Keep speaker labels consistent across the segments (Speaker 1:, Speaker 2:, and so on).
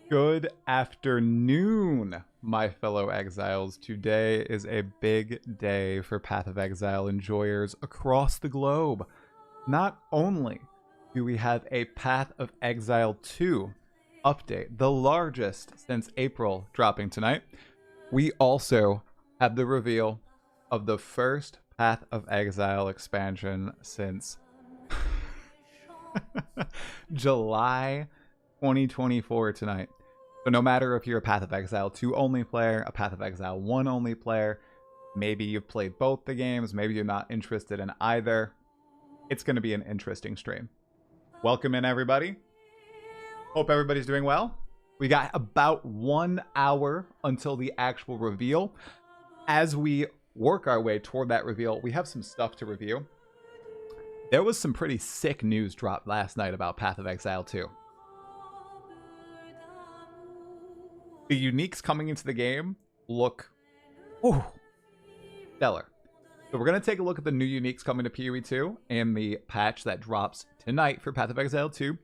Speaker 1: Good afternoon, my fellow exiles. Today is a big day for Path of Exile enjoyers across the globe. Not only do we have a Path of Exile 2 update, the largest since April, dropping tonight, we also have the reveal of the first Path of Exile expansion since July 2024 tonight. So no matter if you're a Path of Exile 2 only player, a Path of Exile 1 only player, maybe you've played both the games, maybe you're not interested in either, it's going to be an interesting stream. Welcome in, everybody. Hope everybody's doing well. We got about 1 hour until the actual reveal. As we work our way toward that reveal, we have some stuff to review. There was some pretty sick news dropped last night about Path of Exile 2. The uniques coming into the game look stellar. So we're going to take a look at the new uniques coming to PoE 2 and the patch that drops tonight for Path of Exile 2.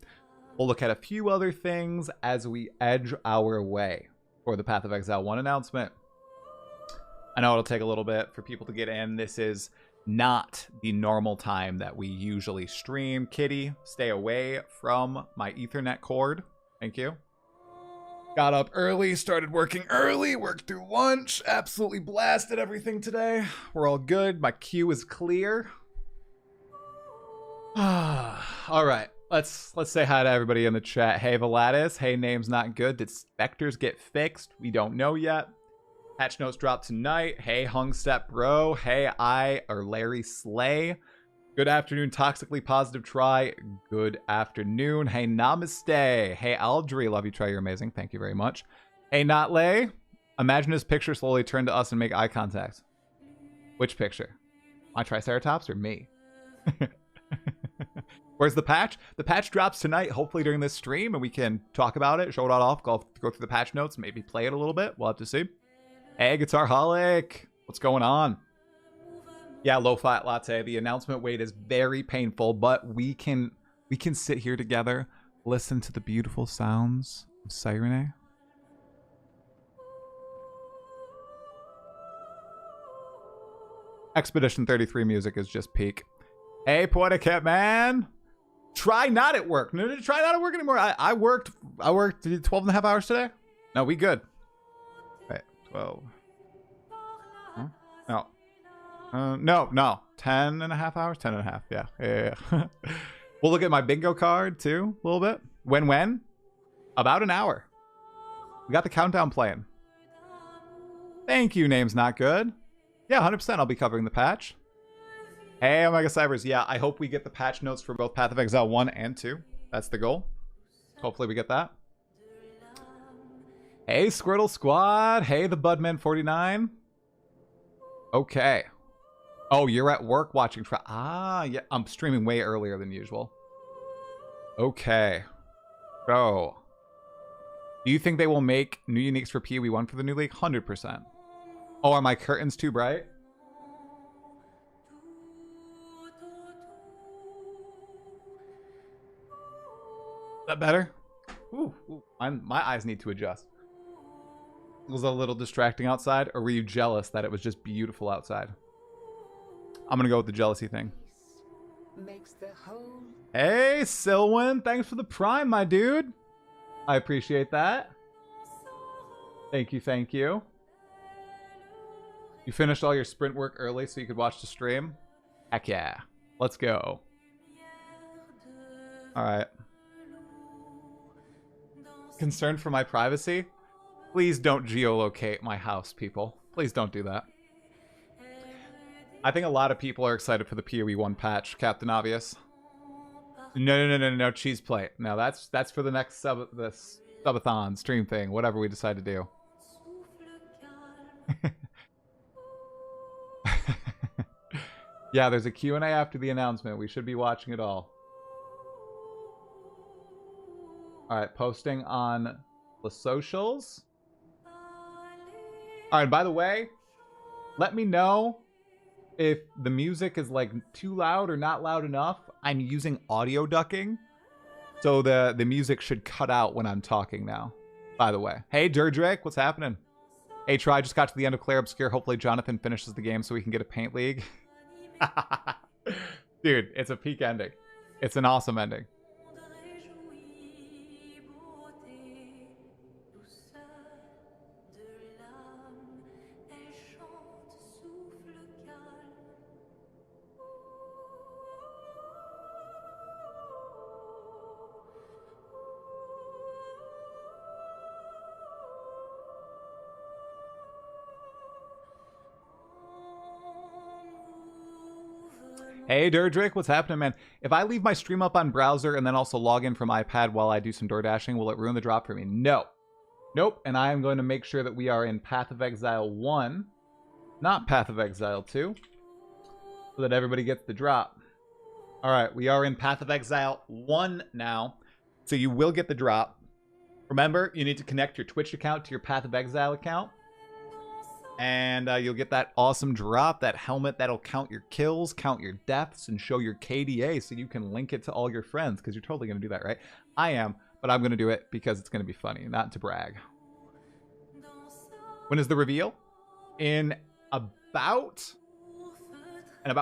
Speaker 1: We'll look at a few other things as we edge our way for the Path of Exile 1 announcement. I know it'll take a little bit for people to get in. This is not the normal time that we usually stream. Kitty, stay away from my Ethernet cord. Thank you. Got up early, started working early, worked through lunch, absolutely blasted everything today. We're all good. My queue is clear. All right, let's say hi to everybody in the chat. Hey, Valatis. Hey, name's not good. Did Spectres get fixed? We don't know yet. Patch notes dropped tonight. Hey, Hung Step Bro. Hey, Larry Slay. Good afternoon, Toxically Positive Try. Good afternoon. Hey, Namaste. Hey, Aldri. Love you, Try. You're amazing. Thank you very much. Hey, Notlay. Imagine his picture slowly turn to us and make eye contact. Which picture? My Triceratops or me? Where's the patch? The patch drops tonight, hopefully during this stream, and we can talk about it, show it all off, go through the patch notes, maybe play it a little bit. We'll have to see. Hey, Guitarholic. What's going on? Yeah, low fat latte. The announcement wait is very painful, but we can sit here together, listen to the beautiful sounds of Sirene. Expedition 33 music is just peak. Hey, Poetic man. Try not at work. No, try not at work anymore. I worked 12 and a half hours today. No, we good. Wait, 12. Huh? No. No. 10 and a half hours? 10 and a half. Yeah. We'll look at my bingo card, too, a little bit. When? About an hour. We got the countdown playing. Thank you, name's not good. Yeah, 100% I'll be covering the patch. Hey, Omega Cybers. Yeah, I hope we get the patch notes for both Path of Exile 1 and 2. That's the goal. Hopefully we get that. Hey, Squirtle Squad. Hey, the Budman 49. Okay. Oh, you're at work watching. Yeah, I'm streaming way earlier than usual. Okay. So, do you think they will make new uniques for PoE1 for the new league? 100%. Oh, are my curtains too bright? Is that better? Ooh. My eyes need to adjust. Was it a little distracting outside, or were you jealous that it was just beautiful outside? I'm gonna go with the jealousy thing. Hey, Silwyn, thanks for the prime, my dude. I appreciate that. Thank you. You finished all your sprint work early so you could watch the stream? Heck yeah. Let's go. All right. Concerned for my privacy? Please don't geolocate my house, people. Please don't do that. I think a lot of people are excited for the PoE1 patch, Captain Obvious. No, cheese plate. No, that's for the next subathon stream thing, whatever we decide to do. Yeah, there's a Q&A after the announcement. We should be watching it all. All right, posting on the socials. All right, by the way, let me know if the music is like too loud or not loud enough. I'm using audio ducking, so the music should cut out when I'm talking now. by the way. Hey, Durdrake, what's happening? Hey, Try, just got to the end of Claire Obscure. Hopefully Jonathan finishes the game so we can get a paint league. Dude, it's a peak ending. It's an awesome ending. Hey, Durdrick, what's happening, man? If I leave my stream up on browser and then also log in from iPad while I do some door dashing, will it ruin the drop for me? No. Nope, and I am going to make sure that we are in Path of Exile 1, not Path of Exile 2, so that everybody gets the drop. All right, we are in Path of Exile 1 now, so you will get the drop. Remember, you need to connect your Twitch account to your Path of Exile account. And you'll get that awesome drop, that helmet that'll count your kills, count your deaths, and show your KDA so you can link it to all your friends, because you're totally going to do that, right? I am, but I'm going to do it because it's going to be funny, not to brag. When is the reveal? In about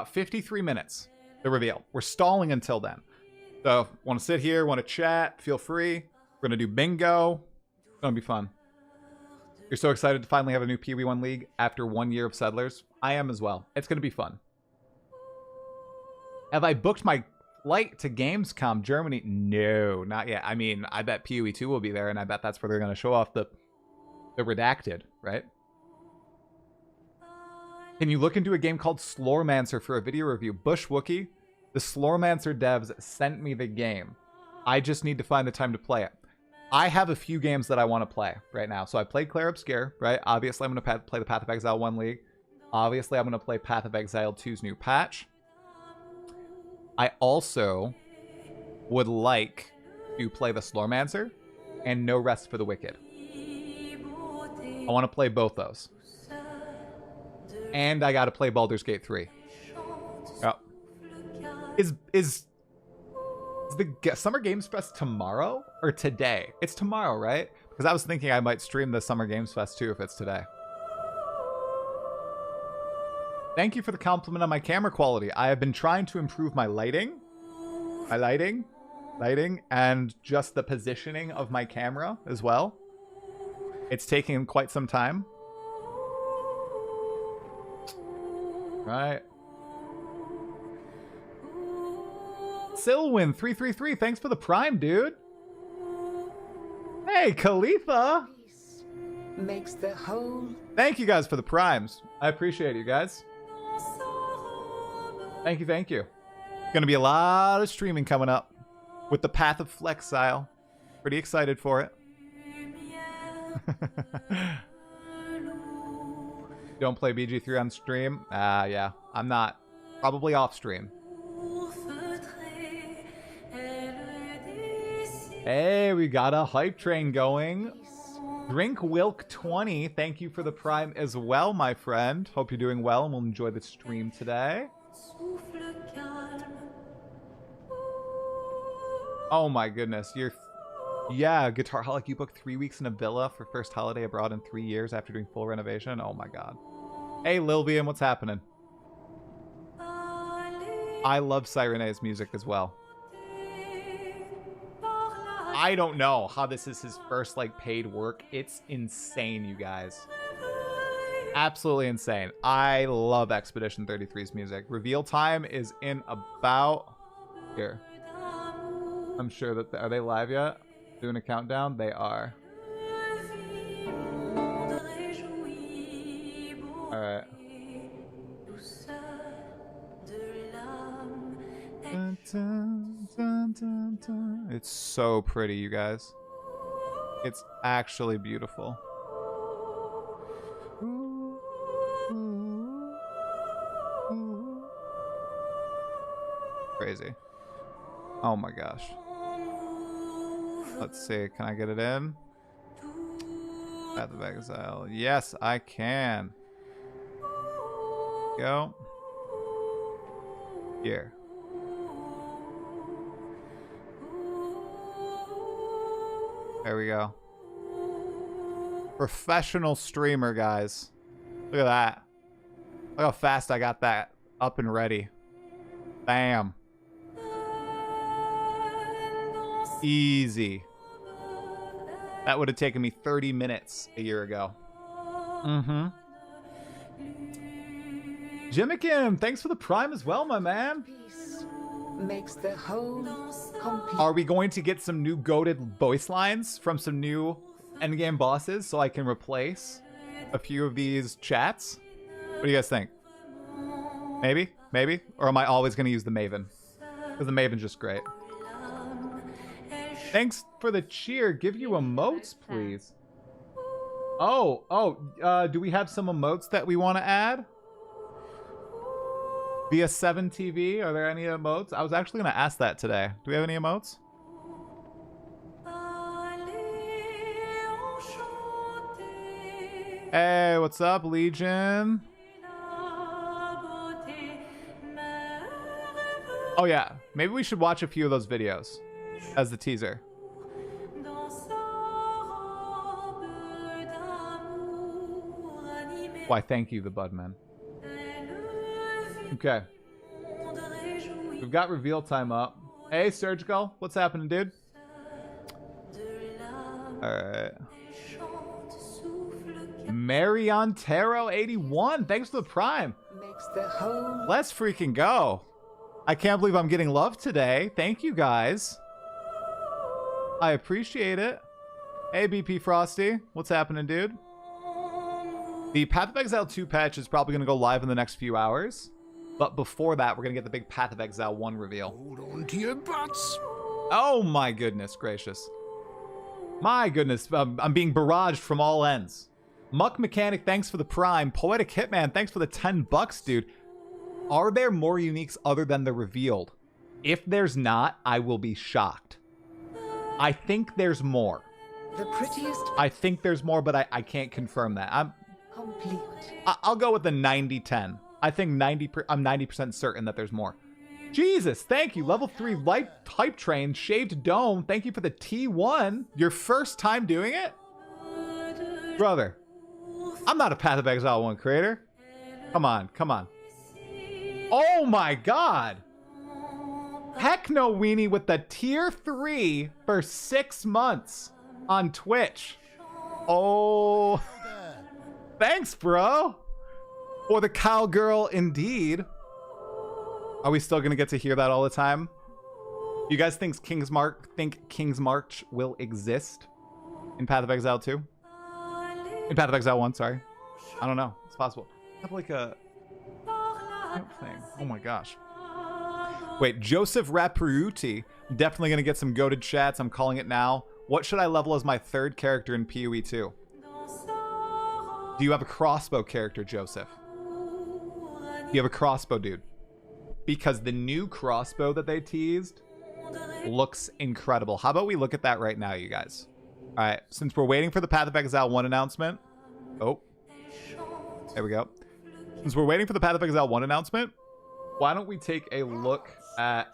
Speaker 1: 53 minutes, the reveal. We're stalling until then. So, want to sit here, want to chat, feel free. We're going to do bingo. It's going to be fun. You're so excited to finally have a new PoE1 league after 1 year of Settlers. I am as well. It's going to be fun. Have I booked my flight to Gamescom Germany? No, not yet. I mean, I bet PoE2 will be there, and I bet that's where they're going to show off the redacted, right? Can you look into a game called Slormancer for a video review? Bush Wookie, the Slormancer devs sent me the game. I just need to find the time to play it. I have a few games that I want to play right now. So I played Claire Obscure, right? Obviously, I'm going to play the Path of Exile 1 League. Obviously, I'm going to play Path of Exile 2's new patch. I also would like to play the Slormancer and No Rest for the Wicked. I want to play both those. And I got to play Baldur's Gate 3. Oh. Is the Summer Games Fest tomorrow or today? It's tomorrow, right? Because I was thinking I might stream the Summer Games Fest too if it's today. Thank you for the compliment on my camera quality. I have been trying to improve my lighting, and just the positioning of my camera as well. It's taking quite some time. Right. Silwin333, thanks for the prime, dude. Hey, Khalifa.
Speaker 2: Makes the whole...
Speaker 1: Thank you guys for the primes. I appreciate you guys. Thank you, thank you. Gonna be a lot of streaming coming up with the Path of Exile. Pretty excited for it. Don't play BG3 on stream? Yeah, I'm not. Probably off stream. Hey, we got a hype train going. Drink Wilk 20, thank you for the prime as well, my friend. Hope you're doing well and we'll enjoy the stream today. Oh my goodness, yeah, Guitar Holic, you booked 3 weeks in a villa for first holiday abroad in 3 years after doing full renovation. Oh my god. Hey, Lil VM, what's happening? I love Sirene's music as well. I don't know how this is his first like paid work. It's insane, you guys. Absolutely insane. I love Expedition 33's music. Reveal time is in about here. I'm sure that are they live yet? Doing a countdown? They are. All right. Dun, dun, dun, dun, dun. It's so pretty, you guys. It's actually beautiful. Crazy. Oh my gosh. Let's see. Can I get it in? Path of Exile. Yes, I can. Go. Here. There we go. Professional streamer, guys. Look at that. Look how fast I got that up and ready. Bam. Easy. That would have taken me 30 minutes a year ago. Mm-hmm. Jimikin, thanks for the Prime as well, my man.
Speaker 2: Peace makes the whole complete.
Speaker 1: Are we going to get some new goated voice lines from some new endgame bosses so I can replace a few of these chats? What do you guys think? Maybe? Maybe? Or am I always going to use the Maven? Because the Maven's just great. Thanks for the cheer. Give you emotes, please. Do we have some emotes that we want to add? Via 7TV, are there any emotes? I was actually going to ask that today. Do we have any emotes? Hey, what's up, Legion? Oh yeah, maybe we should watch a few of those videos as the teaser. Why, thank you, the Budman. Okay. We've got reveal time up. Hey, Surgical. What's happening, dude? Alright. Mary Ontero 81. Thanks for the Prime.
Speaker 2: Makes the whole.
Speaker 1: Let's freaking go. I can't believe I'm getting love today. Thank you, guys. I appreciate it. Hey, BP Frosty. What's happening, dude? The Path of Exile 2 patch is probably going to go live in the next few hours. But before that, we're going to get the big Path of Exile 1 reveal.
Speaker 3: Hold on to your butts.
Speaker 1: Oh my goodness gracious. My goodness, I'm being barraged from all ends. Muck Mechanic, thanks for the Prime. Poetic Hitman, thanks for the 10 bucks, dude. Are there more uniques other than the revealed? If there's not, I will be shocked. I think there's more.
Speaker 2: The prettiest.
Speaker 1: I think there's more, but I can't confirm that.
Speaker 2: Complete.
Speaker 1: I'll go with the 90-10. I think I'm 90% certain that there's more. Jesus, thank you. Level 3 light hype train, shaved dome. Thank you for the T1. Your first time doing it? Brother, I'm not a Path of Exile 1 creator. Come on, come on. Oh my god. Heck no weenie with the tier 3 for 6 months on Twitch. Oh, thanks, bro. For the cowgirl, indeed. Are we still going to get to hear that all the time? You guys think King's March will exist in Path of Exile 2? In Path of Exile 1, sorry. I don't know. It's possible. I have like a thing. Oh my gosh. Wait, Joseph Rapriuti. Definitely going to get some goated chats. I'm calling it now. What should I level as my 3rd character in PoE2? Do you have a crossbow character, Joseph? Do you have a crossbow, dude? Because the new crossbow that they teased looks incredible. How about we look at that right now, you guys? All right, since we're waiting for the Path of Exile 1 announcement. Oh, there we go. Since we're waiting for the Path of Exile 1 announcement, why don't we take a look at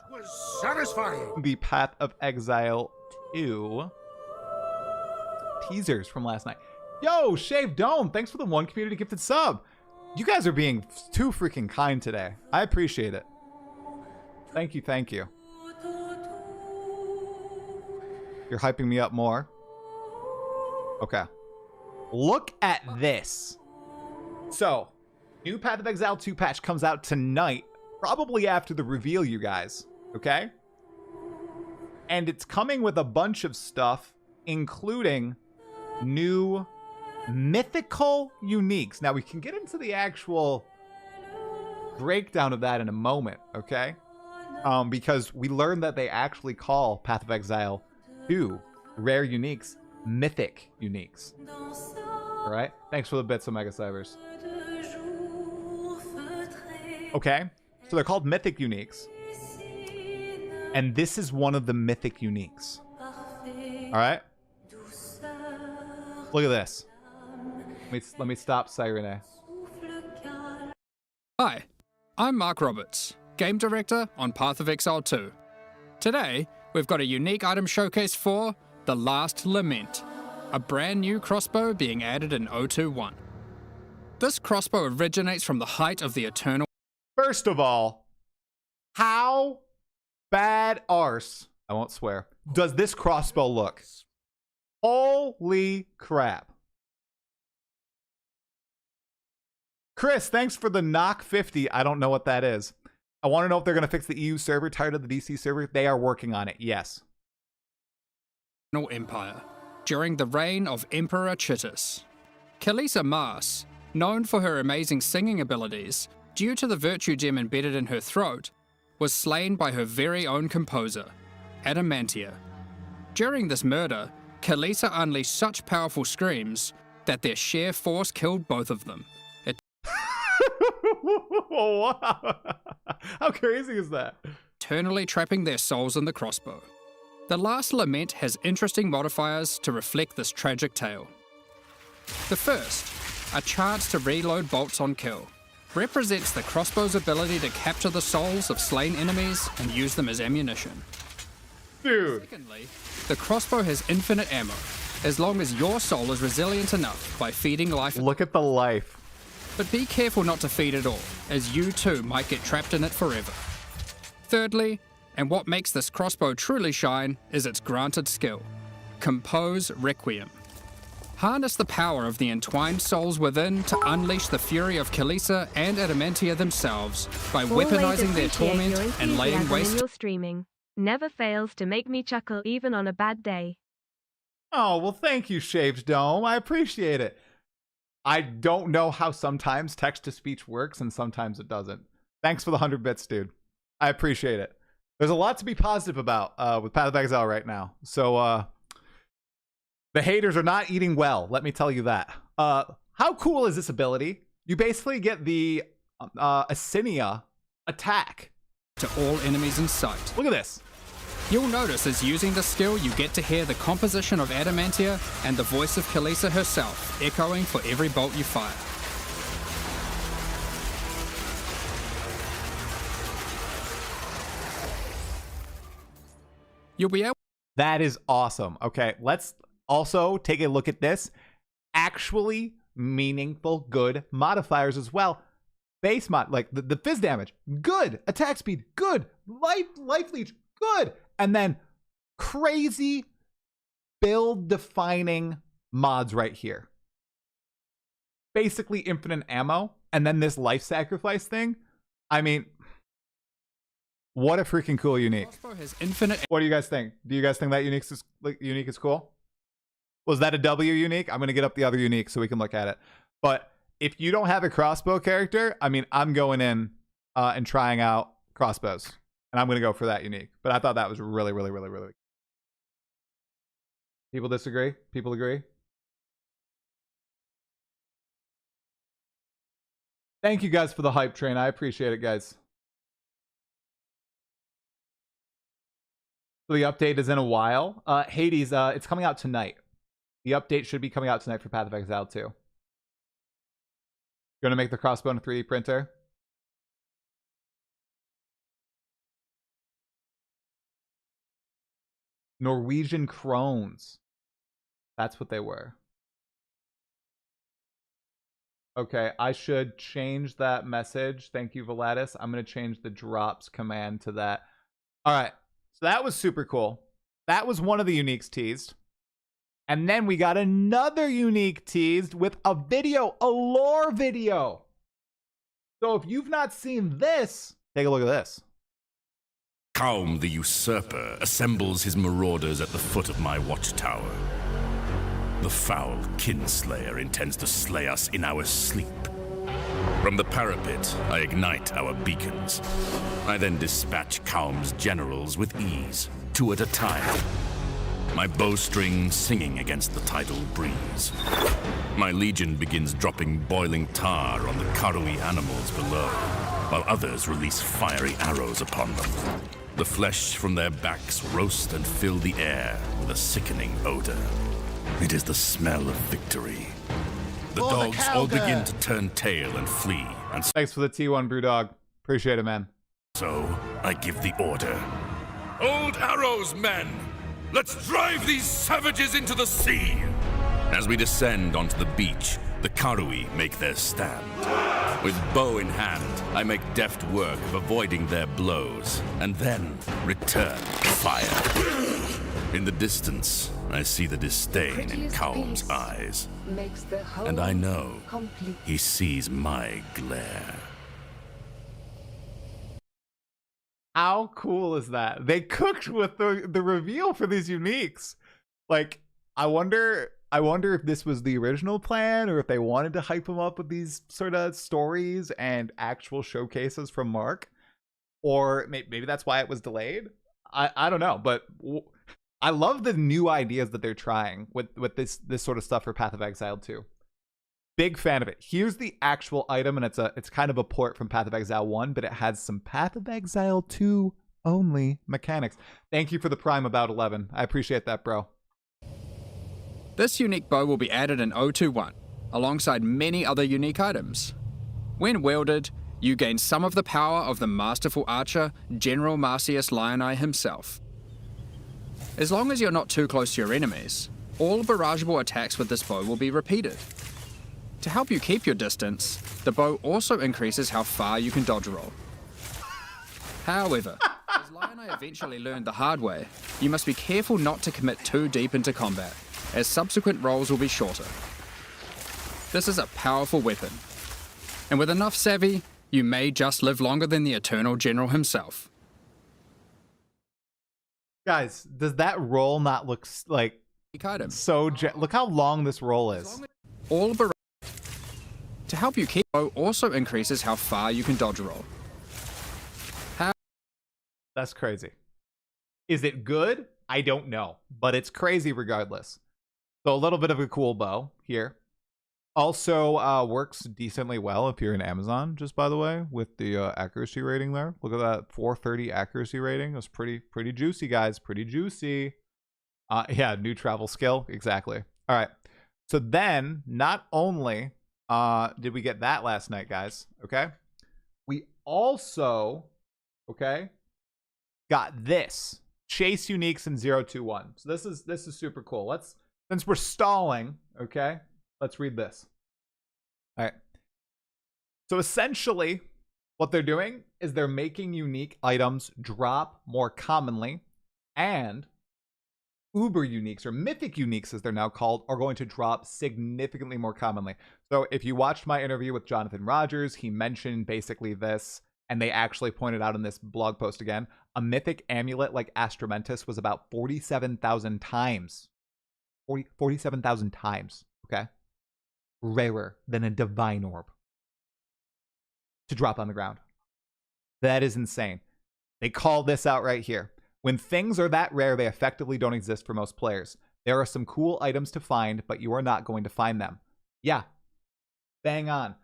Speaker 1: the Path of Exile 2 teasers from last night. Yo, Shave Dome, thanks for the 1 community gifted sub. You guys are being too freaking kind today. I appreciate it. Thank you, thank you. You're hyping me up more. Okay. Look at this. So, new Path of Exile 2 patch comes out tonight, probably after the reveal, you guys. Okay? And it's coming with a bunch of stuff, including new mythical uniques. Now, we can get into the actual breakdown of that in a moment, okay? Because we learned that they actually call Path of Exile 2 rare uniques mythic uniques. All right? Thanks for the bits, Omega Cybers. Okay, so they're called mythic uniques. And this is one of the mythic uniques. All right? Look at this. Let me stop Sirene.
Speaker 4: Hi, I'm Mark Roberts, Game Director on Path of Exile 2. Today, we've got a unique item showcase for The Last Lament. a brand new crossbow being added in 021. This crossbow originates from the height of the Eternal.
Speaker 1: First of all, how bad arse, I won't swear, does this crossbow look? Holy crap. Chris, thanks for the knock 50. I don't know what that is. I want to know if they're going to fix the EU server tied to the DC server. They are working on it, yes.
Speaker 4: Empire, during the reign of Emperor Chitus. Kalisa Mars, known for her amazing singing abilities, due to the virtue gem embedded in her throat, was slain by her very own composer, Adamantia. During this murder, Kalisa unleashed such powerful screams that their sheer force killed both of them.
Speaker 1: Wow. How crazy is that?
Speaker 4: Eternally trapping their souls in the crossbow. The last lament has interesting modifiers to reflect this tragic tale. The first, a chance to reload bolts on kill, represents the crossbow's ability to capture the souls of slain enemies and use them as ammunition.
Speaker 1: Dude.
Speaker 4: Secondly, the crossbow has infinite ammo, as long as your soul is resilient enough by feeding life.
Speaker 1: Look at the life.
Speaker 4: But be careful not to feed it all, as you too might get trapped in it forever. Thirdly, and what makes this crossbow truly shine, is its granted skill. Compose Requiem. Harness the power of the entwined souls within to unleash the fury of Kalisa and Adamantia themselves by weaponizing their torment and laying waste.
Speaker 5: Your streaming never fails to make me chuckle even on a bad day.
Speaker 1: Oh, well, thank you, Shaved Dome. I appreciate it. I don't know how sometimes text-to-speech works and sometimes it doesn't. Thanks for the 100 bits, dude. I appreciate it. There's a lot to be positive about with Path of Exile right now. So, the haters are not eating well, let me tell you that. How cool is this ability? You basically get the Asinia attack.
Speaker 4: To all enemies in sight.
Speaker 1: Look at this.
Speaker 4: You'll notice as using the skill, you get to hear the composition of Adamantia and the voice of Kalisa herself, echoing for every bolt you fire. You'll be able.
Speaker 1: That is awesome. Okay, let's also take a look at this. Actually meaningful, good modifiers as well. Base mod, like the fizz damage, good. Attack speed, good. Life leech, good. And then crazy build-defining mods right here. Basically infinite ammo, and then this life sacrifice thing. I mean, what a freaking cool unique.
Speaker 4: Has infinite.
Speaker 1: What do you guys think? Do you guys think that unique is cool? Was that a W unique? I'm going to get up the other unique so we can look at it. But if you don't have a crossbow character, I mean, I'm going in and trying out crossbows. And I'm going to go for that unique. But I thought that was really, really, really, really. People disagree? People agree? Thank you guys for the hype train. I appreciate it, guys. So the update is in a while. Hades, it's coming out tonight. The update should be coming out tonight for Path of Exile too. You're going to make the crossbow in a 3D printer? Norwegian crones. That's what they were. Okay, I should change that message. Thank you, Valatis. I'm going to change the drops command to that. All right, so that was super cool. That was one of the uniques teased. And then we got another unique teased with a video, a lore video. So if you've not seen this, take a look at this.
Speaker 3: Kaum the usurper assembles his marauders at the foot of my watchtower. The foul kinslayer intends to slay us in our sleep. From the parapet, I ignite our beacons. I then dispatch Kaum's generals with ease, 2 at a time. My bowstring singing against the tidal breeze. My legion begins dropping boiling tar on the Karui animals below, while others release fiery arrows upon them. The flesh from their backs roast and fill the air with a sickening odor. It is the smell of victory. The dogs all begin to turn tail and flee. And
Speaker 1: thanks for the T1, Brewdog. Appreciate it, man.
Speaker 3: So I give the order. Old arrows, men! Let's drive these savages into the sea! As we descend onto the beach, the Karui make their stand. With bow in hand, I make deft work of avoiding their blows, and then return fire. In the distance, I see the disdain in Kaum's eyes, and I know he sees my glare.
Speaker 1: How cool is that? They cooked with the reveal for these uniques. Like, I wonder if this was the original plan or if they wanted to hype them up with these sort of stories and actual showcases from Mark, or maybe that's why it was delayed. I don't know, but I love the new ideas that they're trying with this sort of stuff for Path of Exile 2. Big fan of it. Here's the actual item, and it's kind of a port from Path of Exile 1, but it has some Path of Exile 2 only mechanics. Thank you for the Prime about 11. I appreciate that, bro.
Speaker 4: This unique bow will be added in 021, alongside many other unique items. When wielded, you gain some of the power of the masterful archer, General Marcius Lioni himself. As long as you're not too close to your enemies, all barrageable attacks with this bow will be repeated. To help you keep your distance, the bow also increases how far you can dodge roll. However, as Lioni eventually learned the hard way, you must be careful not to commit too deep into combat, as subsequent rolls will be shorter. This is a powerful weapon, and with enough savvy, you may just live longer than the Eternal General himself.
Speaker 1: Guys, does that roll not look like
Speaker 4: Item.
Speaker 1: so... Look how long this roll is.
Speaker 4: All to help you keep bow also increases how far you can dodge roll.
Speaker 1: That's crazy. Is it good? I don't know, but it's crazy regardless. So a little bit of a cool bow here. Also works decently well if you're in Amazon, just by the way, with the accuracy rating there. Look at that 430 accuracy rating. It was pretty juicy, guys. Pretty juicy. Yeah, new travel skill. Exactly. All right. So then, not only did we get that last night, guys, okay? We also, okay, got this. Chase uniques in 021. So this is super cool. Since we're stalling, okay, let's read this. All right. So essentially, what they're doing is they're making unique items drop more commonly, and uber uniques, or mythic uniques as they're now called, are going to drop significantly more commonly. So if you watched my interview with Jonathan Rogers, he mentioned basically this, and they actually pointed out in this blog post again, a mythic amulet like Astramentus was about 47,000 times. 47,000 times, okay? Rarer than a divine orb to drop on the ground. That is insane. They call this out right here. When things are that rare, they effectively don't exist for most players. There are some cool items to find, but you are not going to find them. Yeah, bang on.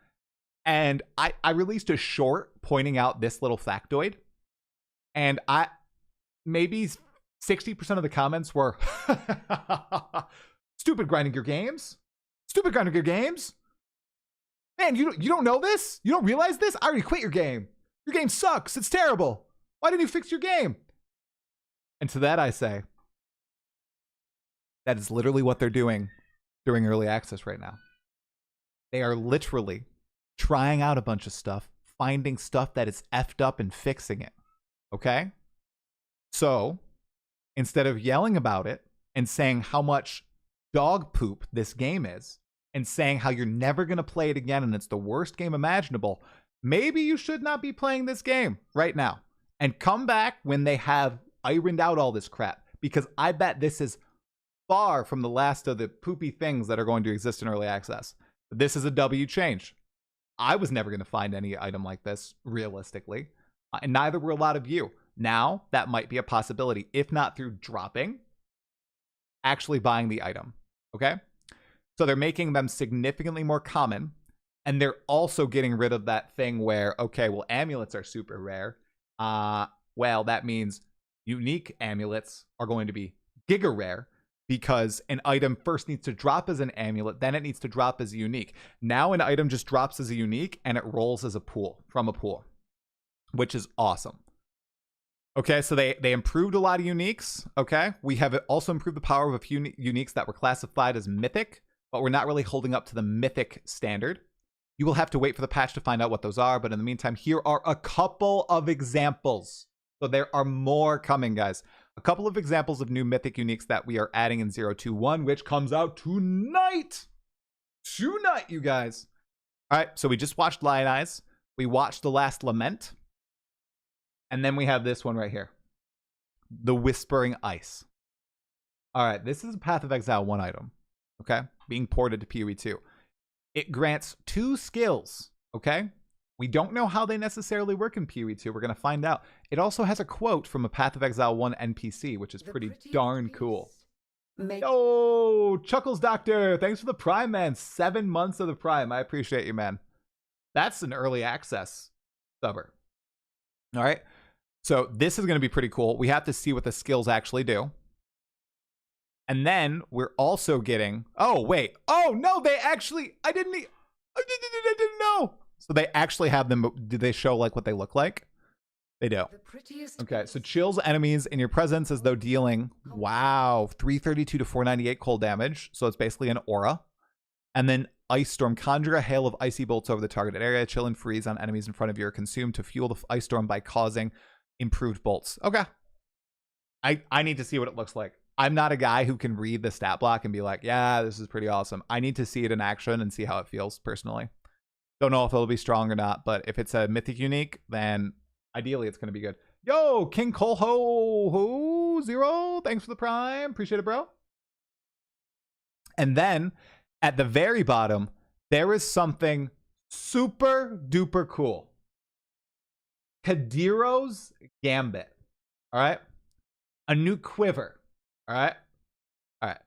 Speaker 1: And I released a short pointing out this little factoid, and maybe 60% of the comments were stupid grinding your games. Stupid grinding your games. Man, you don't know this? You don't realize this? I already quit your game. Your game sucks. It's terrible. Why didn't you fix your game? And to that I say, that is literally what they're doing during early access right now. They are literally trying out a bunch of stuff, finding stuff that is effed up and fixing it. Okay? So, instead of yelling about it and saying how much dog poop this game is, and saying how you're never going to play it again and it's the worst game imaginable, maybe you should not be playing this game right now. And come back when they have ironed out all this crap, because I bet this is far from the last of the poopy things that are going to exist in early access. This is a W change. I was never going to find any item like this, realistically, and neither were a lot of you. Now, that might be a possibility, if not through dropping, actually buying the item, okay? So they're making them significantly more common, and they're also getting rid of that thing where, okay, well, amulets are super rare. Well, that means unique amulets are going to be giga rare, because an item first needs to drop as an amulet, then it needs to drop as a unique. Now an item just drops as a unique, and it rolls as a pool, from a pool, which is awesome. Okay, so they improved a lot of uniques, okay? We have also improved the power of a few uniques that were classified as mythic, but we're not really holding up to the mythic standard. You will have to wait for the patch to find out what those are, but in the meantime, here are a couple of examples. So there are more coming, guys. A couple of examples of new mythic uniques that we are adding in 021, which comes out tonight. Tonight, you guys. All right, so we just watched Lion Eyes. We watched The Last Lament. And then we have this one right here. The Whispering Ice. All right, this is a Path of Exile 1 item, okay? Being ported to PoE 2. It grants 2 skills, okay? We don't know how they necessarily work in PoE 2. We're going to find out. It also has a quote from a Path of Exile 1 NPC, which is pretty darn cool. Oh, Chuckles Doctor. Thanks for the Prime, man. 7 months of the Prime. I appreciate you, man. That's an early access subber. All right. So this is going to be pretty cool. We have to see what the skills actually do. And then we're also getting... Oh, wait. Oh, no, they actually... I didn't know. So they actually have them. Do they show like what they look like? They do. Okay, so chills enemies in your presence as though dealing, wow, 332 to 498 cold damage. So it's basically an aura. And then Ice Storm. Conjure a hail of icy bolts over the targeted area. Chill and freeze on enemies in front of you are consumed to fuel the Ice Storm by causing improved bolts. Okay. I need to see what it looks like. I'm not a guy who can read the stat block and be like, yeah, this is pretty awesome. I need to see it in action and see how it feels personally. Don't know if it'll be strong or not, but if it's a mythic unique, then ideally it's going to be good. Yo, King Colho Zero, thanks for the Prime. Appreciate it, bro. And then at the very bottom, there is something super duper cool. Kadiro's Gambit. All right. A new quiver. All right. All right.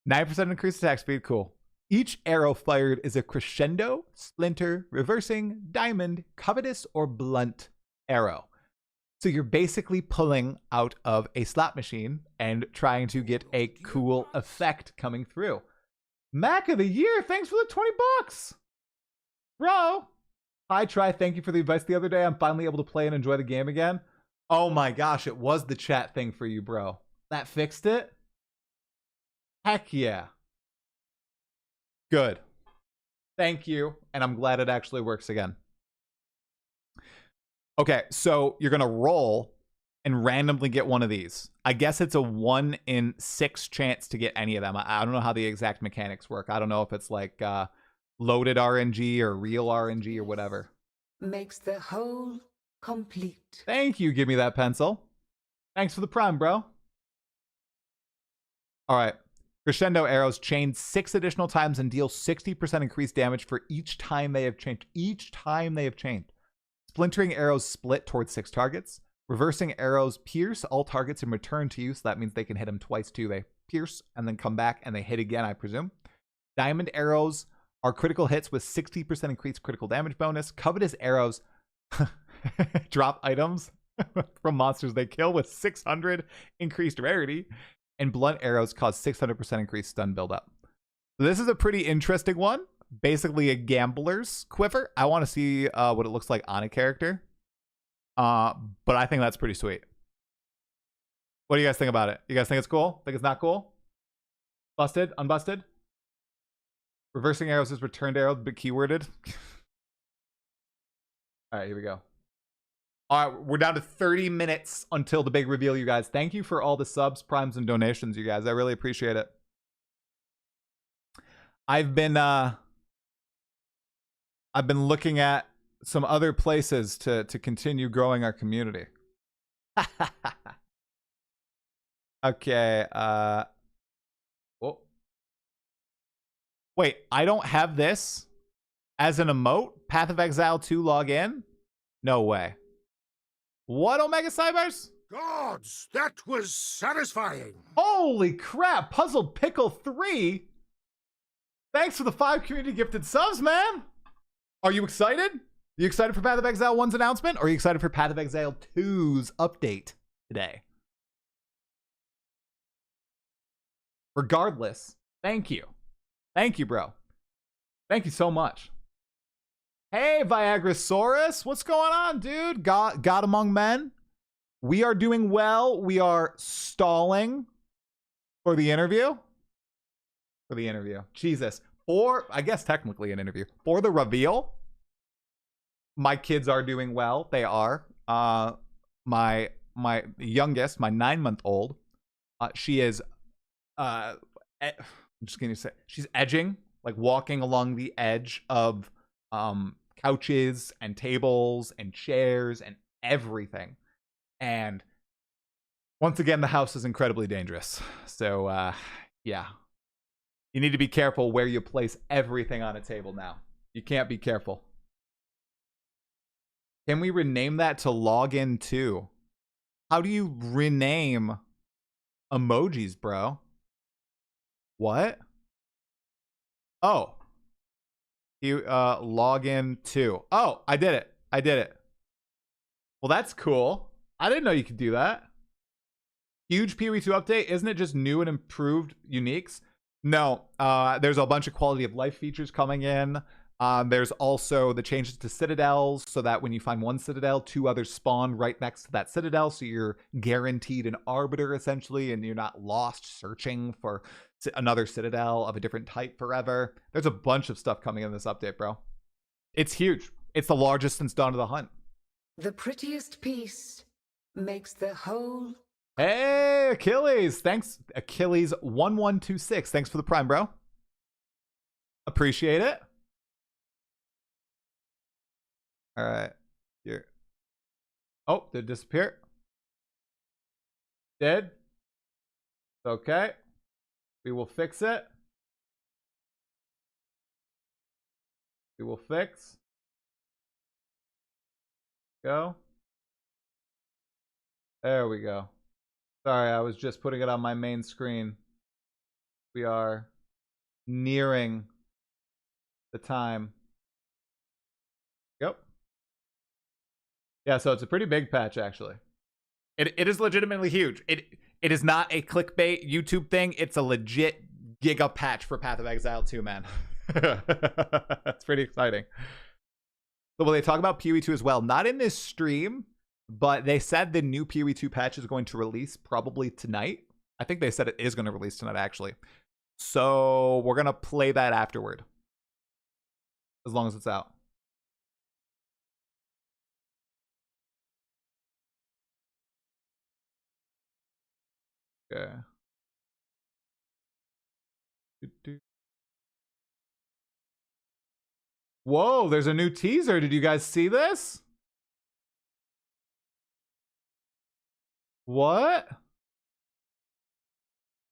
Speaker 1: 9% increased attack speed. Cool. Each arrow fired is a crescendo, splinter, reversing, diamond, covetous, or blunt arrow. So you're basically pulling out of a slot machine and trying to get a cool effect coming through. Mac of the Year, thanks for the 20 bucks. Bro. Hi, Try. Thank you for the advice the other day. I'm finally able to play and enjoy the game again. Oh my gosh, it was the chat thing for you, bro. That fixed it? Heck yeah. Good. Thank you. And I'm glad it actually works again. Okay, so you're going to roll and randomly get one of these. I guess it's a 1 in 6 chance to get any of them. I don't know how the exact mechanics work. I don't know if it's like loaded RNG or real RNG or whatever.
Speaker 2: Makes the whole complete.
Speaker 1: Thank you. Give me that pencil. Thanks for the Prime, bro. All right. Crescendo arrows chain 6 additional times and deal 60% increased damage for each time they have changed. Each time they have changed. Splintering arrows split towards 6 targets. Reversing arrows pierce all targets and return to you. So that means they can hit them twice too. They pierce and then come back and they hit again, I presume. Diamond arrows are critical hits with 60% increased critical damage bonus. Covetous arrows drop items from monsters they kill with 600 increased rarity. And blunt arrows cause 600% increased stun buildup. So this is a pretty interesting one. Basically a gambler's quiver. I want to see what it looks like on a character. But I think that's pretty sweet. What do you guys think about it? You guys think it's cool? Think it's not cool? Busted? Unbusted? Reversing arrows is returned arrow, but keyworded. All right, here we go. All right, we're down to 30 minutes until the big reveal, you guys. Thank you for all the subs, primes, and donations, you guys. I really appreciate it. I've been looking at some other places to continue growing our community. Okay. Oh. Wait, I don't have this as an emote? Path of Exile 2 login? No way. What, Omega Cybers?
Speaker 6: Gods, that was satisfying.
Speaker 1: Holy crap, Puzzled Pickle 3. Thanks for the 5 community gifted subs, man. Are you excited? You excited for Path of Exile 1's announcement? Or are you excited for Path of Exile 2's update today? Regardless, thank you. Thank you, bro. Thank you so much. Hey, Viagrasaurus. What's going on, dude? God among men. We are doing well. We are stalling for the interview. for the interview. Jesus. For, I guess technically an interview. For the reveal, my kids are doing well. They are. My youngest, my 9-month-old, she is, I'm just gonna say, she's edging, like walking along the edge of couches and tables and chairs and everything. And once again, the house is incredibly dangerous. So, yeah. You need to be careful where you place everything on a table now. You can't be careful. Can we rename that to login 2? How do you rename emojis, bro? What? Oh. You login 2. Oh, I did it. I did it. Well, that's cool. I didn't know you could do that. Huge PoE2 update. Isn't it just new and improved uniques? No. There's a bunch of quality of life features coming in. There's also the changes to citadels so that when you find one citadel, 2 others spawn right next to that citadel. So you're guaranteed an arbiter essentially, and you're not lost searching for another citadel of a different type forever. There's a bunch of stuff coming in this update, bro. It's huge. It's the largest since Dawn of the Hunt.
Speaker 2: The prettiest piece makes the whole.
Speaker 1: Hey, Achilles. Thanks, Achilles1126. Thanks for the prime, bro. Appreciate it. All right. Here. Oh, did it disappear? Did? Okay. We will fix it. We will fix. Go. There we go. Sorry, I was just putting it on my main screen. We are nearing the time. Yep. Yeah, so it's a pretty big patch, actually. It is legitimately huge. It is not a clickbait YouTube thing. It's a legit giga patch for Path of Exile 2, man. That's pretty exciting. So will they talk about PoE2 as well? Not in this stream, but they said the new PoE2 patch is going to release probably tonight. I think they said it is going to release tonight, actually. So we're going to play that afterward. As long as it's out. Okay. Whoa, there's a new teaser. Did you guys see this? What?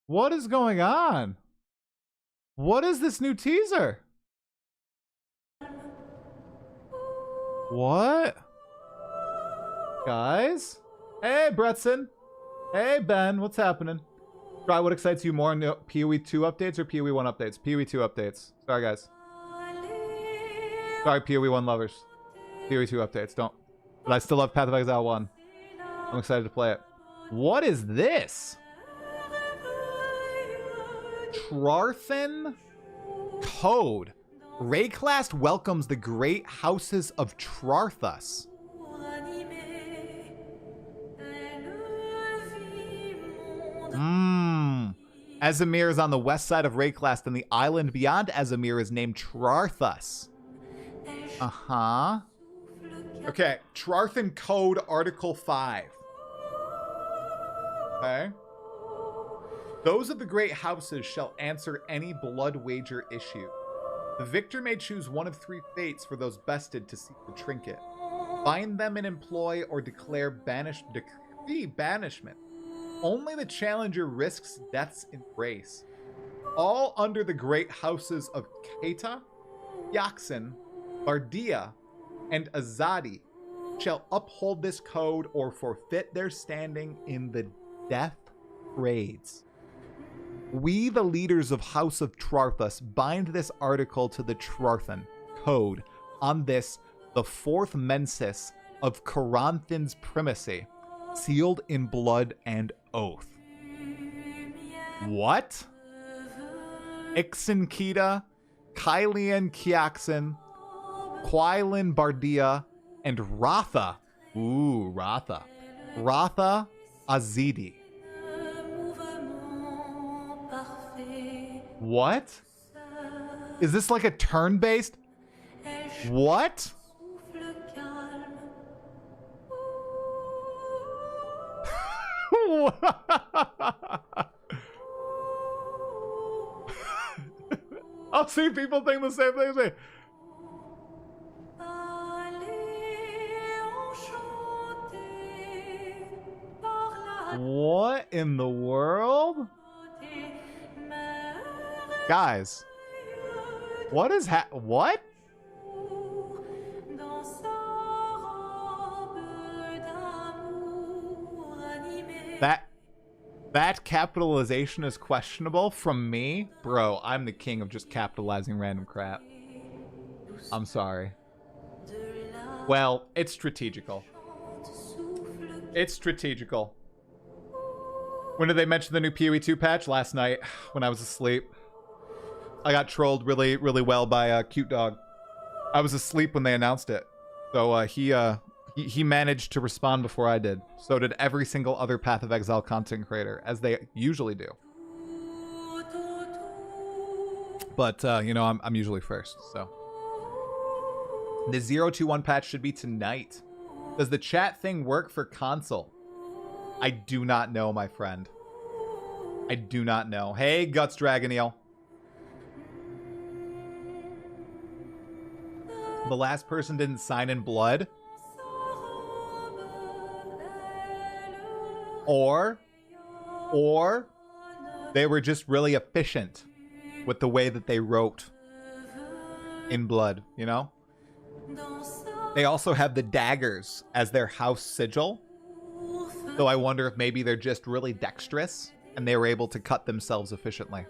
Speaker 1: What is going on? What is this new teaser? What? Guys? Hey, Bretson. Hey, Ben. What's happening? Try what excites you more in PoE2 updates or PoE1 updates? PoE2 updates. Sorry, guys. Sorry, PoE1 lovers. PoE2 updates. Don't. But I still love Path of Exile 1. I'm excited to play it. What is this? Trarthan Code. Rayclast welcomes the great houses of Trarthus. Ezimir is on the west side of Rayclast, and the island beyond Ezimir is named Trarthus. Uh-huh. Okay, Trarthan Code Article 5. Okay. Those of the great houses shall answer any blood wager issue. The victor may choose one of 3 fates for those bested to seek the trinket. Bind them in employ or declare decree banishment. Only the challenger risks death's embrace. All under the great houses of Keta, Yaxen, Bardia, and Azadi shall uphold this code or forfeit their standing in the death raids. We, the leaders of House of Trarthus, bind this article to the Trarthan Code on this, the 4th mensis of Coranthin's primacy, sealed in blood and oath. What? Ixenkita, Kylian Kiaxen, Quilin Bardia, and Ratha. Ooh, Ratha. Ratha Azidi. What? Is this like a turn-based? What? I'll see people think the same thing as me. What in the world? Guys. What is what? That capitalization is questionable from me? Bro, I'm the king of just capitalizing random crap. I'm sorry. Well, it's strategical. It's strategical. When did they mention the new PoE2 patch? Last night when I was asleep. I got trolled really, really well by Cute Dog. I was asleep when they announced it. So he managed to respond before I did. So did every single other Path of Exile content creator, as they usually do. But, you know, I'm usually first, so. The 021 patch should be tonight. Does the chat thing work for console? I do not know, my friend. I do not know. Hey, Guts Dragoneel. The last person didn't sign in blood. Or they were just really efficient with the way that they wrote in blood, you know? They also have the daggers as their house sigil. So I wonder if maybe they're just really dexterous and they were able to cut themselves efficiently.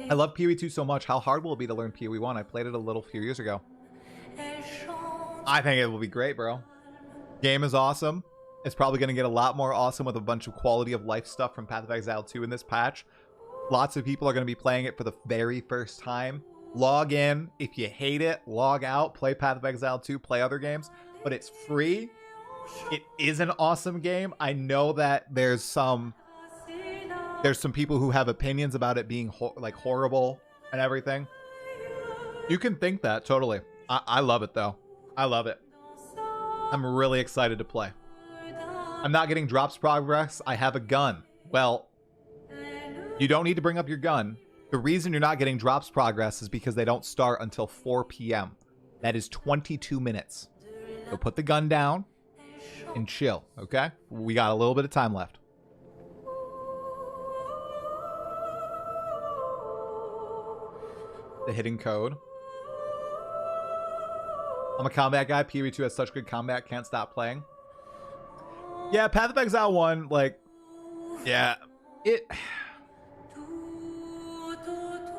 Speaker 1: I love PoE2 so much. How hard will it be to learn PoE1? I played it a little few years ago. I think it will be great, bro. Game is awesome. It's probably going to get a lot more awesome with a bunch of quality of life stuff from Path of Exile 2 in this patch. Lots of people are going to be playing it for the very first time. Log in. If you hate it, log out. Play Path of Exile 2. Play other games. But it's free. It is an awesome game. I know that there's some people who have opinions about it being like horrible and everything. You can think that, totally. I love it, though. I love it. I'm really excited to play. I'm not getting drops progress. I have a gun. Well, you don't need to bring up your gun. The reason you're not getting drops progress is because they don't start until 4 p.m. That is 22 minutes. So put the gun down and chill, okay? We got a little bit of time left. The hidden code. I'm a combat guy. PoE2 has such good combat. Can't stop playing. Yeah, Path of Exile 1, like, yeah,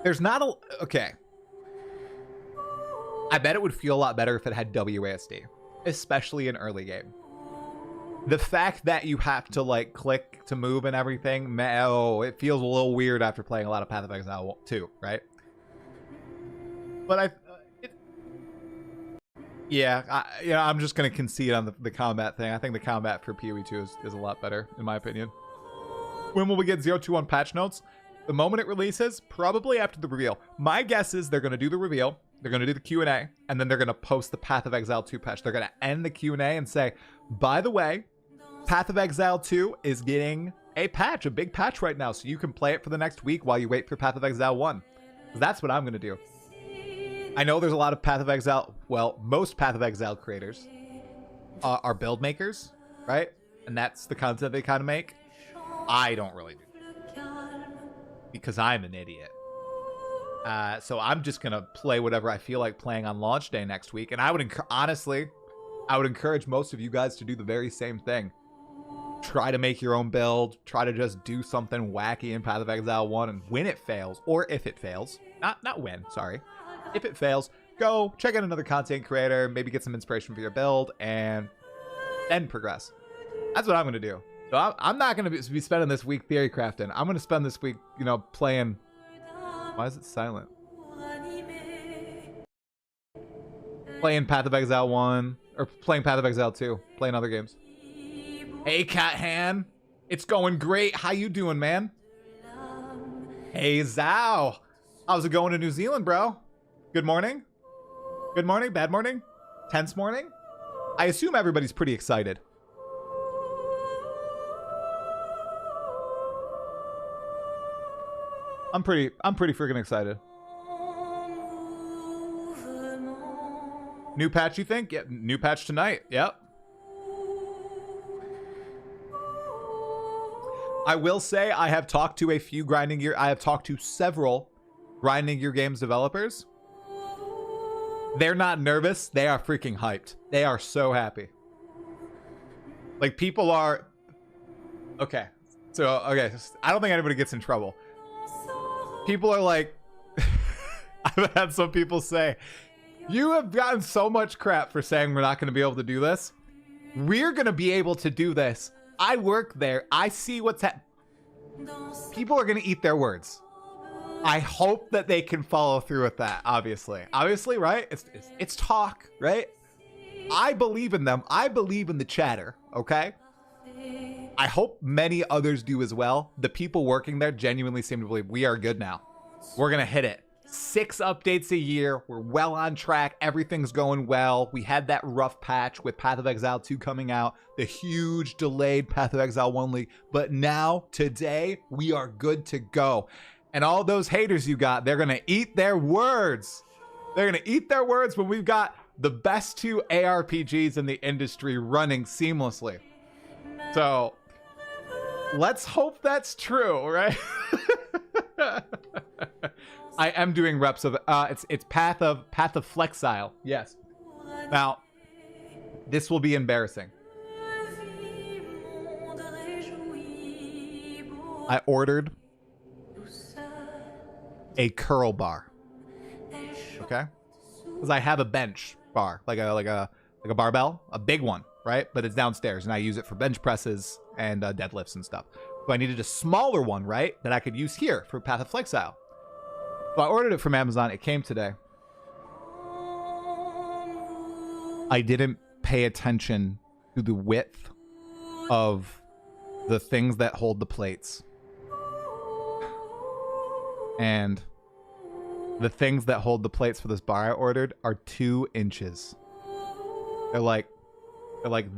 Speaker 1: there's not a, okay. I bet it would feel a lot better if it had WASD, especially in early game. The fact that you have to, like, click to move and everything, oh, it feels a little weird after playing a lot of Path of Exile 2, right? But I'm just going to concede on the combat thing. I think the combat for PoE2 is a lot better, in my opinion. When will we get 021 patch notes? The moment it releases, probably after the reveal. My guess is they're going to do the reveal, they're going to do the Q&A, and then they're going to post the Path of Exile 2 patch. They're going to end the Q&A and say, by the way, Path of Exile 2 is getting a patch, a big patch right now, so you can play it for the next week while you wait for Path of Exile 1. That's what I'm going to do. I know there's a lot of Path of Exile, well, most Path of Exile creators are build makers, right? And that's the content they kind of make. I don't really do that because I'm an idiot. So I'm just going to play whatever I feel like playing on launch day next week. And I would, honestly, I would encourage most of you guys to do the very same thing. Try to make your own build. Try to just do something wacky in Path of Exile 1. And when it fails, or if it fails, not when, sorry. If it fails, go check out another content creator, maybe get some inspiration for your build, and then progress. That's what I'm going to do. So I'm not going to be spending this week theory crafting. I'm going to spend this week, you know, playing. Why is it silent? Playing Path of Exile 1, or playing Path of Exile 2, playing other games. Hey, Cat Han. It's going great. How you doing, man? Hey, Zhao. How's it going in New Zealand, bro? Good morning? Good morning? Bad morning? Tense morning? I assume everybody's pretty excited. I'm pretty freaking excited. New patch, you think? Yeah, new patch tonight. Yep. I will say I have talked to a few grinding gear. I have talked to several grinding gear games developers. They're not nervous. They are freaking hyped. They are so happy. Like, people are... Okay. So, okay. I don't think anybody gets in trouble. People are like... I've had some people say, you have gotten so much crap for saying we're not going to be able to do this. We're going to be able to do this. I work there. I see what's people are going to eat their words. I hope that they can follow through with that, obviously. Obviously, right? It's talk, right? I believe in them. I believe in the chatter, okay? I hope many others do as well. The people working there genuinely seem to believe we are good now. We're going to hit it. 6 updates a year. We're well on track. Everything's going well. We had that rough patch with Path of Exile 2 coming out, the huge delayed Path of Exile 1 leak. But now, today, we are good to go. And all those haters you got, they're going to eat their words. They're going to eat their words when we've got the best 2 ARPGs in the industry running seamlessly. So, let's hope that's true, right? I am doing reps of it's Path of Exile. Yes. Now, this will be embarrassing. I ordered a curl bar. Okay? Because I have a bench bar, like a barbell, a big one, right? But it's downstairs, and I use it for bench presses and deadlifts and stuff. So I needed a smaller one, right, that I could use here for Path of Exile. So I ordered it from Amazon. It came today. I didn't pay attention to the width of the things that hold the plates. And the things that hold the plates for this bar I ordered are 2 inches. They're like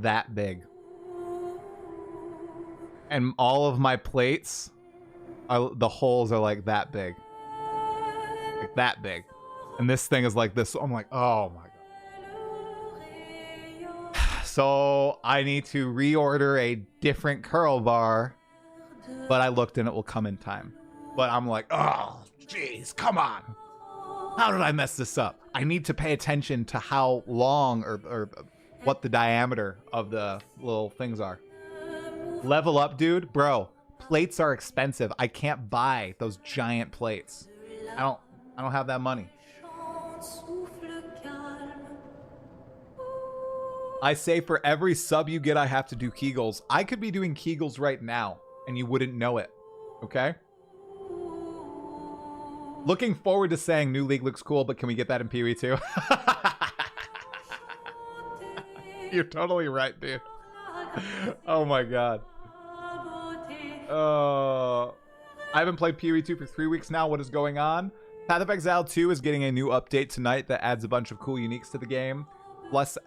Speaker 1: that big. And all of my plates, the holes are like that big. Like that big. And this thing is like this. So I'm like, oh my god. So I need to reorder a different curl bar. But I looked and it will come in time. But I'm like, oh, jeez, come on. How did I mess this up? I need to pay attention to how long or what the diameter of the little things are. Level up, dude. Bro, plates are expensive. I can't buy those giant plates. I don't have that money. I say for every sub you get, I have to do Kegels. I could be doing Kegels right now, and you wouldn't know it. Okay? Looking forward to saying new league looks cool, but can we get that in PoE too? You're totally right, dude. Oh my god. I haven't played PoE 2 for 3 weeks now. What is going on? Path of Exile 2 is getting a new update tonight that adds a bunch of cool uniques to the game. Plus,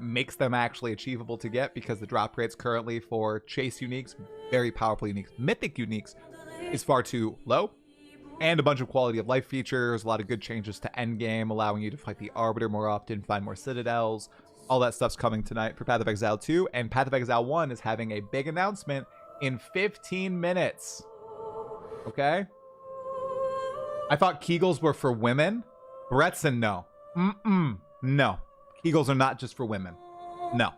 Speaker 1: makes them actually achievable to get because the drop rates currently for chase uniques, very powerful uniques, mythic uniques, is far too low. And a bunch of quality of life features, a lot of good changes to endgame, allowing you to fight the Arbiter more often, find more citadels. All that stuff's coming tonight for Path of Exile 2. And Path of Exile 1 is having a big announcement in 15 minutes. Okay? I thought Kegels were for women. Bretson, no. No. Kegels are not just for women. No.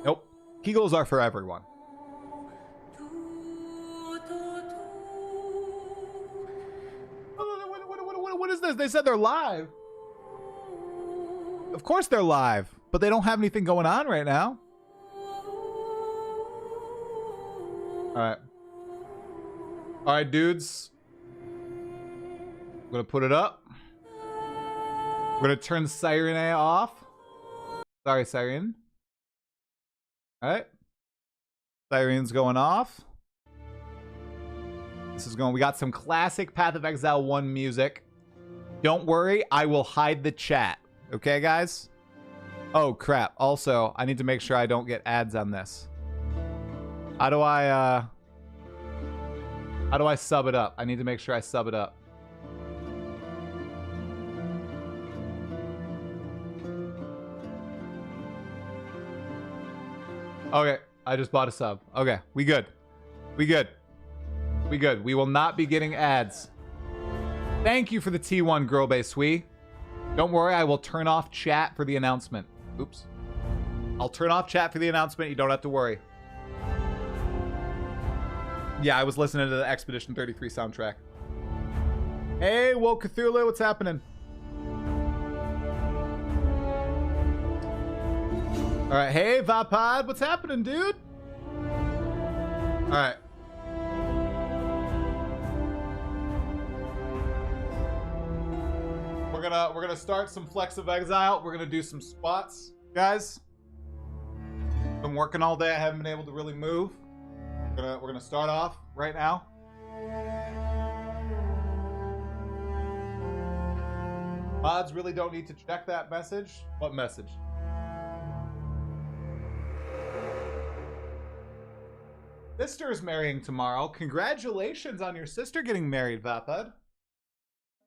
Speaker 1: Nope. Kegels are for everyone. What is this? They said they're live. Of course they're live, but they don't have anything going on right now. Alright. Alright, dudes. I'm gonna put it up. We're gonna turn Siren A off. Sorry, Siren. Alright. Siren's going off. This is going. We got some classic Path of Exile 1 music. Don't worry, I will hide the chat. Okay, guys? Oh, crap. Also, I need to make sure I don't get ads on this. How do I sub it up? I need to make sure I sub it up. Okay, I just bought a sub. Okay, we good. We good. We good. We will not be getting ads. Thank you for the T1 Girl Base Sui. Don't worry, I will turn off chat for the announcement. Oops. I'll turn off chat for the announcement. You don't have to worry. Yeah, I was listening to the Expedition 33 soundtrack. Hey, Woke Cthulhu, what's happening? All right, hey, Vapod, what's happening, dude? All right. We're gonna start some Flex of Exile. We're gonna do some spots, guys. Been working all day. I haven't been able to really move. We're gonna start off right now. Mods really don't need to check that message. What message? Sister's marrying tomorrow. Congratulations on your sister getting married, Vapad.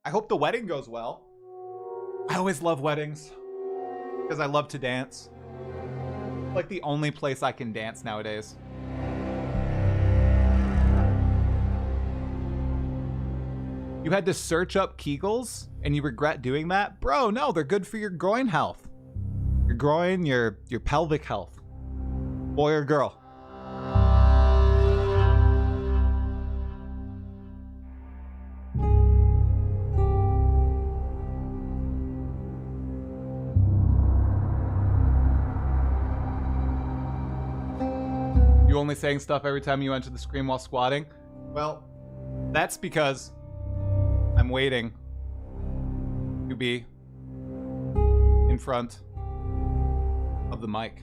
Speaker 1: I hope the wedding goes well. I always love weddings because I love to dance. Like the only place I can dance nowadays. You had to search up Kegels and you regret doing that? Bro, no, they're good for your groin health. Your groin, your pelvic health. Boy or girl. You only saying stuff every time you enter the screen while squatting? Well, that's because I'm waiting to be in front of the mic.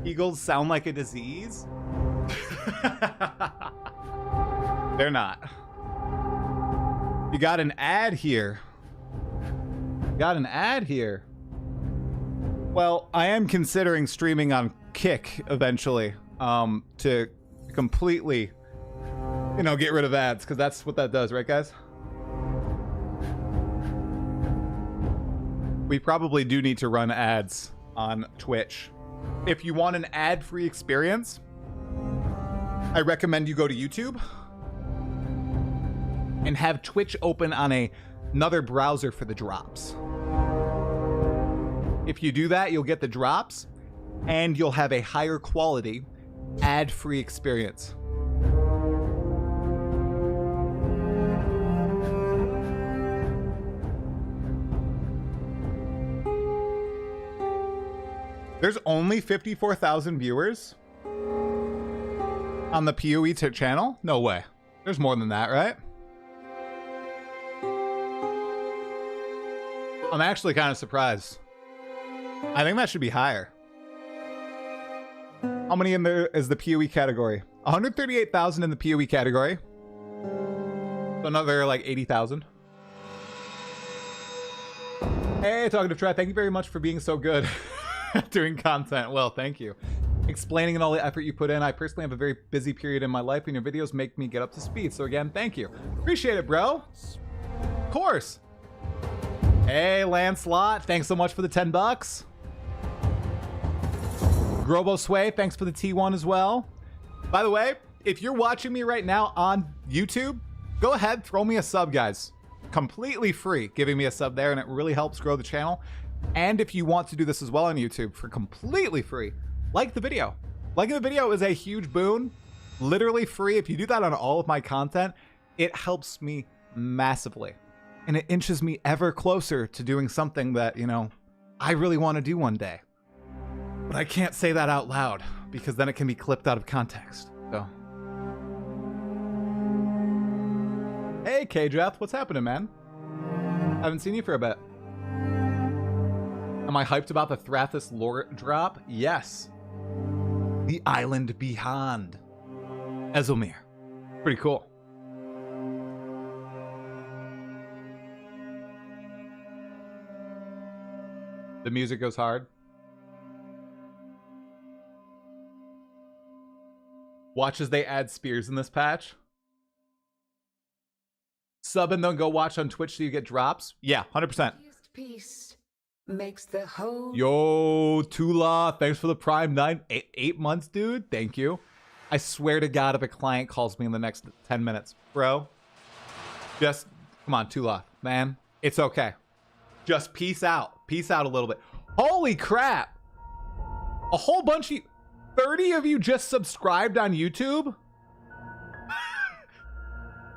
Speaker 1: Eagles sound like a disease? They're not. You got an ad here. Got an ad here. Well, I am considering streaming on Kick eventually, to completely, you know, get rid of ads, because that's what that does, right, guys? We probably do need to run ads on Twitch. If you want an ad-free experience, I recommend you go to YouTube and have Twitch open on another browser for the drops. If you do that, you'll get the drops and you'll have a higher quality ad-free experience. There's only 54,000 viewers on the PoE channel? No way. There's more than that, right? I'm actually kind of surprised. I think that should be higher. How many in there is the PoE category? 138,000 in the PoE category. So another like 80,000. Hey, Talkative Try, thank you very much for being so good at doing content. Well, thank you. Explaining and all the effort you put in. I personally have a very busy period in my life and your videos make me get up to speed. So again, thank you. Appreciate it, bro. Of course. Hey, Lancelot, thanks so much for the 10 bucks. Grobo Sway, thanks for the T1 as well. By the way, if you're watching me right now on YouTube, go ahead, throw me a sub, guys. Completely free, giving me a sub there, and it really helps grow the channel. And if you want to do this as well on YouTube for completely free, like the video. Liking the video is a huge boon. Literally free. If you do that on all of my content, it helps me massively. And it inches me ever closer to doing something that, you know, I really want to do one day. But I can't say that out loud because then it can be clipped out of context. So Hey, K-Jeff, what's happening, man? Haven't seen you for a bit. Am I hyped about the Thrathis lore drop? Yes. The Island Beyond. Ezomir. Pretty cool. The music goes hard. Watch as they add spears in this patch. Sub and then go watch on Twitch so you get drops. Yeah, 100%.
Speaker 2: Peace makes the whole.
Speaker 1: Yo, Tula, thanks for the Prime 8 months, dude. Thank you. I swear to God, if a client calls me in the next 10 minutes, bro, just come on, Tula, man. It's okay. Just peace out. Peace out a little bit. Holy crap. A whole bunch of 30 of you just subscribed on YouTube.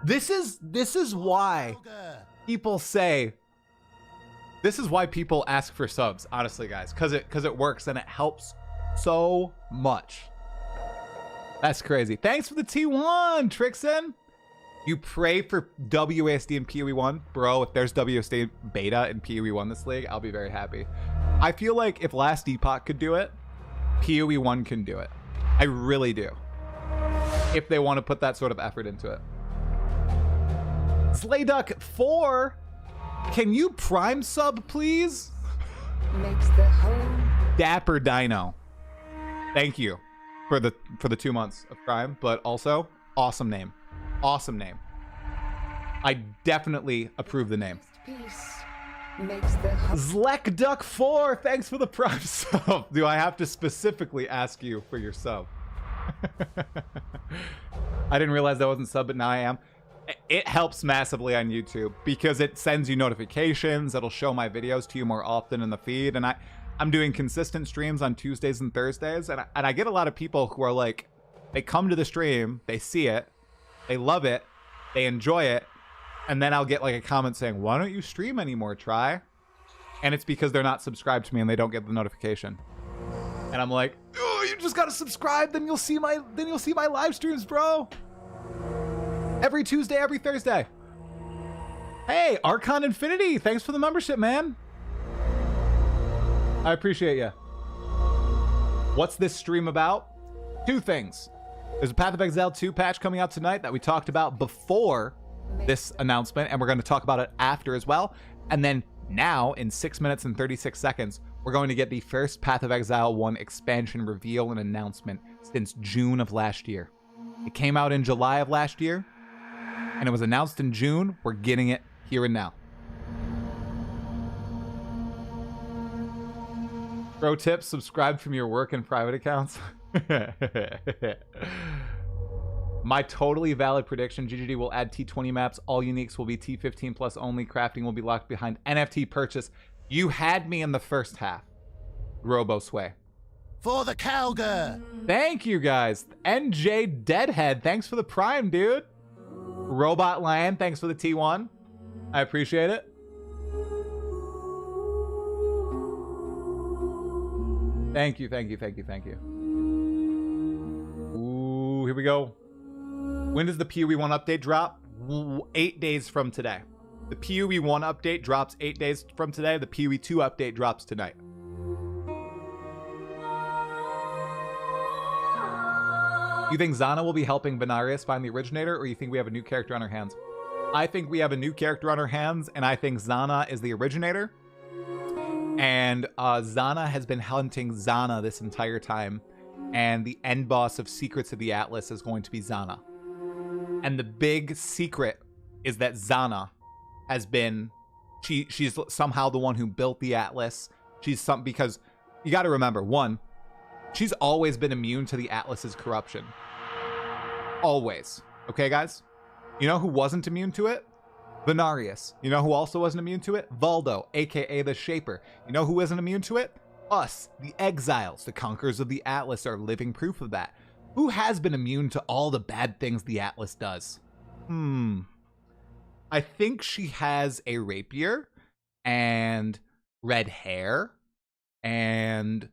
Speaker 1: This is why people say, this is why people ask for subs, honestly, guys, because it works and it helps so much. That's crazy. Thanks for the T1, Trixon. You pray for WASD and PoE1. Bro, if there's WASD beta in PoE1 this league, I'll be very happy. I feel like if Last Epoch could do it, PoE1 can do it. I really do. If they want to put that sort of effort into it. Slayduck4, can you Prime sub, please?
Speaker 2: Makes the whole.
Speaker 1: Dapper Dino. Thank you for the 2 months of Prime, but also awesome name. Awesome name. I definitely approve the name.
Speaker 2: Peace makes the whole.
Speaker 1: Zlekduck4, thanks for the Prime sub. Do I have to specifically ask you for your sub? I didn't realize that wasn't sub, but now I am. It helps massively on YouTube because it sends you notifications. It'll show my videos to you more often in the feed. And I'm doing consistent streams on Tuesdays and Thursdays. And I get a lot of people who are like, they come to the stream, they see it, they love it, they enjoy it. And then I'll get like a comment saying, why don't you stream anymore, Try? And it's because they're not subscribed to me and they don't get the notification. And I'm like, oh, you just gotta subscribe, then you'll see my live streams, bro. Every Tuesday, every Thursday. Hey, Archon Infinity, thanks for the membership, man. I appreciate you. What's this stream about? 2 things. There's a Path of Exile 2 patch coming out tonight that we talked about before this announcement, and we're going to talk about it after as well. And then now, in 6 minutes and 36 seconds, we're going to get the first Path of Exile 1 expansion reveal and announcement since June of last year. It came out in July of last year, and it was announced in June. We're getting it here and now. Pro tip, subscribe from your work and private accounts. My totally valid prediction, ZiggyD will add T20 maps. All uniques will be T15 plus only. Crafting will be locked behind NFT purchase. You had me in the first half. RoboSway.
Speaker 6: For the Calgar.
Speaker 1: Thank you, guys. NJ Deadhead, thanks for the Prime, dude. Robot Lion, thanks for the T1. I appreciate it. Thank you, thank you, thank you, thank you. Ooh, here we go. When does the PoE1 update drop? 8 days from today. The PoE1 update drops 8 days from today. The PoE2 update drops tonight. You think Zana will be helping Venarius find the originator, or you think we have a new character on our hands? I think we have a new character on our hands, and I think Zana is the originator. And Zana has been hunting Zana this entire time, and the end boss of Secrets of the Atlas is going to be Zana. And the big secret is that Zana has been, she's somehow the one who built the Atlas. Because you got to remember, one, she's always been immune to the Atlas's corruption. Always. Okay, guys? You know who wasn't immune to it? Venarius. You know who also wasn't immune to it? Valdo, aka the Shaper. You know who wasn't immune to it? Us, the Exiles, the Conquerors of the Atlas, are living proof of that. Who has been immune to all the bad things the Atlas does? I think she has a rapier and red hair and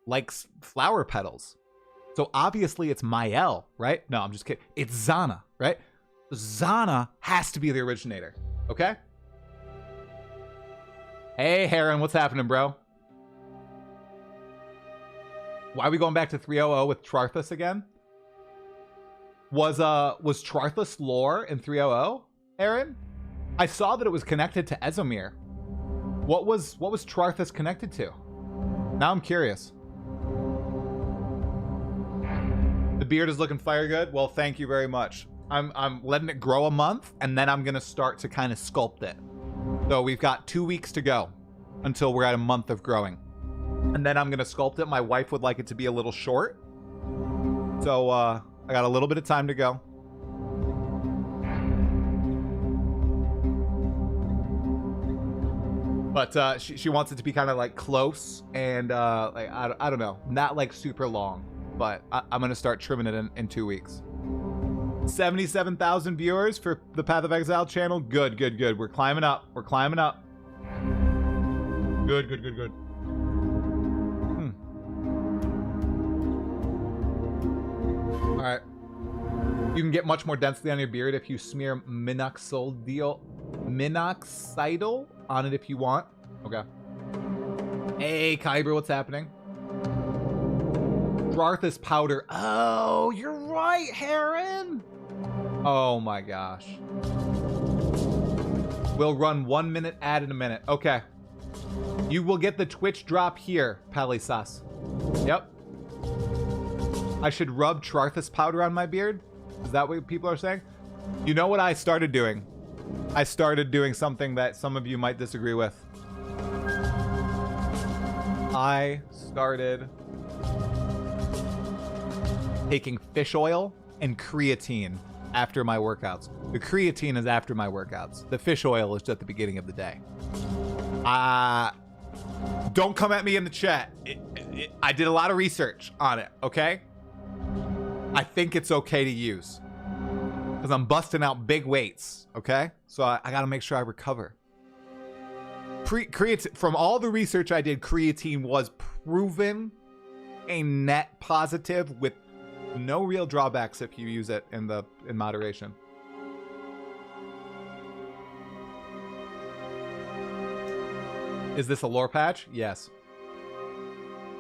Speaker 1: likes flower petals. So obviously it's Mael, right? No, I'm just kidding. It's Zana, right? Zana has to be the originator. Okay? Hey, Heron, what's happening, bro? Why are we going back to 300 with Charthus again? Was Charthus lore in 300, Aaron? I saw that it was connected to Ezomir. What was Charthus connected to? Now I'm curious. The beard is looking fire good. Well, thank you very much. I'm letting it grow a month, and then I'm gonna start to kind of sculpt it. So we've got 2 weeks to go until we're at a month of growing, and then I'm gonna sculpt it. My wife would like it to be a little short, so I got a little bit of time to go. But she wants it to be kind of like close and like I don't know, not like super long. But I'm gonna start trimming it in 2 weeks. 77,000 viewers for the Path of Exile channel. Good, good, good. We're climbing up. We're climbing up. Good, good, good, good. All right. You can get much more density on your beard if you smear minoxidil on it if you want. Okay. Hey, Kyber, what's happening? Charthus powder. Oh, you're right, Heron. Oh my gosh. We'll run 1 minute ad in a minute. Okay. You will get the Twitch drop here, Palisas. Yep. I should rub Charthus powder on my beard? Is that what people are saying? You know what I started doing? I started doing something that some of you might disagree with. I started taking fish oil and creatine after my workouts. The creatine is after my workouts. The fish oil is at the beginning of the day. Don't come at me in the chat. I did a lot of research on it, okay? I think it's okay to use. Because I'm busting out big weights, okay? So I gotta make sure I recover. From all the research I did, creatine was proven a net positive with no real drawbacks if you use it in moderation. Is this a lore patch? Yes.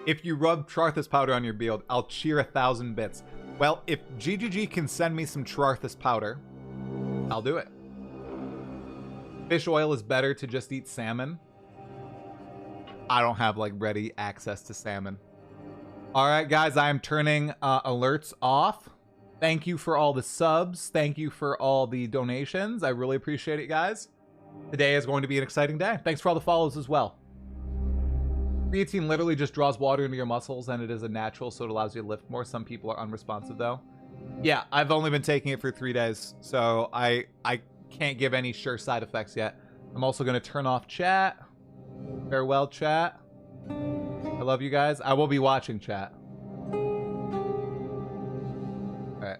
Speaker 1: If you rub Charthus powder on your beard, I'll cheer 1,000 bits. Well, if GGG can send me some Charthus powder, I'll do it. Fish oil is better to just eat salmon. I don't have like ready access to salmon. All right, guys, I am turning alerts off. Thank you for all the subs. Thank you for all the donations. I really appreciate it, guys. Today is going to be an exciting day. Thanks for all the follows as well. Creatine literally just draws water into your muscles, and it is a natural, so it allows you to lift more. Some people are unresponsive, though. Yeah, I've only been taking it for 3 days, so I can't give any sure side effects yet. I'm also going to turn off chat. Farewell, chat. I love you guys. I will be watching chat. All right.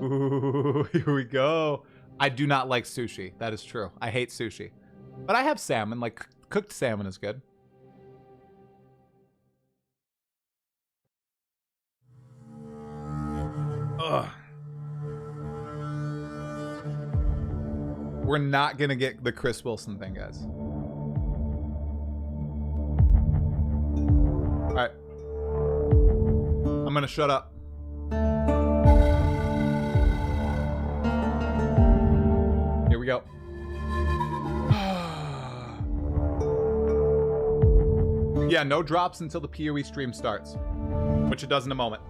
Speaker 1: Ooh, here we go. I do not like sushi. That is true. I hate sushi. But I have salmon. Like, cooked salmon is good. Ugh. We're not going to get the Chris Wilson thing, guys. All right. I'm going to shut up. Here we go. Yeah, no drops until the PoE stream starts, which it does in a moment.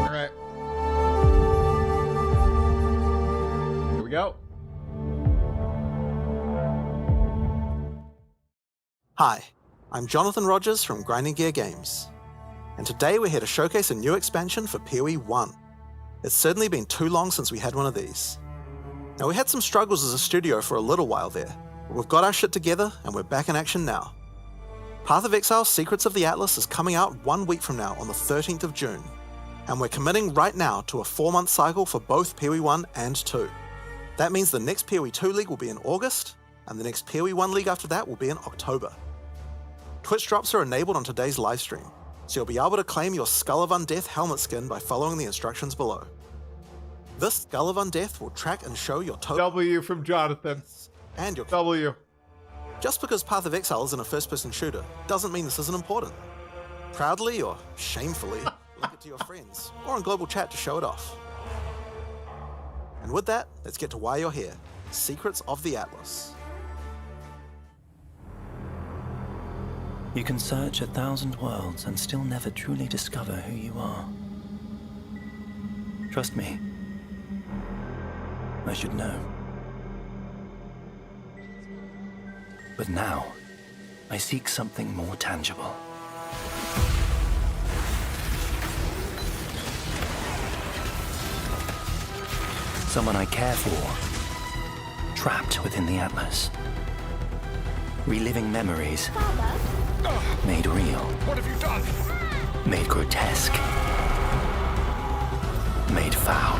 Speaker 1: All right. Here we go.
Speaker 7: Hi, I'm Jonathan Rogers from Grinding Gear Games, and today we're here to showcase a new expansion for PoE1. It's certainly been too long since we had one of these. Now, we had some struggles as a studio for a little while there, but we've got our shit together and we're back in action now. Path of Exile Secrets of the Atlas is coming out 1 week from now on the 13th of June, and we're committing right now to a 4-month cycle for both PoE1 and 2. That means the next PoE2 League will be in August, and the next PoE1 League after that will be in October. Twitch drops are enabled on today's livestream, so you'll be able to claim your Skull of Undeath helmet skin by following the instructions below. This Skull of Undeath will track and show your total
Speaker 1: W from Jonathan.
Speaker 7: and your
Speaker 1: W.
Speaker 7: Just because Path of Exile isn't a first-person shooter doesn't mean this isn't important. Proudly or shamefully, link it to your friends or in global chat to show it off. And with that, let's get to why you're here. Secrets of the Atlas.
Speaker 8: You can search 1,000 worlds and still never truly discover who you are. Trust me. I should know. But now, I seek something more tangible. Someone I care for, trapped within the Atlas. Reliving memories, made real.
Speaker 4: What have you done?
Speaker 8: Made grotesque. Made foul.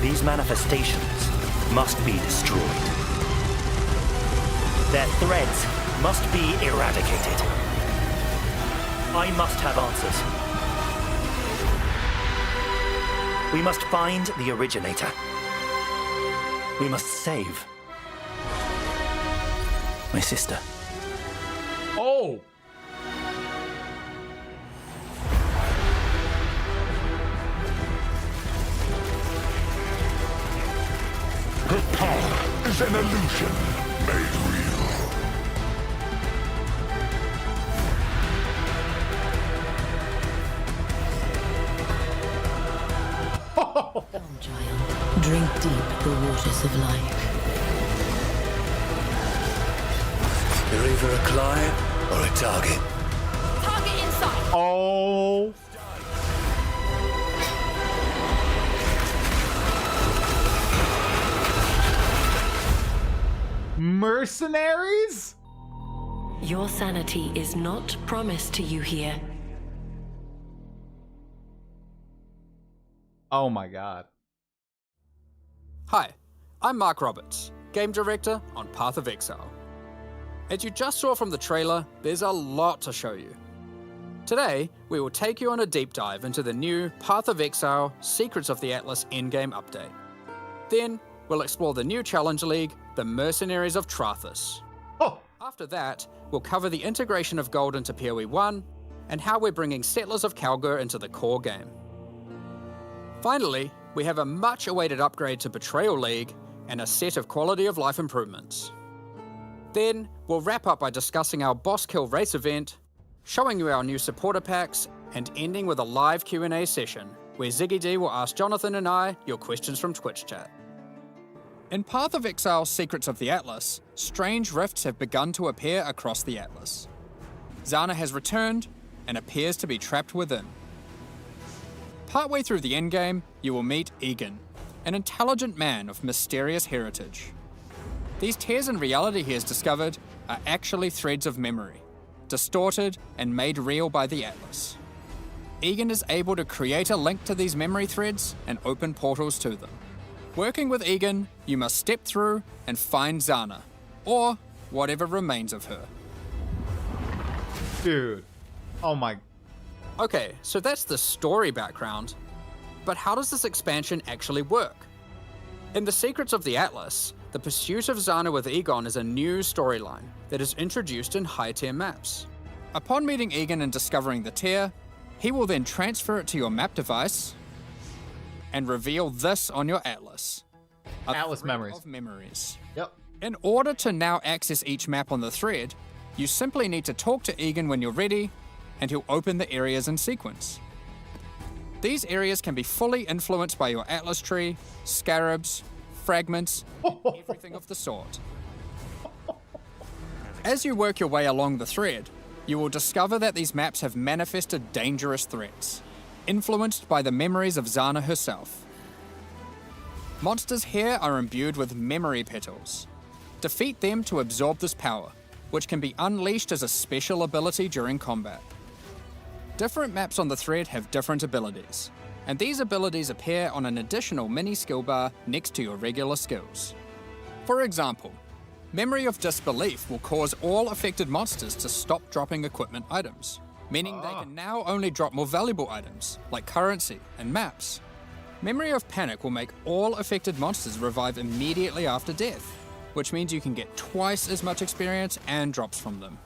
Speaker 8: These manifestations must be destroyed. Their threads must be eradicated. I must have answers. We must find the originator. We must save my sister.
Speaker 1: Oh!
Speaker 3: Her power is an illusion made real.
Speaker 9: Come, child. Drink deep the waters of life.
Speaker 6: You're either a client or a target.
Speaker 9: Target inside.
Speaker 1: Oh! Mercenaries?
Speaker 9: Your sanity is not promised to you here.
Speaker 1: Oh my god.
Speaker 4: Hi, I'm Mark Roberts, Game Director on Path of Exile. As you just saw from the trailer, there's a lot to show you. Today, we will take you on a deep dive into the new Path of Exile Secrets of the Atlas endgame update. Then, we'll explore the new Challenge League, the Mercenaries of Trathus.
Speaker 1: Oh!
Speaker 4: After that, we'll cover the integration of gold into PoE1 and how we're bringing Settlers of Kalgur into the core game. Finally, we have a much-awaited upgrade to Betrayal League and a set of quality of life improvements. Then, we'll wrap up by discussing our Boss Kill race event, showing you our new supporter packs, and ending with a live Q&A session where ZiggyD will ask Jonathan and I your questions from Twitch chat. In Path of Exile Secrets of the Atlas, strange rifts have begun to appear across the Atlas. Zana has returned and appears to be trapped within. Partway through the endgame, you will meet Egan, an intelligent man of mysterious heritage. These tears in reality he has discovered are actually threads of memory, distorted and made real by the Atlas. Egan is able to create a link to these memory threads and open portals to them. Working with Egan, you must step through and find Zana, or whatever remains of her.
Speaker 1: Dude. Oh my...
Speaker 4: Okay, so that's the story background, but how does this expansion actually work? In the Secrets of the Atlas, the pursuit of Zana with Egon is a new storyline that is introduced in high-tier maps. Upon meeting Egan and discovering the tier, he will then transfer it to your map device and reveal this on your Atlas. A
Speaker 1: Atlas
Speaker 4: thread
Speaker 1: memories.
Speaker 4: of memories.
Speaker 1: Yep.
Speaker 4: In order to now access each map on the thread, you simply need to talk to Egan when you're ready, and he'll open the areas in sequence. These areas can be fully influenced by your Atlas tree, scarabs, fragments, everything of the sort. As you work your way along the thread, you will discover that these maps have manifested dangerous threats, influenced by the memories of Zana herself. Monsters here are imbued with memory petals. Defeat them to absorb this power, which can be unleashed as a special ability during combat. Different maps on the thread have different abilities, and these abilities appear on an additional mini skill bar next to your regular skills. For example, Memory of Disbelief will cause all affected monsters to stop dropping equipment items, meaning they can now only drop more valuable items, like currency and maps. Memory of Panic will make all affected monsters revive immediately after death, which means you can get twice as much experience and drops from them.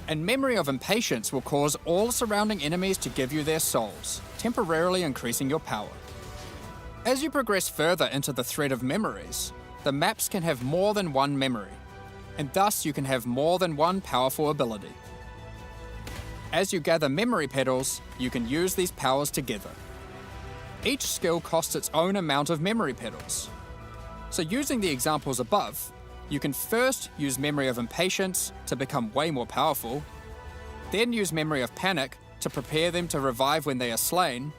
Speaker 4: And Memory of Impatience will cause all surrounding enemies to give you their souls, temporarily increasing your power. As you progress further into the thread of memories, the maps can have more than one memory, and thus you can have more than one powerful ability. As you gather memory petals, you can use these powers together. Each skill costs its own amount of memory petals. So using the examples above, you can first use Memory of Impatience to become way more powerful, then use Memory of Panic to prepare them to revive when they are slain,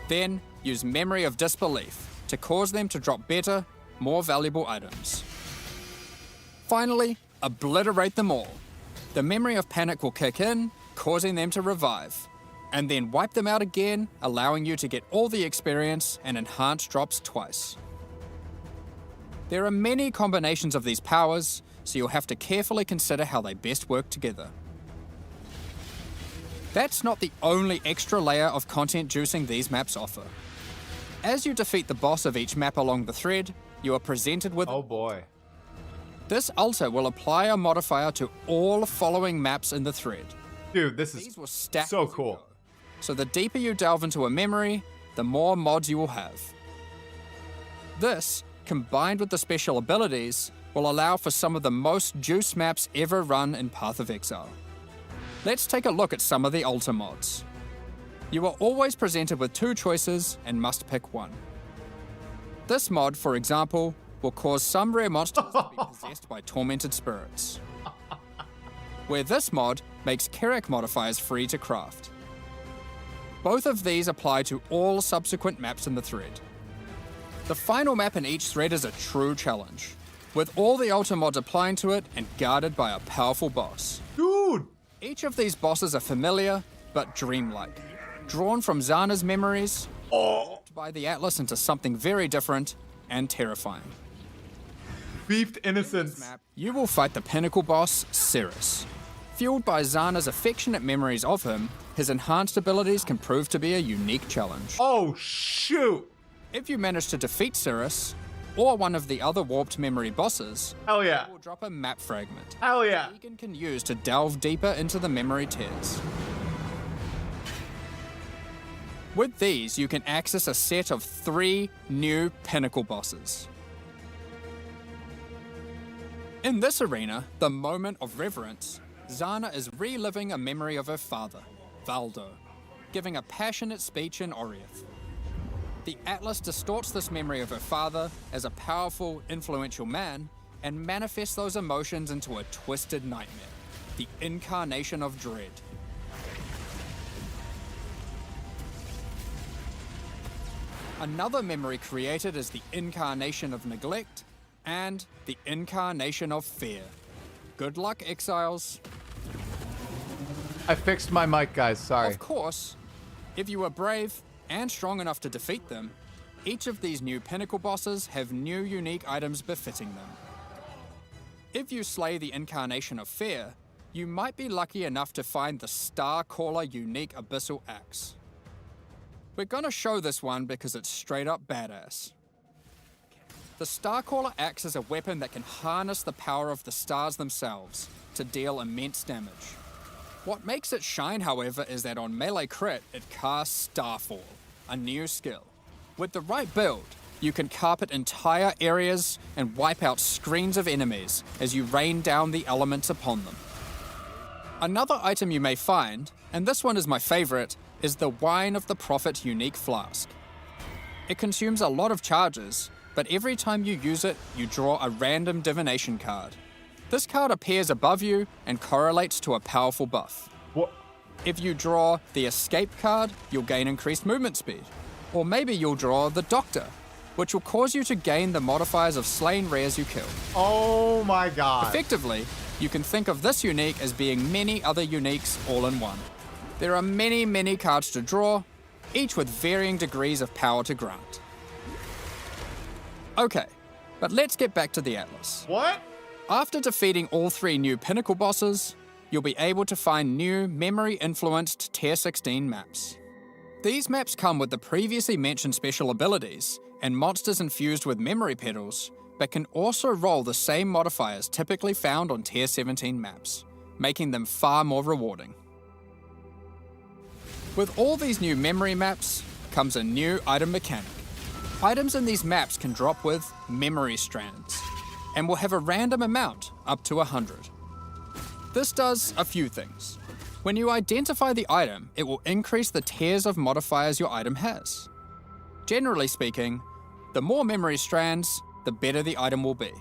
Speaker 4: then use Memory of Disbelief to cause them to drop better, more valuable items. Finally, obliterate them all. The Memory of Panic will kick in, causing them to revive, and then wipe them out again, allowing you to get all the experience and enhanced drops twice. There are many combinations of these powers, so you'll have to carefully consider how they best work together. That's not the only extra layer of content juicing these maps offer. As you defeat the boss of each map along the thread, you are presented with
Speaker 1: Oh boy.
Speaker 4: This altar will apply a modifier to all following maps in the thread.
Speaker 1: Dude, this
Speaker 4: These
Speaker 1: is
Speaker 4: will stack
Speaker 1: so
Speaker 4: as you
Speaker 1: cool.
Speaker 4: go. So the deeper you delve into a memory, the more mods you will have. This, combined with the special abilities, will allow for some of the most juice maps ever run in Path of Exile. Let's take a look at some of the altar mods. You are always presented with two choices and must pick one. This mod, for example, will cause some rare monsters to be possessed by tormented spirits. Where this mod makes Kerac modifiers free to craft. Both of these apply to all subsequent maps in the thread. The final map in each thread is a true challenge, with all the altar mods applying to it and guarded by a powerful boss.
Speaker 1: Dude!
Speaker 4: Each of these bosses are familiar, but dreamlike, drawn from Zana's memories, warped by the Atlas into something very different and terrifying.
Speaker 1: Beefed innocence.
Speaker 4: Map, you will fight the pinnacle boss, Cirrus. Fueled by Zana's affectionate memories of him, his enhanced abilities can prove to be a unique challenge.
Speaker 1: Oh, shoot!
Speaker 4: If you manage to defeat Cirrus, or one of the other warped memory bosses,
Speaker 1: Hell yeah.
Speaker 4: you will drop a map fragment.
Speaker 1: Hell yeah.
Speaker 4: Egan can use to delve deeper into the memory tears. With these, you can access a set of 3 new pinnacle bosses. In this arena, the Moment of Reverence, Zana is reliving a memory of her father, Valdo, giving a passionate speech in Oriath. The Atlas distorts this memory of her father as a powerful, influential man and manifests those emotions into a twisted nightmare, the incarnation of dread. Another memory created is the incarnation of neglect and the incarnation of fear. Good luck, exiles.
Speaker 1: I fixed my mic, guys. Sorry.
Speaker 4: Of course, if you are brave and strong enough to defeat them, each of these new pinnacle bosses have new unique items befitting them. If you slay the incarnation of fear, you might be lucky enough to find the Starcaller unique abyssal axe. We're gonna show this one because it's straight up badass. The Starcaller axe is a weapon that can harness the power of the stars themselves to deal immense damage. What makes it shine, however, is that on melee crit, it casts Starfall, a new skill. With the right build, you can carpet entire areas and wipe out screens of enemies as you rain down the elements upon them. Another item you may find, and this one is my favorite, is the Wine of the Prophet unique flask. It consumes a lot of charges, but every time you use it, you draw a random divination card. This card appears above you and correlates to a powerful buff.
Speaker 1: What?
Speaker 4: If you draw the Escape card, you'll gain increased movement speed. Or maybe you'll draw the Doctor, which will cause you to gain the modifiers of slain rares you kill.
Speaker 1: Oh my god.
Speaker 4: Effectively, you can think of this unique as being many other uniques all in one. There are many cards to draw, each with varying degrees of power to grant. Okay, But let's get back to the Atlas.
Speaker 1: What?
Speaker 4: After defeating all 3 new pinnacle bosses, you'll be able to find new memory-influenced Tier 16 maps. These maps come with the previously mentioned special abilities and monsters infused with memory petals, but can also roll the same modifiers typically found on Tier 17 maps, making them far more rewarding. With all these new memory maps comes a new item mechanic. Items in these maps can drop with memory strands, and will have a random amount up to 100. This does a few things. When you identify the item, it will increase the tiers of modifiers your item has. Generally speaking, the more memory strands, the better the item will be.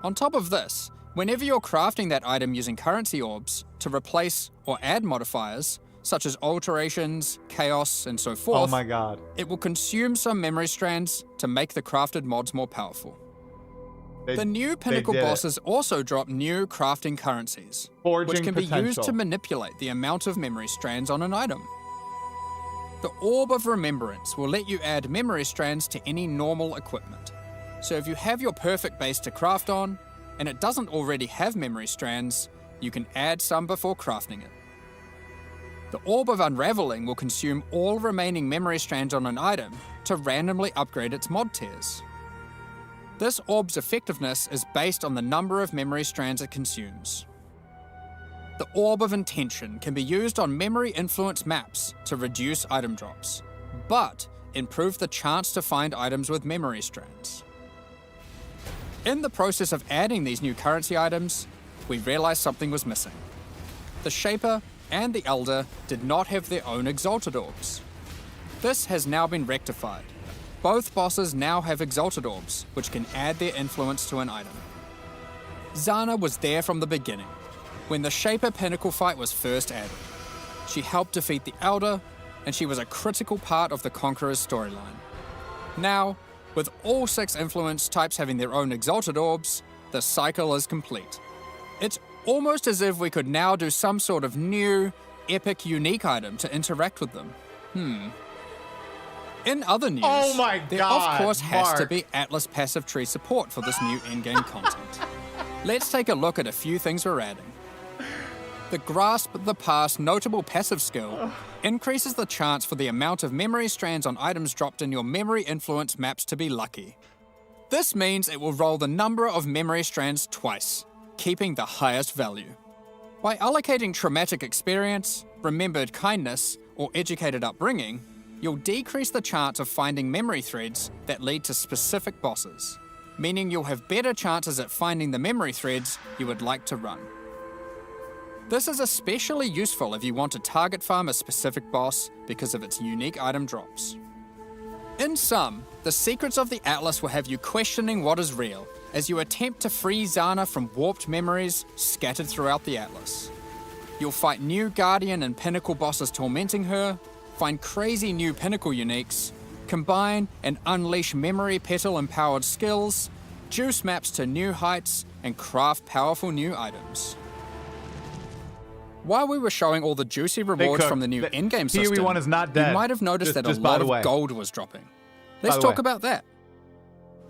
Speaker 4: On top of this, whenever you're crafting that item using currency orbs to replace or add modifiers, such as alterations, chaos, and so forth,
Speaker 1: Oh my god.
Speaker 4: it will consume some memory strands to make the crafted mods more powerful. The new pinnacle
Speaker 1: did it.
Speaker 4: bosses also drop new crafting currencies,
Speaker 1: Forging
Speaker 4: which can be used
Speaker 1: potential.
Speaker 4: to manipulate the amount of memory strands on an item. The Orb of Remembrance will let you add memory strands to any normal equipment. So if you have your perfect base to craft on, and it doesn't already have memory strands, you can add some before crafting it. The Orb of Unraveling will consume all remaining memory strands on an item to randomly upgrade its mod tiers. This orb's effectiveness is based on the number of memory strands it consumes. The Orb of Intention can be used on memory influence maps to reduce item drops, but improve the chance to find items with memory strands. In the process of adding these new currency items, we realized something was missing. The Shaper and the Elder did not have their own Exalted Orbs. This has now been rectified. Both bosses now have Exalted Orbs, which can add their influence to an item. Zana was there from the beginning, when the Shaper Pinnacle fight was first added. She helped defeat the Elder, and she was a critical part of the Conqueror's storyline. Now, with all 6 influence types having their own Exalted Orbs, the cycle is complete. It's almost as if we could now do some sort of new, epic, unique item to interact with them. In other news,
Speaker 1: Oh my
Speaker 4: there
Speaker 1: God,
Speaker 4: of course has to
Speaker 1: Mark.
Speaker 4: be Atlas passive tree support for this new in-game content. Let's take a look at a few things we're adding. The Grasp the Past notable passive skill increases the chance for the amount of memory strands on items dropped in your memory influence maps to be lucky. This means it will roll the number of memory strands twice, keeping the highest value. By allocating traumatic experience, remembered kindness, or educated upbringing, you'll decrease the chance of finding memory threads that lead to specific bosses, meaning you'll have better chances at finding the memory threads you would like to run. This is especially useful if you want to target farm a specific boss because of its unique item drops. In sum, the secrets of the Atlas will have you questioning what is real as you attempt to free Zana from warped memories scattered throughout the Atlas. You'll fight new Guardian and Pinnacle bosses tormenting her, find crazy new Pinnacle uniques, combine and unleash memory petal-empowered skills, juice maps to new heights, and craft powerful new items. While we were showing all the juicy rewards from the new in-game system,
Speaker 1: PoE1 is not dead.
Speaker 4: you might have noticed that a
Speaker 1: Just by
Speaker 4: lot
Speaker 1: the way.
Speaker 4: of gold was dropping. Let's
Speaker 1: the
Speaker 4: talk
Speaker 1: way.
Speaker 4: about that.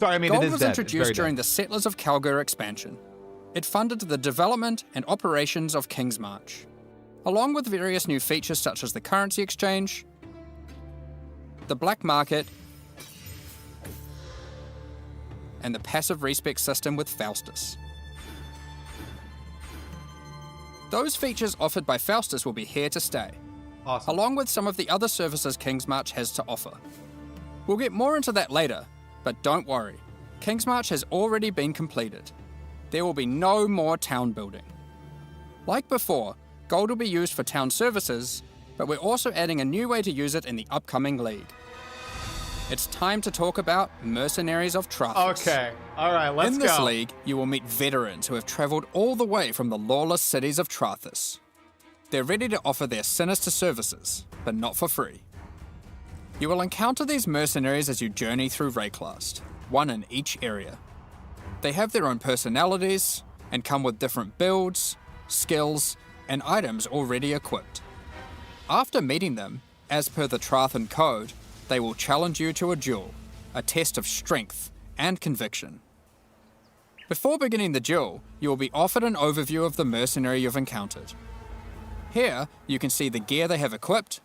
Speaker 1: Sorry, I mean,
Speaker 4: Gold
Speaker 1: it is
Speaker 4: was
Speaker 1: dead. It's
Speaker 4: introduced
Speaker 1: very
Speaker 4: during
Speaker 1: dead.
Speaker 4: the Settlers of Kalgur expansion. It funded the development and operations of King's March, along with various new features such as the currency exchange, the black market, and the passive respec system with Faustus. Those features offered by Faustus will be here to stay,
Speaker 1: Awesome.
Speaker 4: along with some of the other services King's March has to offer. We'll get more into that later, but don't worry, King's March has already been completed. There will be no more town building. Like before, gold will be used for town services, but we're also adding a new way to use it in the upcoming league. It's time to talk about Mercenaries of Trathus.
Speaker 1: Okay. All right, let's go.
Speaker 4: In this league, you will meet veterans who have travelled all the way from the lawless cities of Trathus. They're ready to offer their sinister services, but not for free. You will encounter these mercenaries as you journey through Rayclast, one in each area. They have their own personalities and come with different builds, skills, and items already equipped. After meeting them, as per the Trathan Code, they will challenge you to a duel, a test of strength and conviction. Before beginning the duel, you will be offered an overview of the mercenary you've encountered. Here, you can see the gear they have equipped,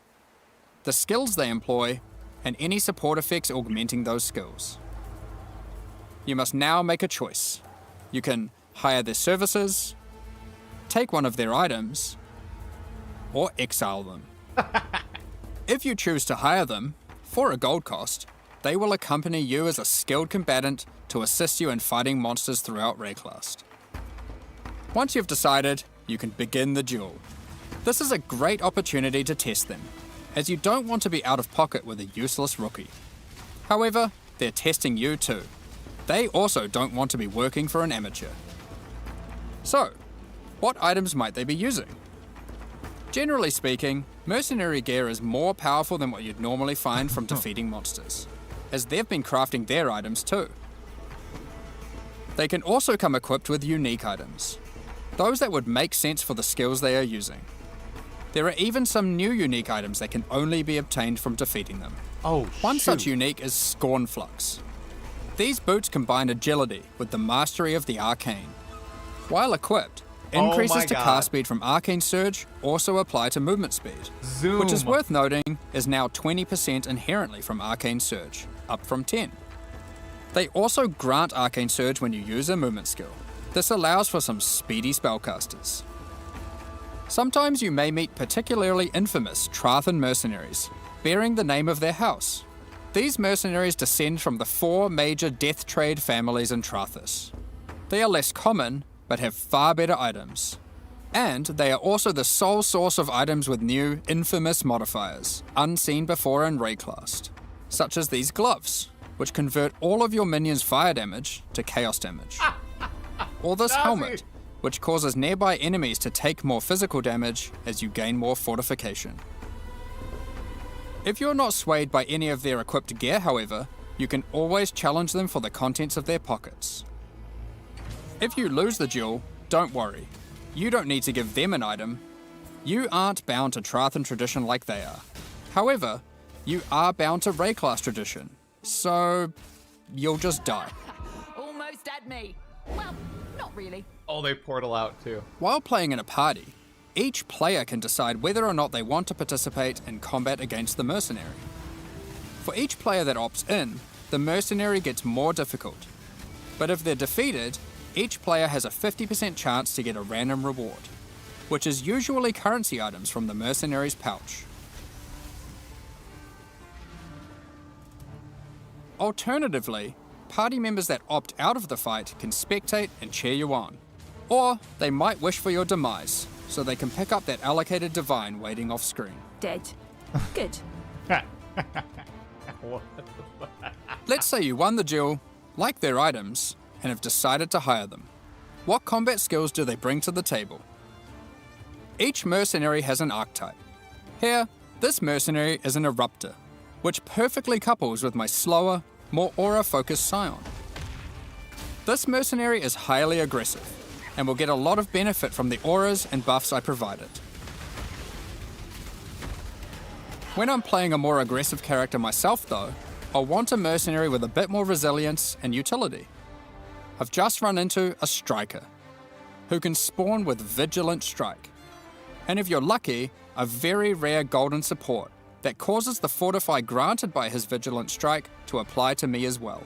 Speaker 4: the skills they employ, and any support effects augmenting those skills. You must now make a choice. You can hire their services, take one of their items, or exile them. If you choose to hire them, for a gold cost, they will accompany you as a skilled combatant to assist you in fighting monsters throughout Rayclast. Once you've decided, you can begin the duel. This is a great opportunity to test them, as you don't want to be out of pocket with a useless rookie. However, they're testing you too. They also don't want to be working for an amateur. So, what items might they be using? Generally speaking, mercenary gear is more powerful than what you'd normally find from defeating monsters, as they've been crafting their items too. They can also come equipped with unique items, those that would make sense for the skills they are using. There are even some new unique items that can only be obtained from defeating them. One such unique is Scornflux. These boots combine agility with the mastery of the arcane. While equipped, increases to cast speed from Arcane Surge also apply to movement speed, which is worth noting is now 20% inherently from Arcane Surge, up from 10. They also grant Arcane Surge when you use a movement skill. This allows for some speedy spellcasters. Sometimes you may meet particularly infamous Trathan mercenaries, bearing the name of their house. These mercenaries descend from the 4 major death trade families in Trathis. They are less common, but have far better items. And they are also the sole source of items with new, infamous modifiers, unseen before in Rayclast, such as these gloves, which convert all of your minions' fire damage to chaos damage. Or this helmet, which causes nearby enemies to take more physical damage as you gain more fortification. If you're not swayed by any of their equipped gear, however, you can always challenge them for the contents of their pockets. If you lose the duel, don't worry. You don't need to give them an item. You aren't bound to Trathan tradition like they are. However, you are bound to Rayclast tradition, so you'll just die.
Speaker 10: Almost at me. Well, not really.
Speaker 1: Oh, they portal out too.
Speaker 4: While playing in a party, each player can decide whether or not they want to participate in combat against the mercenary. For each player that opts in, the mercenary gets more difficult. But if they're defeated, each player has a 50% chance to get a random reward, which is usually currency items from the mercenary's pouch. Alternatively, party members that opt out of the fight can spectate and cheer you on. Or they might wish for your demise, so they can pick up that allocated divine waiting off screen.
Speaker 10: Dead. Good.
Speaker 4: Let's say you won the duel, like their items, and have decided to hire them. What combat skills do they bring to the table? Each mercenary has an archetype. Here, this mercenary is an Eruptor, which perfectly couples with my slower, more aura-focused Scion. This mercenary is highly aggressive, and will get a lot of benefit from the auras and buffs I provided. When I'm playing a more aggressive character myself though, I'll want a mercenary with a bit more resilience and utility. I've just run into a Striker, who can spawn with Vigilant Strike. And if you're lucky, a very rare golden support that causes the fortify granted by his Vigilant Strike to apply to me as well.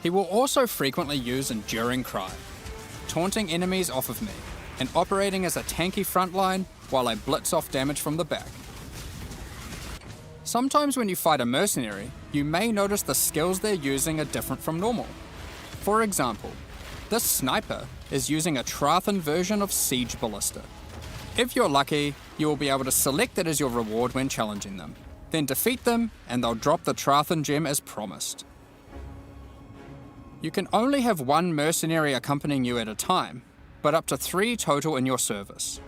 Speaker 4: He will also frequently use Enduring Cry, taunting enemies off of me, and operating as a tanky frontline while I blitz off damage from the back. Sometimes when you fight a mercenary, you may notice the skills they're using are different from normal. For example, this sniper is using a Trathan version of Siege Ballista. If you're lucky, you will be able to select it as your reward when challenging them, then defeat them and they'll drop the Trathan gem as promised. You can only have one mercenary accompanying you at a time, but up to 3 total in your service.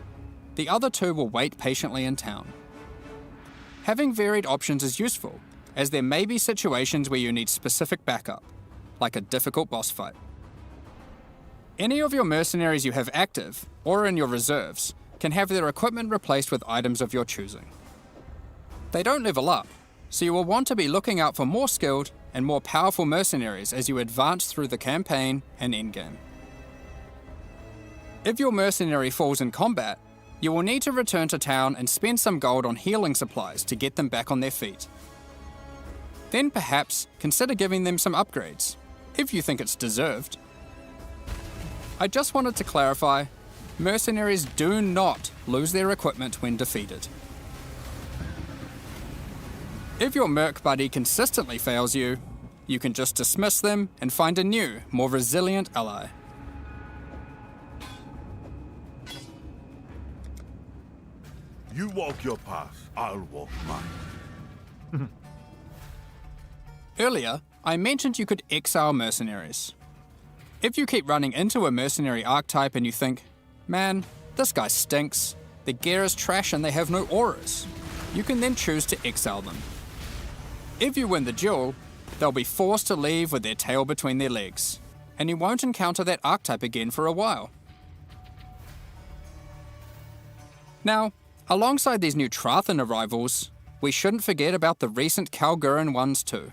Speaker 4: The other 2 will wait patiently in town. Having varied options is useful, as there may be situations where you need specific backup, like a difficult boss fight. Any of your mercenaries you have active, or in your reserves, can have their equipment replaced with items of your choosing. They don't level up, so you will want to be looking out for more skilled and more powerful mercenaries as you advance through the campaign and endgame. If your mercenary falls in combat, you will need to return to town and spend some gold on healing supplies to get them back on their feet. Then perhaps consider giving them some upgrades, if you think it's deserved. I just wanted to clarify, mercenaries do not lose their equipment when defeated. If your merc buddy consistently fails you, you can just dismiss them and find a new, more resilient ally.
Speaker 11: You walk your path, I'll walk mine.
Speaker 4: Earlier, I mentioned you could exile mercenaries. If you keep running into a mercenary archetype and you think, man, this guy stinks, their gear is trash and they have no auras, you can then choose to exile them. If you win the duel, they'll be forced to leave with their tail between their legs, and you won't encounter that archetype again for a while. Now, alongside these new Trathan arrivals, we shouldn't forget about the recent Kalgurin ones too.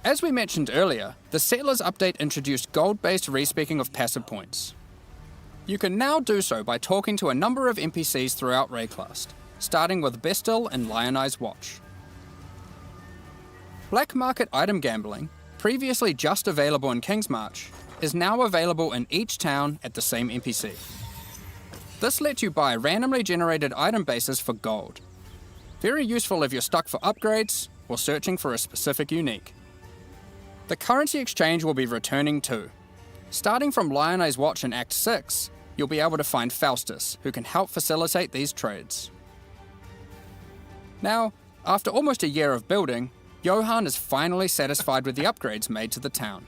Speaker 4: As we mentioned earlier, the Settlers update introduced gold-based respeccing of passive points. You can now do so by talking to a number of NPCs throughout Rayclast, starting with Bestil and Lionized Watch. Black market item gambling, previously just available in Kingsmarch, is now available in each town at the same NPC. This lets you buy randomly generated item bases for gold. Very useful if you're stuck for upgrades or searching for a specific unique. The currency exchange will be returning too. Starting from Lionized Watch in Act 6, you'll be able to find Faustus, who can help facilitate these trades. Now, after almost a year of building, Johan is finally satisfied with the upgrades made to the town,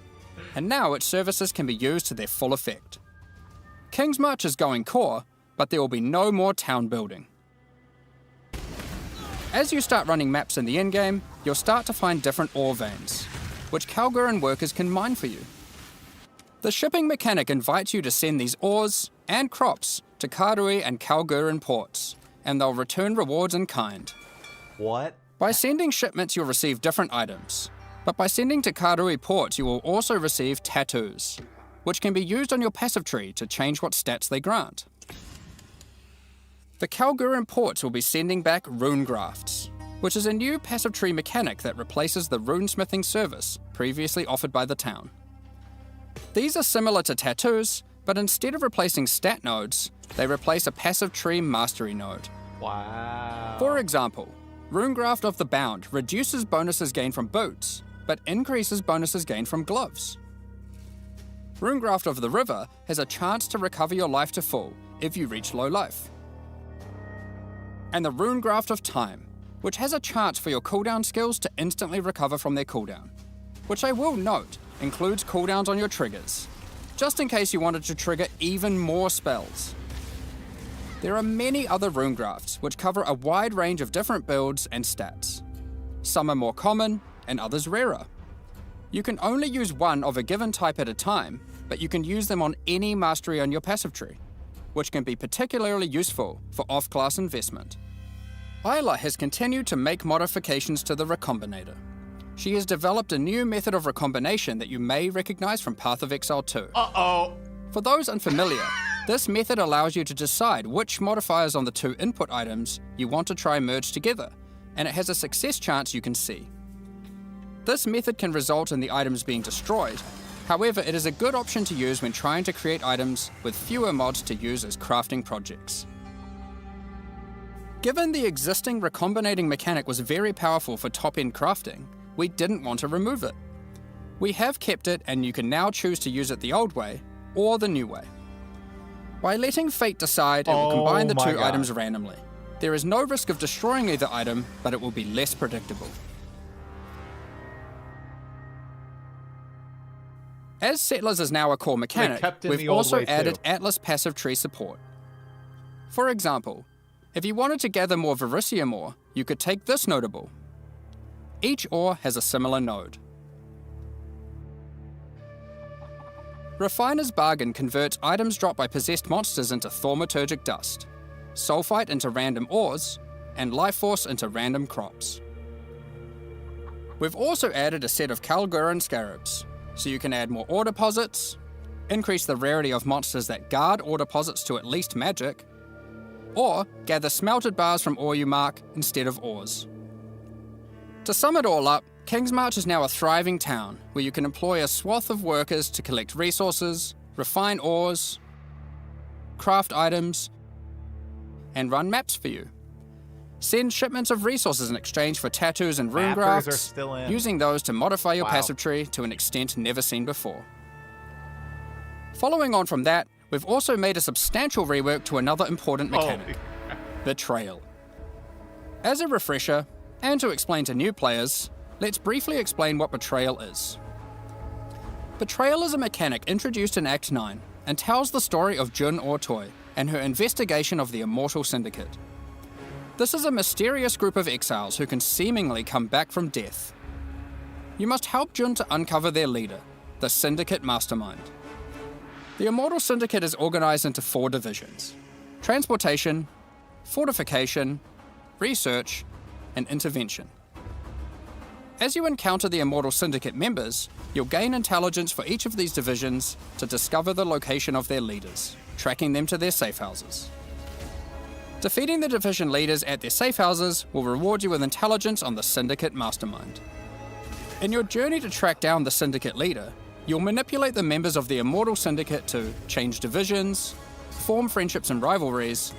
Speaker 4: and now its services can be used to their full effect. Kingsmarch is going core, but there will be no more town building. As you start running maps in the endgame, you'll start to find different ore veins, which Kalgurin workers can mine for you. The shipping mechanic invites you to send these ores and crops to Karui and Kalgurin ports, and they'll return rewards in kind.
Speaker 1: What?
Speaker 4: By sending shipments, you'll receive different items, but by sending to Karui ports, you will also receive tattoos, which can be used on your passive tree to change what stats they grant. The Kalgurin ports will be sending back rune grafts, which is a new passive tree mechanic that replaces the runesmithing service previously offered by the town. These are similar to tattoos, but instead of replacing stat nodes, they replace a passive tree mastery node.
Speaker 1: Wow.
Speaker 4: For example, Runegraft of the Bound reduces bonuses gained from boots, but increases bonuses gained from gloves. Runegraft of the River has a chance to recover your life to full if you reach low life. And the Runegraft of Time, which has a chance for your cooldown skills to instantly recover from their cooldown, which I will note includes cooldowns on your triggers, just in case you wanted to trigger even more spells. There are many other Runegrafts which cover a wide range of different builds and stats. Some are more common and others rarer. You can only use one of a given type at a time, but you can use them on any mastery on your passive tree, which can be particularly useful for off-class investment. Isla has continued to make modifications to the Recombinator. She has developed a new method of recombination that you may recognize from Path of Exile 2.
Speaker 1: Uh-oh.
Speaker 4: For those unfamiliar, this method allows you to decide which modifiers on the two input items you want to try merge together, and it has a success chance you can see. This method can result in the items being destroyed. However, it is a good option to use when trying to create items with fewer mods to use as crafting projects. Given the existing recombinating mechanic was very powerful for top-end crafting, we didn't want to remove it. We have kept it, and you can now choose to use it the old way or the new way. By letting fate decide, it will combine the two items randomly. There is no risk of destroying either item, but it will be less predictable. As Settlers is now a core mechanic, we've also added Atlas passive tree support. For example, if you wanted to gather more Verisium ore, you could take this notable. Each ore has a similar node. Refiner's Bargain converts items dropped by possessed monsters into thaumaturgic dust, sulfite into random ores, and life force into random crops. We've also added a set of Kalguran scarabs, so you can add more ore deposits, increase the rarity of monsters that guard ore deposits to at least magic, or gather smelted bars from ore you mark instead of ores. To sum it all up, Kingsmarch is now a thriving town where you can employ a swath of workers to collect resources, refine ores, craft items, and run maps for you. Send shipments of resources in exchange for tattoos and rune
Speaker 1: Mappers
Speaker 4: grafts,
Speaker 1: are still in.
Speaker 4: using those to modify your
Speaker 1: Wow.
Speaker 4: passive tree to an extent never seen before. Following on from that, we've also made a substantial rework to another important mechanic, betrayal. As a refresher, and to explain to new players, let's briefly explain what betrayal is. Betrayal is a mechanic introduced in Act 9 and tells the story of Jun Ortoi and her investigation of the Immortal Syndicate. This is a mysterious group of exiles who can seemingly come back from death. You must help Jun to uncover their leader, the Syndicate Mastermind. The Immortal Syndicate is organized into 4 divisions: transportation, fortification, research, and intervention. As you encounter the Immortal Syndicate members, you'll gain intelligence for each of these divisions to discover the location of their leaders, tracking them to their safe houses. Defeating the division leaders at their safe houses will reward you with intelligence on the Syndicate Mastermind. In your journey to track down the Syndicate leader, you'll manipulate the members of the Immortal Syndicate to change divisions, form friendships and rivalries,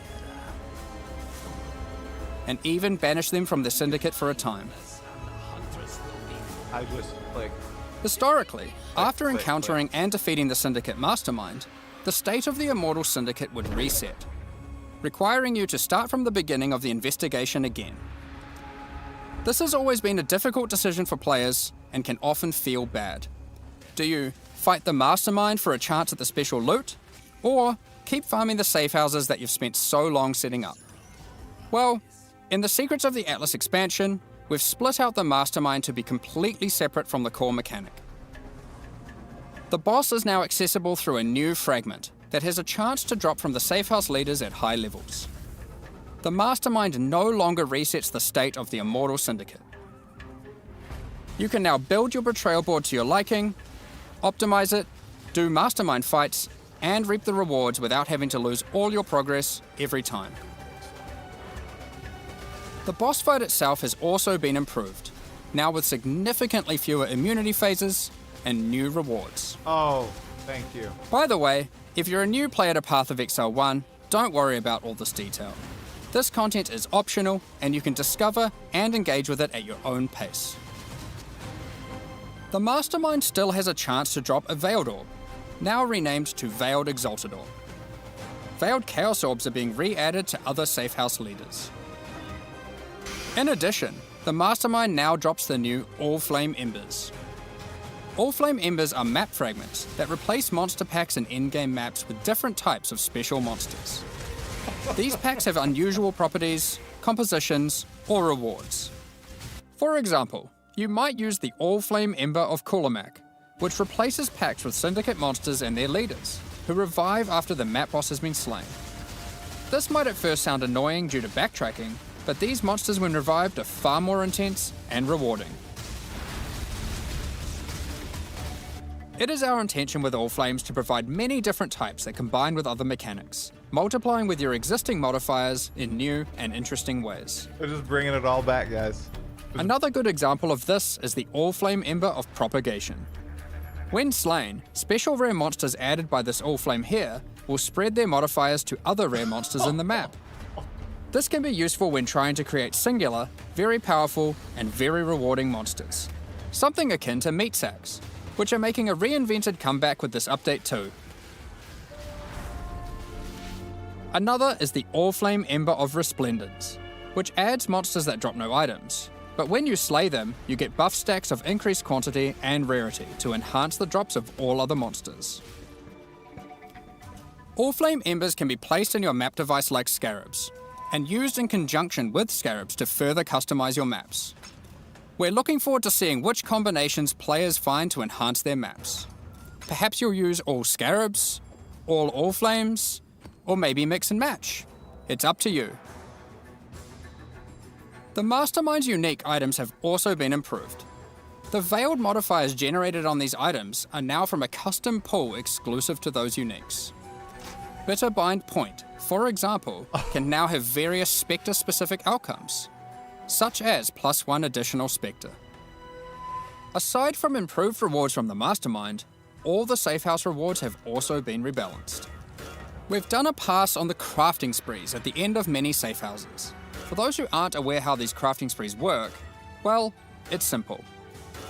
Speaker 4: and even banish them from the Syndicate for a time.
Speaker 1: I just like.
Speaker 4: Historically, after encountering and defeating the Syndicate Mastermind, the state of the Immortal Syndicate would reset, requiring you to start from the beginning of the investigation again. This has always been a difficult decision for players and can often feel bad. Do you fight the Mastermind for a chance at the special loot, or keep farming the safe houses that you've spent so long setting up? Well, in the Secrets of the Atlas expansion, we've split out the Mastermind to be completely separate from the core mechanic. The boss is now accessible through a new fragment that has a chance to drop from the safe house leaders at high levels. The Mastermind no longer resets the state of the Immortal Syndicate. You can now build your betrayal board to your liking, optimize it, do Mastermind fights, and reap the rewards without having to lose all your progress every time. The boss fight itself has also been improved, now with significantly fewer immunity phases and new rewards.
Speaker 1: Oh, thank you.
Speaker 4: By the way, if you're a new player to Path of Exile 1, don't worry about all this detail. This content is optional, and you can discover and engage with it at your own pace. The Mastermind still has a chance to drop a Veiled Orb, now renamed to Veiled Exalted Orb. Veiled Chaos Orbs are being re-added to other safe house leaders. In addition, the Mastermind now drops the new All Flame Embers. All Flame Embers are map fragments that replace monster packs in in-game maps with different types of special monsters. These packs have unusual properties, compositions, or rewards. For example, you might use the All Flame Ember of Kulamak, which replaces packs with Syndicate monsters and their leaders, who revive after the map boss has been slain. This might at first sound annoying due to backtracking, but these monsters when revived are far more intense and rewarding. It is our intention with All Flames to provide many different types that combine with other mechanics, multiplying with your existing modifiers in new and interesting ways.
Speaker 1: We're just bringing it all back, guys.
Speaker 4: Another good example of this is the All Flame Ember of Propagation. When slain, special rare monsters added by this All Flame here will spread their modifiers to other rare monsters in the map. This can be useful when trying to create singular, very powerful, and very rewarding monsters. Something akin to meat sacks, which are making a reinvented comeback with this update too. Another is the All Flame Ember of Resplendence, which adds monsters that drop no items, but when you slay them, you get buff stacks of increased quantity and rarity to enhance the drops of all other monsters. All Flame Embers can be placed in your map device like scarabs, and used in conjunction with scarabs to further customize your maps. We're looking forward to seeing which combinations players find to enhance their maps. Perhaps you'll use all scarabs, all flames, or maybe mix and match. It's up to you. The Mastermind's unique items have also been improved, The veiled modifiers generated on these items are now from a custom pool exclusive to those uniques. Bitterbind Point, for example, can now have various Spectre-specific outcomes, such as +1 additional Spectre. Aside from improved rewards from the Mastermind, all the safe house rewards have also been rebalanced. We've done a pass on the crafting sprees at the end of many safe houses. For those who aren't aware how these crafting sprees work, well, it's simple.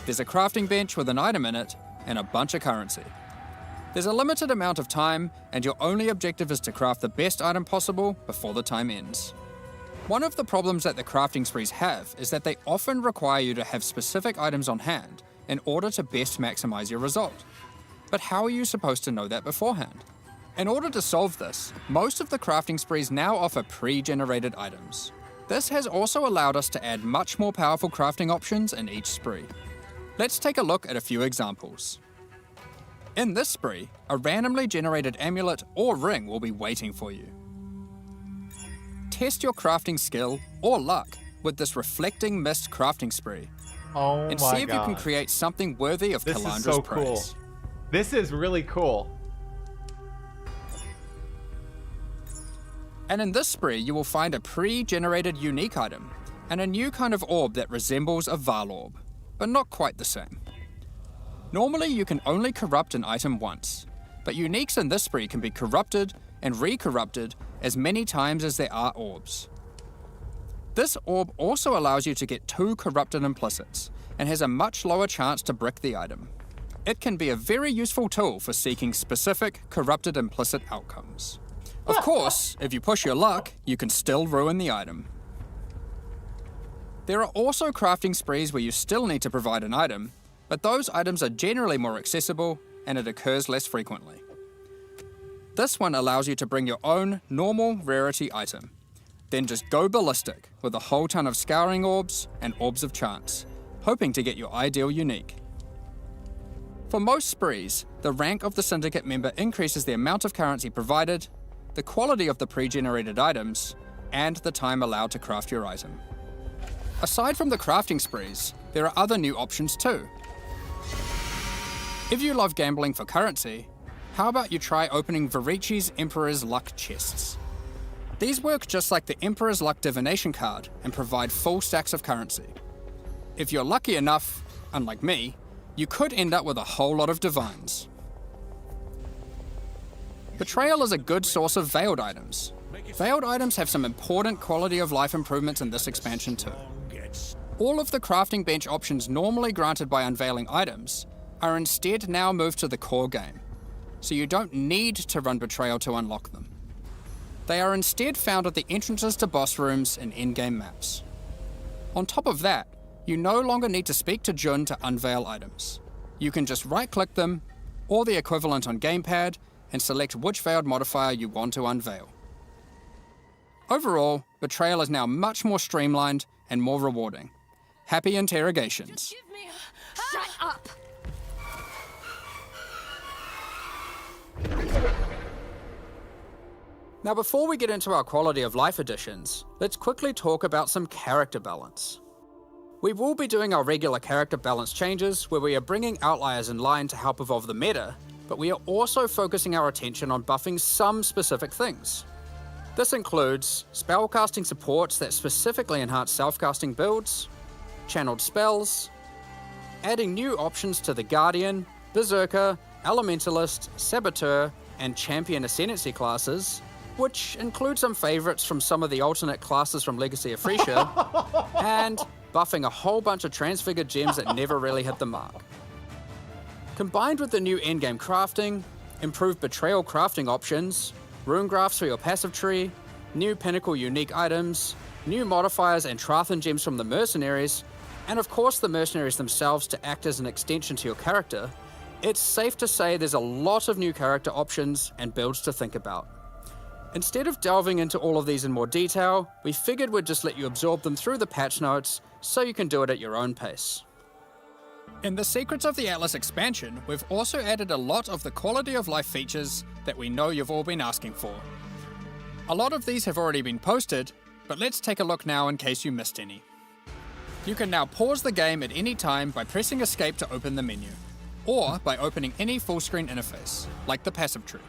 Speaker 4: There's a crafting bench with an item in it and a bunch of currency. There's a limited amount of time, and your only objective is to craft the best item possible before the time ends. One of the problems that the crafting sprees have is that they often require you to have specific items on hand in order to best maximize your result. But how are you supposed to know that beforehand? In order to solve this, most of the crafting sprees now offer pre-generated items. This has also allowed us to add much more powerful crafting options in each spree. Let's take a look at a few examples. In this spree, a randomly generated amulet or ring will be waiting for you. Test your crafting skill or luck with this Reflecting Mist crafting spree. And see if you can create something worthy of Kalandra's
Speaker 1: so
Speaker 4: praise.
Speaker 1: cool. This is really cool.
Speaker 4: And in this spree, you will find a pre-generated unique item and a new kind of orb that resembles a Val orb, but not quite the same. Normally, you can only corrupt an item once, but uniques in this spree can be corrupted and re-corrupted as many times as there are orbs. This orb also allows you to get 2 corrupted implicits and has a much lower chance to brick the item. It can be a very useful tool for seeking specific corrupted implicit outcomes. Of course, if you push your luck, you can still ruin the item. There are also crafting sprees where you still need to provide an item, but those items are generally more accessible and it occurs less frequently. This one allows you to bring your own normal rarity item, then just go ballistic with a whole ton of scouring orbs and orbs of chance, hoping to get your ideal unique. For most sprees, the rank of the syndicate member increases the amount of currency provided, the quality of the pre-generated items, and the time allowed to craft your item. Aside from the crafting sprees, there are other new options too. If you love gambling for currency, how about you try opening Varici's Emperor's Luck chests? These work just like the Emperor's Luck divination card and provide full stacks of currency. If you're lucky enough, unlike me, you could end up with a whole lot of divines. Betrayal is a good source of veiled items. Veiled items have some important quality of life improvements in this expansion too. All of the crafting bench options normally granted by unveiling items are instead now moved to the core game, so you don't need to run Betrayal to unlock them. They are instead found at the entrances to boss rooms and in-game maps. On top of that, you no longer need to speak to Jun to unveil items. You can just right-click them, or the equivalent on gamepad, and select which veiled modifier you want to unveil. Overall, Betrayal is now much more streamlined and more rewarding. Happy interrogations.
Speaker 10: Shut up!
Speaker 4: Now before we get into our quality of life additions, let's quickly talk about some character balance. We will be doing our regular character balance changes where we are bringing outliers in line to help evolve the meta, but we are also focusing our attention on buffing some specific things. This includes spellcasting supports that specifically enhance self-casting builds, channeled spells, adding new options to the Guardian, Berserker, Elementalist, Saboteur, and Champion Ascendancy classes, which include some favorites from some of the alternate classes from Legacy of Frisia, and buffing a whole bunch of transfigured gems that never really hit the mark. Combined with the new endgame crafting, improved Betrayal crafting options, rune graphs for your passive tree, new pinnacle unique items, new modifiers and Trathan gems from the mercenaries, and of course the mercenaries themselves to act as an extension to your character, it's safe to say there's a lot of new character options and builds to think about. Instead of delving into all of these in more detail, we figured we'd just let you absorb them through the patch notes so you can do it at your own pace. In the Secrets of the Atlas expansion, we've also added a lot of the quality of life features that we know you've all been asking for. A lot of these have already been posted, but let's take a look now in case you missed any. You can now pause the game at any time by pressing escape to open the menu, or by opening any full-screen interface, like the passive tree.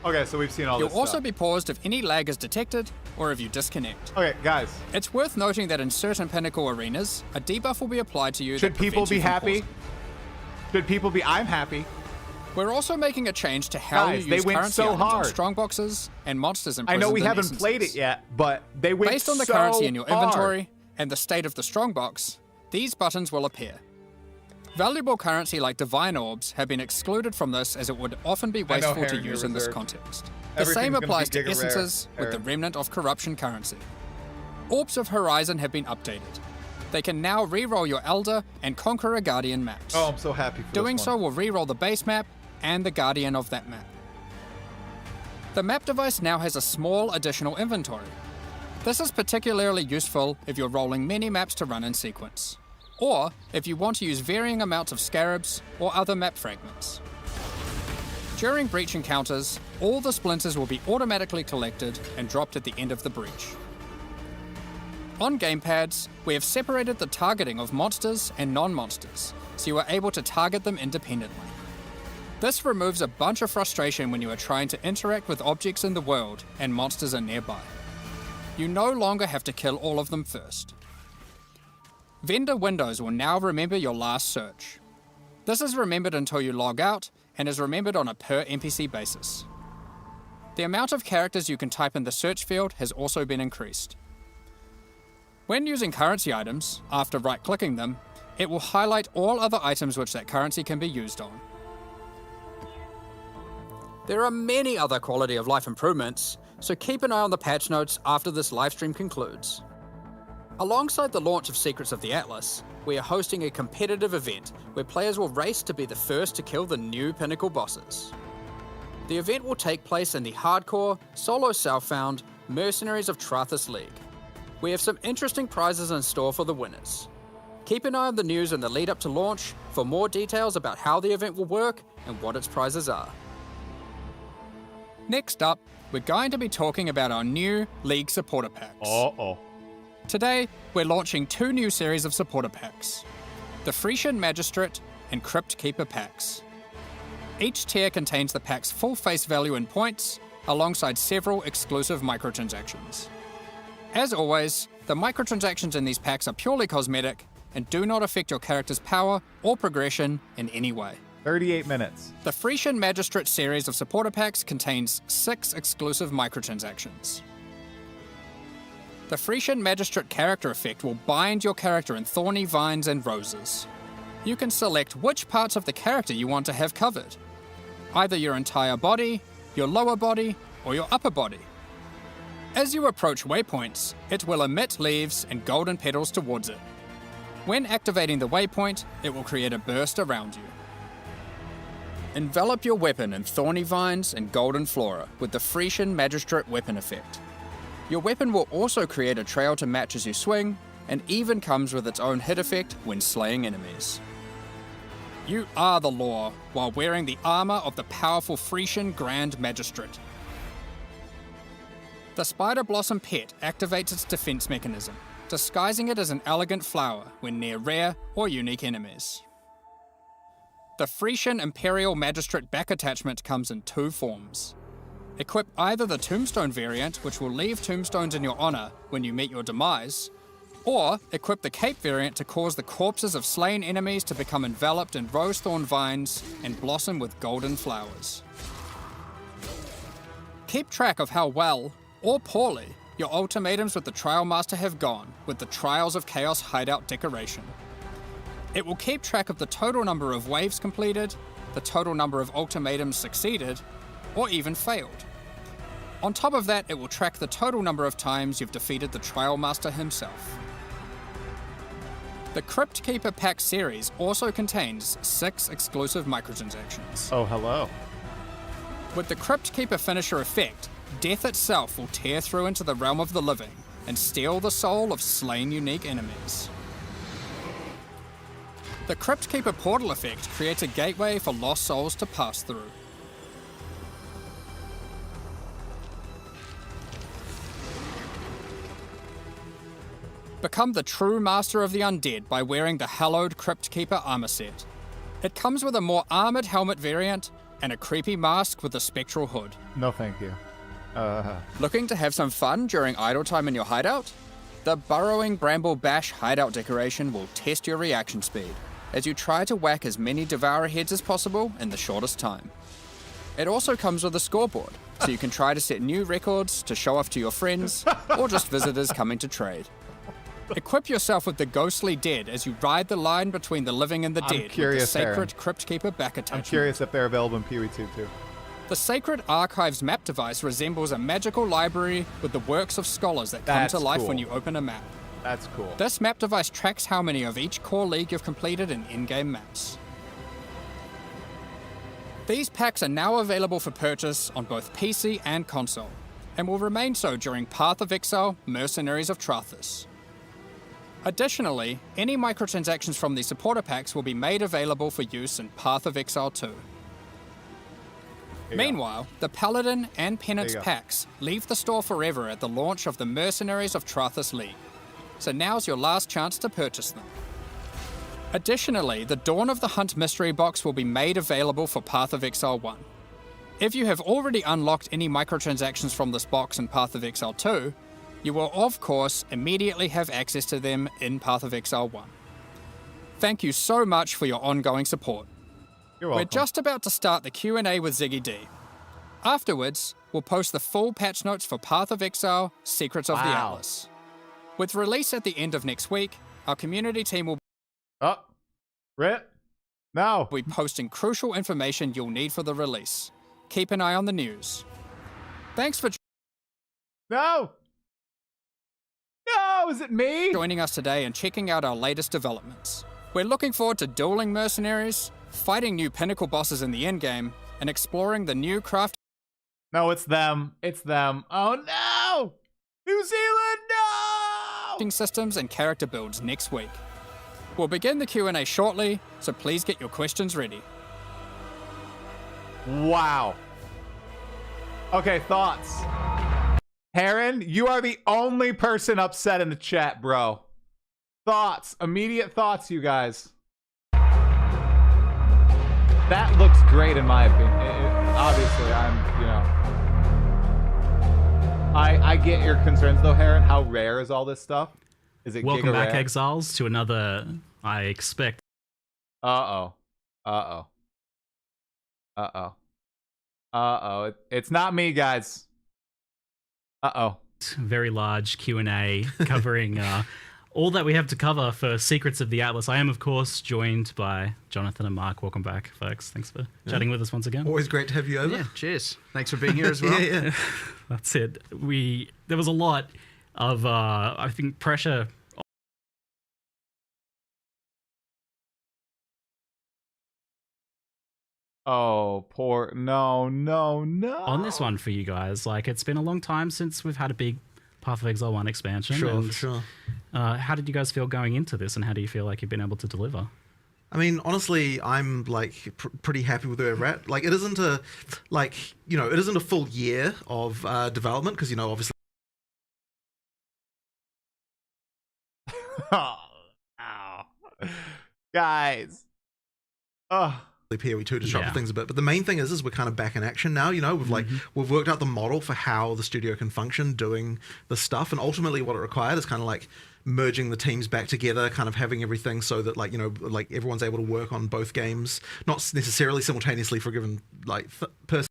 Speaker 1: Okay, so we've seen all
Speaker 4: You'll
Speaker 1: this
Speaker 4: also
Speaker 1: stuff.
Speaker 4: be paused if any lag is detected, or if you disconnect.
Speaker 1: Okay, guys.
Speaker 4: It's worth noting that in certain Pinnacle arenas, a debuff will be applied to you
Speaker 1: Should
Speaker 4: that
Speaker 1: people
Speaker 4: prevents
Speaker 1: be
Speaker 4: you from
Speaker 1: happy?
Speaker 4: pausing.
Speaker 1: Should people be... I'm happy.
Speaker 4: We're also making a change to how
Speaker 1: Guys,
Speaker 4: you
Speaker 1: they
Speaker 4: use
Speaker 1: went
Speaker 4: currency
Speaker 1: so
Speaker 4: items on
Speaker 1: hard.
Speaker 4: strongboxes and monsters
Speaker 1: I
Speaker 4: imprisoned
Speaker 1: know we
Speaker 4: in
Speaker 1: haven't
Speaker 4: essences.
Speaker 1: played it yet, but they went
Speaker 4: Based on the
Speaker 1: so
Speaker 4: currency in your
Speaker 1: hard.
Speaker 4: inventory and the state of the strongbox, these buttons will appear. Valuable currency like divine orbs have been excluded from this as it would often be wasteful to
Speaker 1: Heron,
Speaker 4: use
Speaker 1: you're
Speaker 4: in this
Speaker 1: reserved.
Speaker 4: context. The
Speaker 1: Everything's
Speaker 4: same
Speaker 1: gonna
Speaker 4: applies
Speaker 1: be
Speaker 4: to
Speaker 1: giga rare,
Speaker 4: essences with the
Speaker 1: Heron.
Speaker 4: remnant of corruption currency. Orbs of Horizon have been updated. They can now re-roll your Elder and Conqueror Guardian maps.
Speaker 1: Oh, I'm so happy for
Speaker 4: Doing
Speaker 1: this
Speaker 4: so
Speaker 1: one.
Speaker 4: will re-roll the base map and the Guardian of that map. The map device now has a small additional inventory. This is particularly useful if you're rolling many maps to run in sequence, or if you want to use varying amounts of scarabs or other map fragments. During breach encounters, all the splinters will be automatically collected and dropped at the end of the breach. On gamepads, we have separated the targeting of monsters and non-monsters, so you are able to target them independently. This removes a bunch of frustration when you are trying to interact with objects in the world and monsters are nearby. You no longer have to kill all of them first. Vendor windows will now remember your last search. This is remembered until you log out and is remembered on a per NPC basis. The amount of characters you can type in the search field has also been increased. When using currency items, after right-clicking them, it will highlight all other items which that currency can be used on. There are many other quality of life improvements, so keep an eye on the patch notes after this livestream concludes. Alongside the launch of Secrets of the Atlas, we are hosting a competitive event where players will race to be the first to kill the new Pinnacle bosses. The event will take place in the hardcore, solo self-found Mercenaries of Trathis League. We have some interesting prizes in store for the winners. Keep an eye on the news in the lead up to launch for more details about how the event will work and what its prizes are. Next up, we're going to be talking about our new League supporter packs.
Speaker 1: Uh-oh.
Speaker 4: Today, we're launching 2 new series of supporter packs, the Frisian Magistrate and Crypt Keeper packs. Each tier contains the pack's full face value in points, alongside several exclusive microtransactions. As always, the microtransactions in these packs are purely cosmetic and do not affect your character's power or progression in any way.
Speaker 1: 38 minutes.
Speaker 4: The Frisian Magistrate series of supporter packs contains 6 exclusive microtransactions. The Frisian Magistrate character effect will bind your character in thorny vines and roses. You can select which parts of the character you want to have covered, either your entire body, your lower body, or your upper body. As you approach waypoints, it will emit leaves and golden petals towards it. When activating the waypoint, it will create a burst around you. Envelop your weapon in thorny vines and golden flora with the Frisian Magistrate weapon effect. Your weapon will also create a trail to match as you swing, and even comes with its own hit effect when slaying enemies. You are the law while wearing the armor of the powerful Frisian Grand Magistrate. The Spider Blossom pet activates its defense mechanism, disguising it as an elegant flower when near rare or unique enemies. The Frisian Imperial Magistrate back attachment comes in 2 forms. Equip either the Tombstone variant, which will leave tombstones in your honor when you meet your demise, or equip the Cape variant to cause the corpses of slain enemies to become enveloped in rose-thorn vines and blossom with golden flowers. Keep track of how well, or poorly, your ultimatums with the Trial Master have gone with the Trials of Chaos hideout decoration. It will keep track of the total number of waves completed, the total number of ultimatums succeeded, or even failed. On top of that, it will track the total number of times you've defeated the Trial Master himself. The Crypt Keeper Pack series also contains 6 exclusive microtransactions.
Speaker 1: Oh, hello.
Speaker 4: With the Crypt Keeper finisher effect, death itself will tear through into the realm of the living and steal the soul of slain unique enemies. The Crypt Keeper portal effect creates a gateway for lost souls to pass through. Become the true master of the undead by wearing the hallowed Crypt Keeper armor set. It comes with a more armored helmet variant and a creepy mask with a spectral hood.
Speaker 1: No, thank you.
Speaker 4: Looking to have some fun during idle time in your hideout? The Burrowing Bramble Bash hideout decoration will test your reaction speed as you try to whack as many Devourer heads as possible in the shortest time. It also comes with a scoreboard, so you can try to set new records to show off to your friends or just visitors coming to trade. Equip yourself with the Ghostly Dead as you ride the line between the living and the dead with the Sacred Crypt Keeper back attachment.
Speaker 1: I'm curious if they're available in PoE2 too.
Speaker 4: The Sacred Archives map device resembles a magical library with the works of scholars that come to life when you open a map.
Speaker 1: That's cool.
Speaker 4: This map device tracks how many of each core league you've completed in in-game maps. These packs are now available for purchase on both PC and console, and will remain so during Path of Exile, Mercenaries of Trathus. Additionally, any microtransactions from these supporter packs will be made available for use in Path of Exile 2. Meanwhile, the Paladin and Penance packs leave the store forever at the launch of the Mercenaries of Trathus League, so now's your last chance to purchase them. Additionally, the Dawn of the Hunt mystery box will be made available for Path of Exile 1. If you have already unlocked any microtransactions from this box in Path of Exile 2, you will of course immediately have access to them in Path of Exile 1. Thank you so much for your ongoing support.
Speaker 1: You're welcome.
Speaker 4: We're just about to start the Q&A with ZiggyD. Afterwards, we'll post the full patch notes for Path of Exile, Secrets of the Atlas. With release at the end of next week, our community team will be posting crucial information you'll need for the release. Keep an eye on the news. Thanks for
Speaker 1: is it me?
Speaker 4: Joining us today and checking out our latest developments. We're looking forward to dueling mercenaries, fighting new pinnacle bosses in the endgame, and exploring the new craft.
Speaker 1: No, it's them. It's them. Oh no! New Zealand, no!
Speaker 4: Systems and character builds next week. We'll begin the Q&A shortly, so please get your questions ready.
Speaker 1: Wow. Okay, thoughts. Heron, you are the only person upset in the chat, bro. Thoughts. Immediate thoughts, you guys. That looks great in my opinion. Obviously, I get your concerns though, Heron. How rare is all this stuff? Is it
Speaker 12: Welcome back,
Speaker 1: rare?
Speaker 12: Exiles, to another, I expect.
Speaker 1: It's not me, guys.
Speaker 12: Very large Q&A covering all that we have to cover for Secrets of the Atlas. I am, of course, joined by Jonathan and Mark. Welcome back, folks. Thanks for chatting with us once again.
Speaker 13: Always great to have you over.
Speaker 14: Yeah, cheers. Thanks for being here as well.
Speaker 13: yeah.
Speaker 12: That's it. There was a lot of, I think, pressure.
Speaker 1: Oh, poor. No.
Speaker 12: On this one for you guys. Like, it's been a long time since we've had a big Path of Exile 1 expansion.
Speaker 13: Sure.
Speaker 12: How did you guys feel going into this, and how do you feel like you've been able to deliver?
Speaker 13: I mean, honestly, I'm like pretty happy with where we're at. Like, it isn't a full year of development because, obviously.
Speaker 1: Guys.
Speaker 13: PoE2 to shuffle things a bit, but the main thing is we're kind of back in action now. We've worked out the model for how the studio can function doing the stuff, and ultimately what it required is kind of like merging the teams back together, kind of having everything so that everyone's able to work on both games, not necessarily simultaneously for a given person.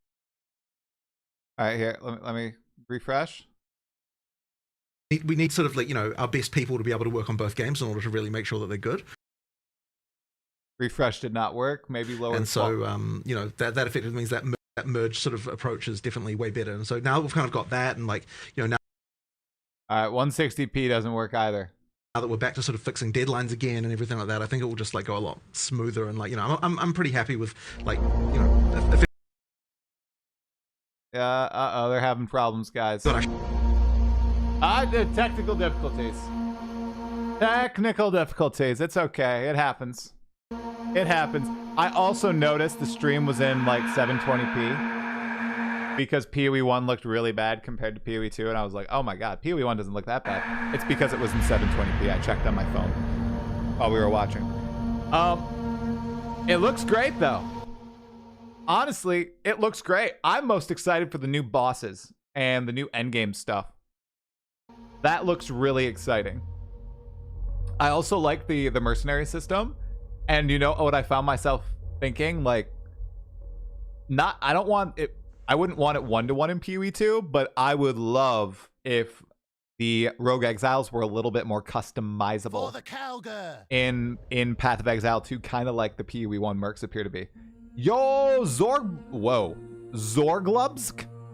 Speaker 1: All right, here, let me refresh.
Speaker 13: We need sort of our best people to be able to work on both games in order to really make sure that they're good.
Speaker 1: Refresh did not work. Maybe lower.
Speaker 13: And so, that effectively means that merge sort of approach is definitely way better. And so now we've kind of got that, and now.
Speaker 1: All right, 160p doesn't work either.
Speaker 13: Now that we're back to sort of fixing deadlines again and everything like that, I think it will just go a lot smoother. And I'm pretty happy with
Speaker 1: Yeah. They're having problems, guys. Technical difficulties. It's okay. It happens. I also noticed the stream was in 720p. because PoE1 looked really bad compared to PoE2, and I was like, oh my god, PoE1 doesn't look that bad. It's because it was in 720p. I checked on my phone while we were watching. It looks great though. Honestly, it looks great. I'm most excited for the new bosses and the new endgame stuff. That looks really exciting. I also like the mercenary system, and you know what I found myself thinking, like, I don't want it. I wouldn't want it 1-to-1 in PoE2, but I would love if the Rogue Exiles were a little bit more customizable
Speaker 6: For the cowgirl.
Speaker 1: in Path of Exile 2, kind of like the PoE1 mercs appear to be. Yo, Zorglubsk.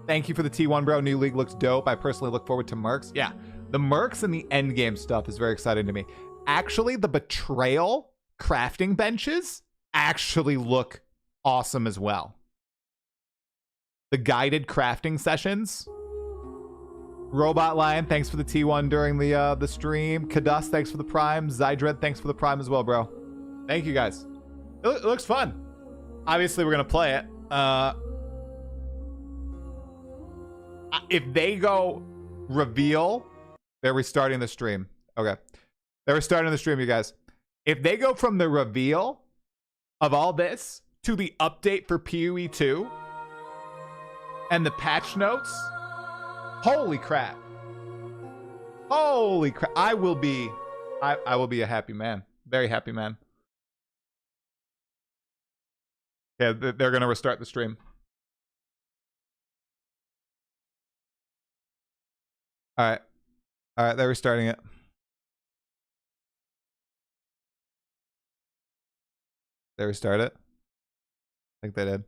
Speaker 1: Thank you for the T1, bro. New league looks dope. I personally look forward to mercs. Yeah, the mercs and the endgame stuff is very exciting to me. Actually, the betrayal crafting benches actually look awesome as well. The guided crafting sessions. Robot Lion, thanks for the T1 during the stream. Kadus, thanks for the Prime. Zydred, thanks for the Prime as well, bro. Thank you, guys. It looks fun. Obviously, we're going to play it. If they go reveal, they're restarting the stream. Okay. They're restarting the stream, you guys. If they go from the reveal of all this to the update for PoE2 and the patch notes, holy crap. Holy crap. I will be a happy man. Very happy man. Yeah, they're going to restart the stream. All right. All right, they're restarting it. They restart it? I think they did.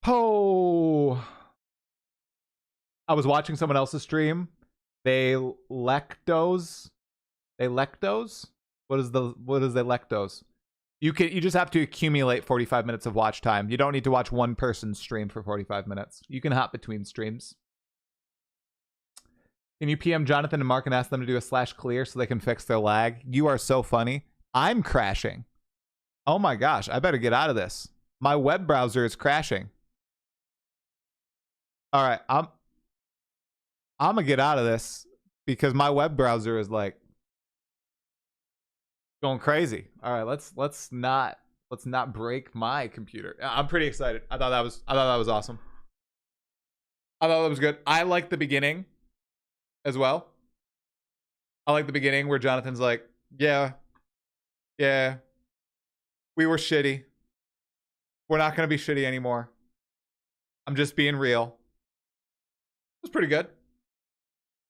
Speaker 1: Oh. I was watching someone else's stream. They lectos. What is the lectos? You just have to accumulate 45 minutes of watch time. You don't need to watch one person's stream for 45 minutes. You can hop between streams. Can you PM Jonathan and Mark and ask them to do a /clear so they can fix their lag? You are so funny. I'm crashing. Oh my gosh, I better get out of this. My web browser is crashing. All right, I'm gonna get out of this because my web browser is like going crazy. All right, let's not break my computer. I'm pretty excited. I thought that was awesome. I thought that was good. I like the beginning as well. I like the beginning where Jonathan's like, yeah, we were shitty. We're not going to be shitty anymore. I'm just being real. It was pretty good.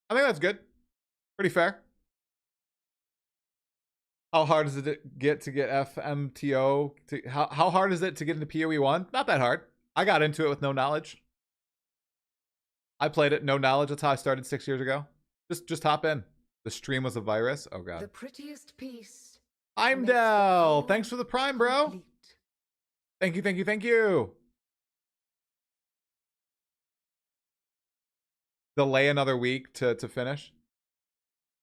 Speaker 1: I think that's good. Pretty fair. How hard does it get to get FMTO? How hard is it to get into PoE1? Not that hard. I got into it with no knowledge. I played it, no knowledge. That's how I started 6 years ago. Just hop in. The stream was a virus. Oh god.
Speaker 2: The prettiest piece.
Speaker 1: I'm Del. Thanks for the Prime, bro. Thank you. Delay another week to finish.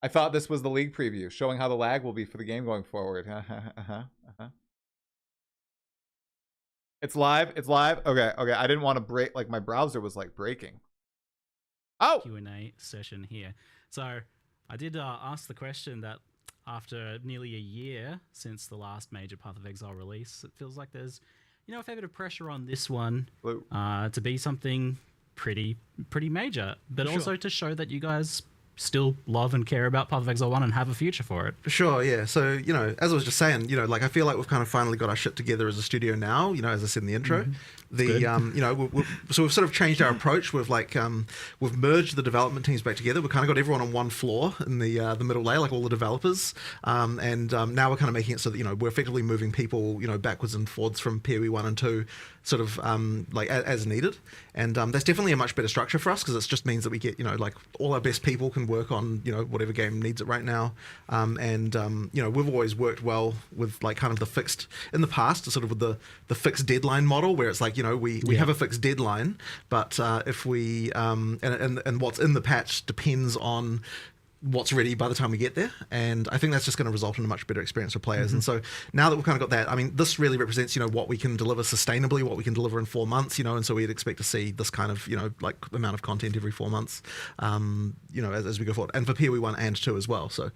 Speaker 1: I thought this was the league preview, showing how the lag will be for the game going forward. It's live. Okay. I didn't want to break, like my browser was like breaking. Oh!
Speaker 12: Q&A session here. So I did ask the question that after nearly a year since the last major Path of Exile release, it feels like there's, a fair bit of pressure on this one to be something pretty major, but also to show that you guys still love and care about Path of Exile 1 and have a future for it.
Speaker 13: Sure, yeah. So, as I was just saying, like I feel like we've kind of finally got our shit together as a studio now, as I said in the intro. So we've sort of changed our approach. We've we've merged the development teams back together. We've kind of got everyone on one floor in the middle layer, like all the developers. And now we're kind of making it so that, we're effectively moving people, backwards and forwards from PoE1 and 2 sort of as needed. And that's definitely a much better structure for us because it just means that we get, all our best people can work on, whatever game needs it right now. We've always worked well with kind of the fixed, in the past, sort of with the fixed deadline model where it's like, we have a fixed deadline, but if we, and what's in the patch depends on what's ready by the time we get there, and I think that's just going to result in a much better experience for players. And so now that we've kind of got that, I mean, this really represents, what we can deliver sustainably, what we can deliver in 4 months, and so we'd expect to see this kind of, like amount of content every 4 months, as we go forward, and for PoE1 and 2 as well. So,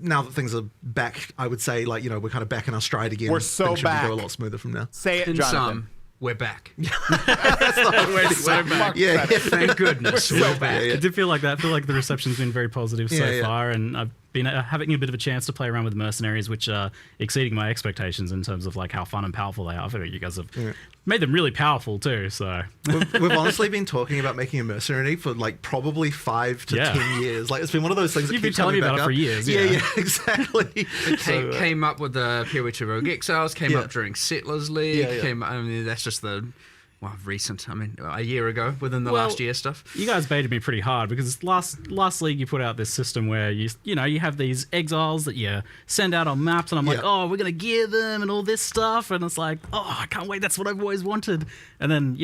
Speaker 13: now that things are back, I would say, like, we're kind of back in our stride again.
Speaker 1: We're so
Speaker 13: things should
Speaker 1: back.
Speaker 13: go a lot smoother from now.
Speaker 1: Say it, Jonathan.
Speaker 14: We're back.
Speaker 13: That's not
Speaker 14: We're so back.
Speaker 13: Yeah.
Speaker 14: Thank goodness.
Speaker 12: We're
Speaker 14: so back.
Speaker 12: I did feel like that. I feel like the reception's been very positive so
Speaker 13: Yeah.
Speaker 12: far, and I've been having a bit of a chance to play around with mercenaries, which are exceeding my expectations in terms of like how fun and powerful they are. I feel like you guys have made them really powerful too. So
Speaker 13: we've honestly been talking about making a mercenary for like probably 5 to 10 years. Like, it's been one of those things that
Speaker 12: you've been
Speaker 13: keeps
Speaker 12: telling me
Speaker 13: coming
Speaker 12: about
Speaker 13: back
Speaker 12: it for
Speaker 13: up.
Speaker 12: years.
Speaker 13: Yeah, exactly.
Speaker 14: It came up with the PoE2 Rogue Exiles, came up during Settlers League, I mean, that's just the recent. I mean, a year ago, within the last year stuff.
Speaker 12: You guys baited me pretty hard because last league you put out this system where you have these exiles that you send out on maps, and I'm like, oh, we're gonna gear them and all this stuff, and it's like, oh, I can't wait. That's what I've always wanted. And then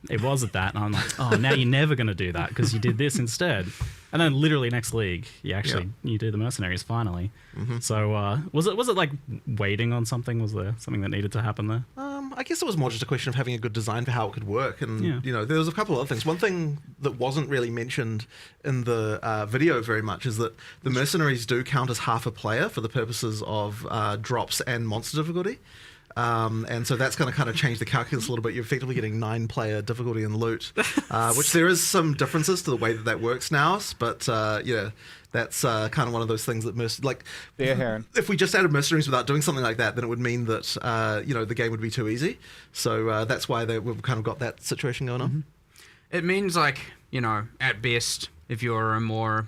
Speaker 12: it wasn't that, and I'm like, oh, now you're never gonna do that because you did this instead. And then literally next league, you do the mercenaries finally. So was it like waiting on something? Was there something that needed to happen there?
Speaker 13: I guess it was more just a question of having a good design for how it could work, and there was a couple of other things. One thing that wasn't really mentioned in the video very much is that the mercenaries do count as half a player for the purposes of drops and monster difficulty. And so that's going to kind of change the calculus a little bit. You're effectively getting 9-player difficulty and loot, which there is some differences to the way that works now. But that's kind of one of those things that if we just added mercenaries without doing something like that, then it would mean that the game would be too easy. So that's why we've kind of got that situation going on.
Speaker 14: It means at best, if you're a more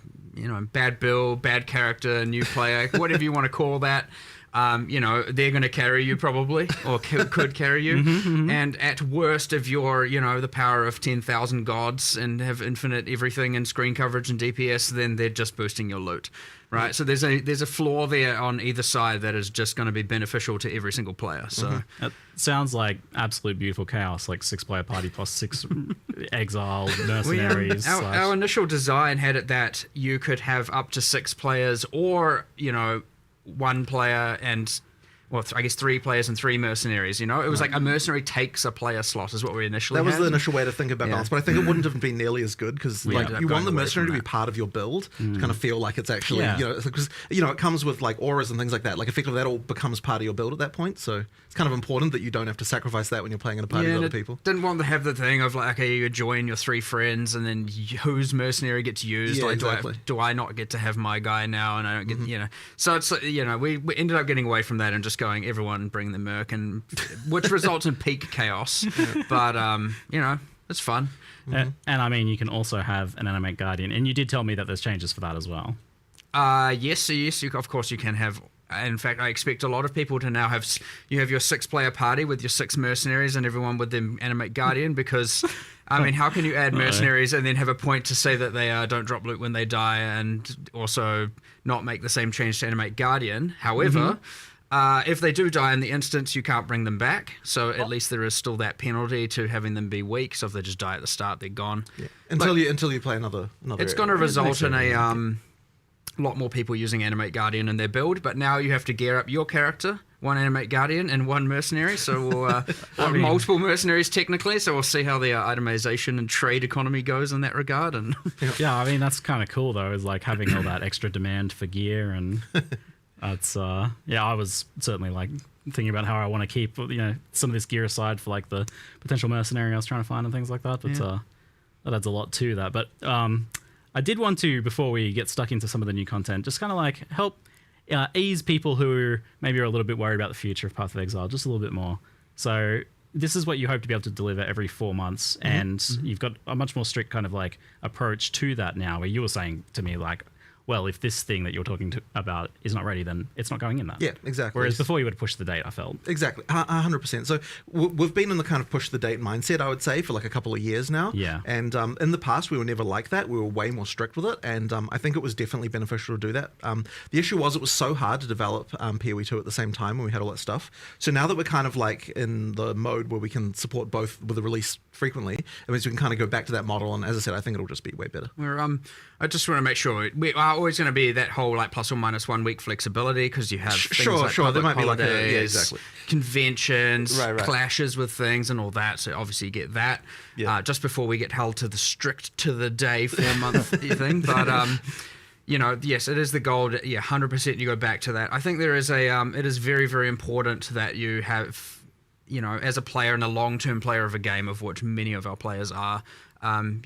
Speaker 14: bad build, bad character, new player, whatever you want to call that. They're going to carry you probably, or could carry you. And at worst, if you're, the power of 10,000 gods and have infinite everything and screen coverage and DPS, then they're just boosting your loot, right? So there's a flaw there on either side that is just going to be beneficial to every single player. So
Speaker 12: it sounds like absolute beautiful chaos, like 6-player party plus 6 exile mercenaries.
Speaker 14: Our initial design had it that you could have up to 6 players, or 1 player and, I guess 3 players and 3 mercenaries, It was like a mercenary takes a player slot is what we initially
Speaker 13: That was
Speaker 14: had.
Speaker 13: the initial way to think about balance, but I think it wouldn't have been nearly as good because you want the mercenary to be part of your build to kind of feel like it's actually, because, it comes with like auras and things like that. Like effectively that all becomes part of your build at that point. So it's kind of important that you don't have to sacrifice that when you're playing in a party with other people.
Speaker 14: Didn't want to have the thing of like, okay, you join your 3 friends and then whose mercenary gets used.
Speaker 13: Yeah,
Speaker 14: like,
Speaker 13: exactly.
Speaker 14: do I not get to have my guy now? And I don't get, So it's, we ended up getting away from that and just going, everyone bring the merc, and which results in peak chaos. But, it's fun.
Speaker 12: And I mean, you can also have an animate guardian, and you did tell me that there's changes for that as well.
Speaker 14: Yes, of course you can have. In fact, I expect a lot of people to now have your 6-player party with your 6 mercenaries and everyone with them animate guardian, because I mean, how can you add mercenaries and then have a point to say that they don't drop loot when they die, and also not make the same change to animate guardian? However, if they do die in the instance, you can't bring them back. So at least there is still that penalty to having them be weak. So if they just die at the start, they're gone.
Speaker 13: Yeah. Until you play another.
Speaker 14: It's going to result in a lot more people using Animate Guardian in their build, but now you have to gear up your character, 1 Animate Guardian and 1 mercenary, so we'll multiple mercenaries technically, so we'll see how the itemization and trade economy goes in that regard. And
Speaker 12: yeah, I mean, that's kind of cool though, is like having all that extra demand for gear, and that's I was certainly like thinking about how I want to keep some of this gear aside for like the potential mercenary I was trying to find and things like that, but that adds a lot to that. But I did want to, before we get stuck into some of the new content, just kind of like help ease people who maybe are a little bit worried about the future of Path of Exile just a little bit more. So this is what you hope to be able to deliver every 4 months, and you've got a much more strict kind of like approach to that now, where you were saying to me like, well, if this thing that you're talking about is not ready, then it's not going in that.
Speaker 13: Yeah, exactly.
Speaker 12: Whereas before you would push the date, I felt.
Speaker 13: Exactly, 100%. So we've been in the kind of push the date mindset, I would say, for like a couple of years now.
Speaker 12: Yeah.
Speaker 13: And in the past, we were never like that. We were way more strict with it. And I think it was definitely beneficial to do that. The issue was it was so hard to develop PoE2 at the same time when we had all that stuff. So now that we're kind of like in the mode where we can support both with the release frequently, it means we can kind of go back to that model. And as I said, I think it'll just be way better.
Speaker 14: I just want to make sure are always going to be that whole like plus or minus 1 week flexibility because you have things like
Speaker 13: There might be
Speaker 14: holidays,
Speaker 13: exactly.
Speaker 14: conventions,
Speaker 13: right.
Speaker 14: clashes with things and all that. So obviously you get that just before we get held to the strict to the day 4 month thing. But you know, yes, it is the goal. 100% you go back to that. I think there is it is very, very important that you have, you know, as a player and a long-term player of a game, of which many of our players are,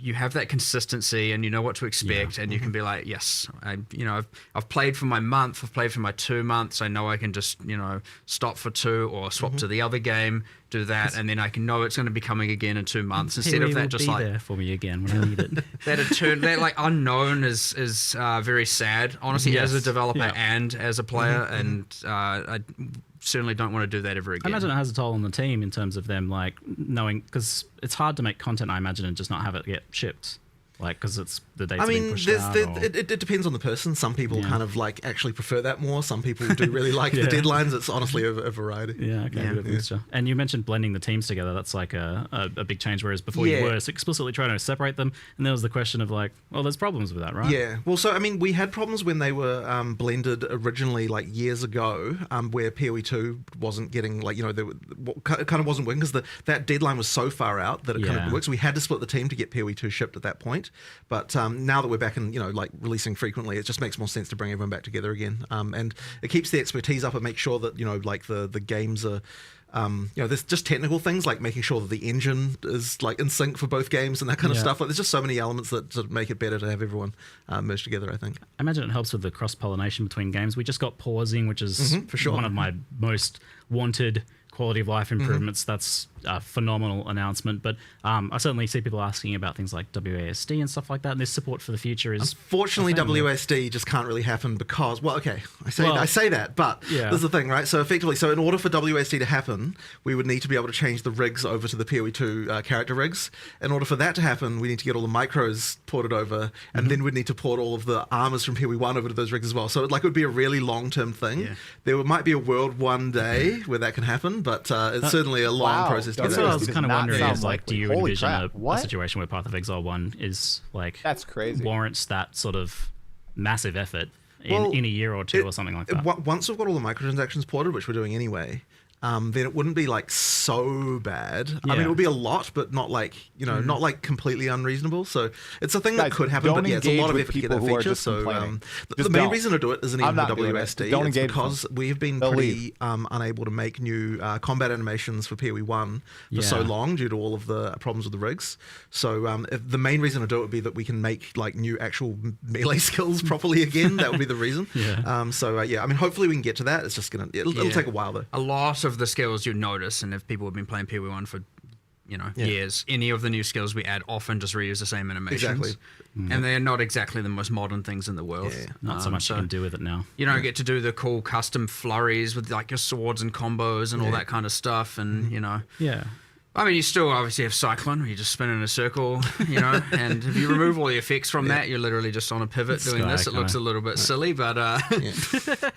Speaker 14: you have that consistency and you know what to expect, and you can be like, yes, I've played for my month, I've played for my 2 months, I know I can just, you know, stop for 2 or swap to the other game, do that, and then I can know it's going to be coming again in 2 months instead of that just
Speaker 12: be
Speaker 14: like
Speaker 12: there for me again when I need it.
Speaker 14: that like unknown is very sad, honestly, as a developer and as a player, and I certainly don't want to do that ever again.
Speaker 12: I imagine it has a toll on the team in terms of them like knowing, because it's hard to make content, I imagine, and just not have it get shipped. Like, because it's the dates being pushed out.
Speaker 13: It depends on the person. Some people kind of like actually prefer that more. Some people do really like the deadlines. It's honestly a variety.
Speaker 12: Yeah, okay, a bit of a mixture. And you mentioned blending the teams together. That's like a big change, whereas before you were explicitly trying to separate them, and there was the question of like, well, there's problems with that, right?
Speaker 13: Yeah. Well, so I mean, we had problems when they were blended originally, like years ago, where PoE2 wasn't getting like, you know, it kind of wasn't working because that deadline was so far out that it kind of worked. So we had to split the team to get PoE2 shipped at that point. But now that we're back and, you know, like releasing frequently, it just makes more sense to bring everyone back together again. And it keeps the expertise up and makes sure that, you know, like the games are, you know, there's just technical things like making sure that the engine is like in sync for both games and that kind of stuff. Like there's just so many elements that sort of make it better to have everyone merged together, I think.
Speaker 12: I imagine it helps with the cross-pollination between games. We just got pausing, which is
Speaker 13: for sure.
Speaker 12: one of my most wanted quality of life improvements. That's a phenomenal announcement, but I certainly see people asking about things like WASD and stuff like that, and this support for the future is
Speaker 13: unfortunately WASD just can't really happen because, well, okay, I say that, but there's the thing, right? So effectively, in order for WASD to happen, we would need to be able to change the rigs over to the PoE2 character rigs. In order for that to happen, we need to get all the micros ported over, and then we'd need to port all of the armors from PoE1 over to those rigs as well. So it would be a really long-term thing. There might be a world one day where that can happen, but it's certainly a long process.
Speaker 12: That's what I was kind of wondering is like, do you envision a situation where Path of Exile 1 is like,
Speaker 1: that's crazy,
Speaker 12: warrants that sort of massive effort in a year or two or something like that?
Speaker 13: Once we've got all the microtransactions ported, which we're doing anyway, then it wouldn't be like so bad. I mean, it would be a lot, but not like, you know, not like completely unreasonable. So it's a thing that could happen, but it's a lot of effort to get that feature. So the main reason to do it isn't even the WSD. It's because we've been pretty unable to make new combat animations for PoE1 for so long due to all of the problems with the rigs. So the main reason to do it would be that we can make like new actual melee skills properly again. That would be the reason. I mean, hopefully we can get to that. It's just it'll take a while though.
Speaker 14: A lot of the skills you notice, and if people have been playing PoE1 for, you know, years, any of the new skills we add often just reuse the same animations.
Speaker 13: Exactly.
Speaker 14: And they're not exactly the most modern things in the world.
Speaker 12: Not so much you can do with it now.
Speaker 14: You don't get to do the cool custom flurries with like your swords and combos and all that kind of stuff, and you know. I mean, you still obviously have Cyclone, where you just spin in a circle, you know, and if you remove all the effects from that, you're literally just on a pivot doing this. It looks a little bit silly, but
Speaker 13: I mean,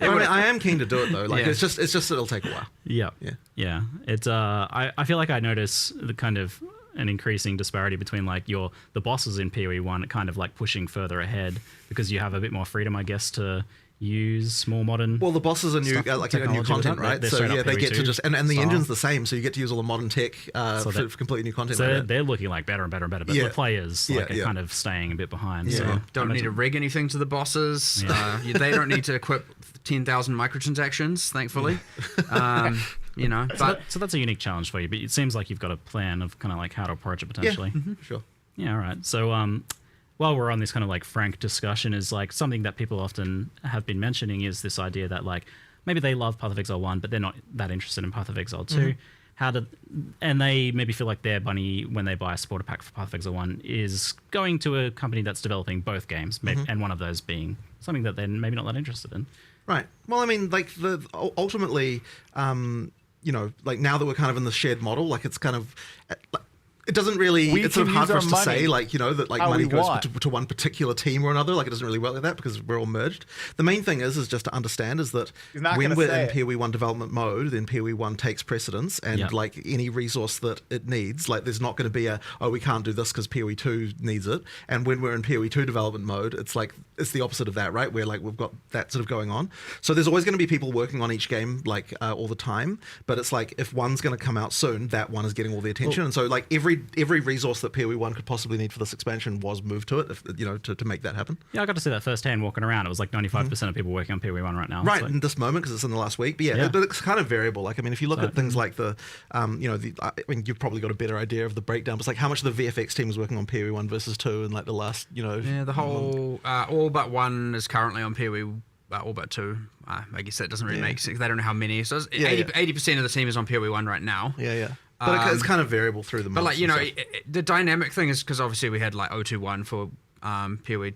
Speaker 13: I am keen to do it though. Like it's just it'll take a while.
Speaker 12: Yeah. It's I feel like I notice the kind of an increasing disparity between like the bosses in PoE1 kind of like pushing further ahead because you have a bit more freedom, I guess, to use more modern.
Speaker 13: Well, the bosses are new, like new content, right? So they get to just and the engine's the same, so you get to use all the modern tech for completely new content.
Speaker 12: So they're looking like better and better and better, but the players are kind of staying a bit behind. So
Speaker 14: don't need to rig anything to the bosses. They don't need to equip 10,000 microtransactions, thankfully. You know,
Speaker 12: so that's a unique challenge for you. But it seems like you've got a plan of kind of like how to approach it potentially.
Speaker 13: Sure.
Speaker 12: Yeah. All right. So while we're on this kind of like frank discussion, is like something that people often have been mentioning is this idea that like maybe they love Path of Exile 1, but they're not that interested in Path of Exile 2. And they maybe feel like their money when they buy a supporter pack for Path of Exile 1 is going to a company that's developing both games, and one of those being something that they're maybe not that interested in.
Speaker 13: Right. Well, I mean, like ultimately, you know, like now that we're kind of in the shared model, like it's kind of. it doesn't really. It's sort of hard for us to say, like, that like money goes to one particular team or another. Like, it doesn't really work like that because we're all merged. The main thing is just to understand is that when we're in PoE1 development mode, then PoE1 takes precedence, and like any resource that it needs, like there's not going to be we can't do this because PoE2 needs it. And when we're in PoE2 development mode, it's like it's the opposite of that, right? Where like we've got that sort of going on. So there's always going to be people working on each game like all the time, but it's like if one's going to come out soon, that one is getting all the attention. And so like every resource that PoE1 could possibly need for this expansion was moved to it, to make that happen.
Speaker 15: Yeah, I got to see that firsthand walking around. It was like 95% of people working on PoE1 right now.
Speaker 13: Right, in this moment, because it's in the last week. But it's kind of variable. Like, I mean, if you look at things like the, I mean, you've probably got a better idea of the breakdown. But it's like how much of the VFX team was working on PoE1 versus 2 in like the last,
Speaker 14: Yeah, the whole, all but 1 is currently on PoE, all but 2. I guess that doesn't really make sense. They don't know how many. So 80% of the team is on PoE1 right now.
Speaker 13: Yeah. But it's kind of variable through the months.
Speaker 14: But like, the dynamic thing is because obviously we had like 021 for PoE2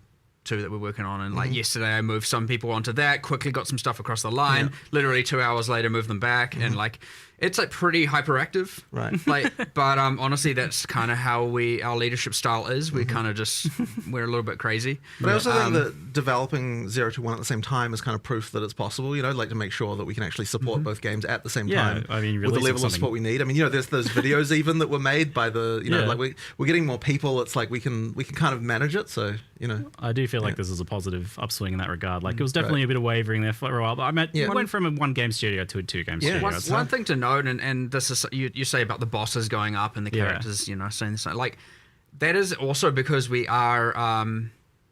Speaker 14: that we're working on, and like yesterday I moved some people onto that, quickly got some stuff across the line, literally 2 hours later moved them back, and like it's like pretty hyperactive,
Speaker 13: right?
Speaker 14: Like, but honestly, that's kind of how our leadership style is. We kind of just we're a little bit crazy.
Speaker 13: But I also think that developing 0 to 1 at the same time is kind of proof that it's possible. Like to make sure that we can actually support both games at the same time.
Speaker 15: I mean,
Speaker 13: with the level of support we need. I mean, there's those videos even that were made by the like we're getting more people. It's like we can kind of manage it. So
Speaker 15: I do feel like this is a positive upswing in that regard. Like it was definitely a bit of wavering there for a while, but I went from a 1-game studio to a 2-game studio.
Speaker 14: One thing to note, and this is you say about the bosses going up and the characters, saying this, like that is also because we are,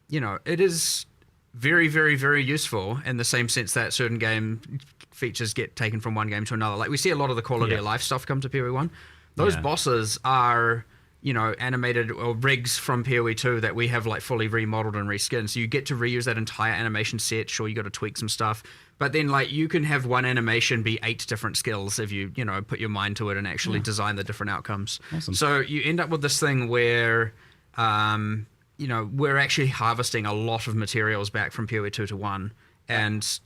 Speaker 14: it is very, very, very useful in the same sense that certain game features get taken from one game to another. Like we see a lot of the quality of life stuff come to PoE1. Those bosses are, animated or rigs from PoE2 that we have like fully remodeled and reskinned. So you get to reuse that entire animation set. Sure, you got to tweak some stuff, but then like you can have one animation be 8 different skills if you put your mind to it and actually design the different outcomes.
Speaker 15: Awesome.
Speaker 14: So you end up with this thing where we're actually harvesting a lot of materials back from PoE2 to 1. And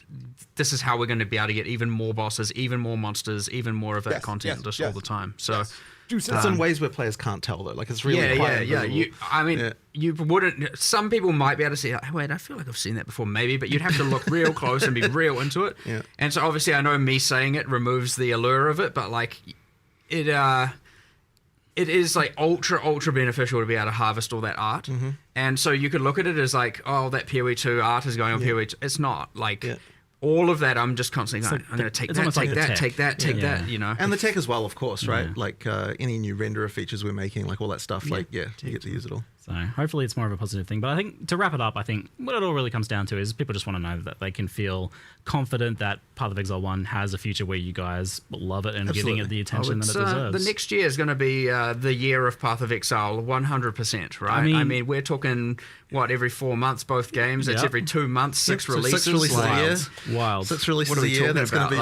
Speaker 14: this is how we're going to be able to get even more bosses, even more monsters, even more of that content all the time. So
Speaker 13: it's in ways where players can't tell though. Like it's really quite invisible.
Speaker 14: You wouldn't. Some people might be able to see. Like, wait, I feel like I've seen that before, maybe. But you'd have to look real close and be real into it.
Speaker 13: Yeah.
Speaker 14: And so obviously, I know me saying it removes the allure of it, but like it is like ultra beneficial to be able to harvest all that art. And so you could look at it as like, oh, that PoE2 art is going on PoE2. It's not like. All of that, I'm just constantly going, I'm going to take that, take that.
Speaker 13: And the tech as well, of course, right? Like any new renderer features we're making, like all that stuff, you get to use it all.
Speaker 15: So hopefully it's more of a positive thing. But I think to wrap it up, I think what it all really comes down to is people just want to know that they can feel confident that Path of Exile 1 has a future where you guys love it and giving it the attention that it deserves.
Speaker 14: The next year is going to be the year of Path of Exile, 100%, right? I mean we're talking, every 4 months, both games? It's every 2 months, 6 releases.
Speaker 13: 6 releases a year.
Speaker 15: Wild.
Speaker 13: 6 releases a year, that's going to be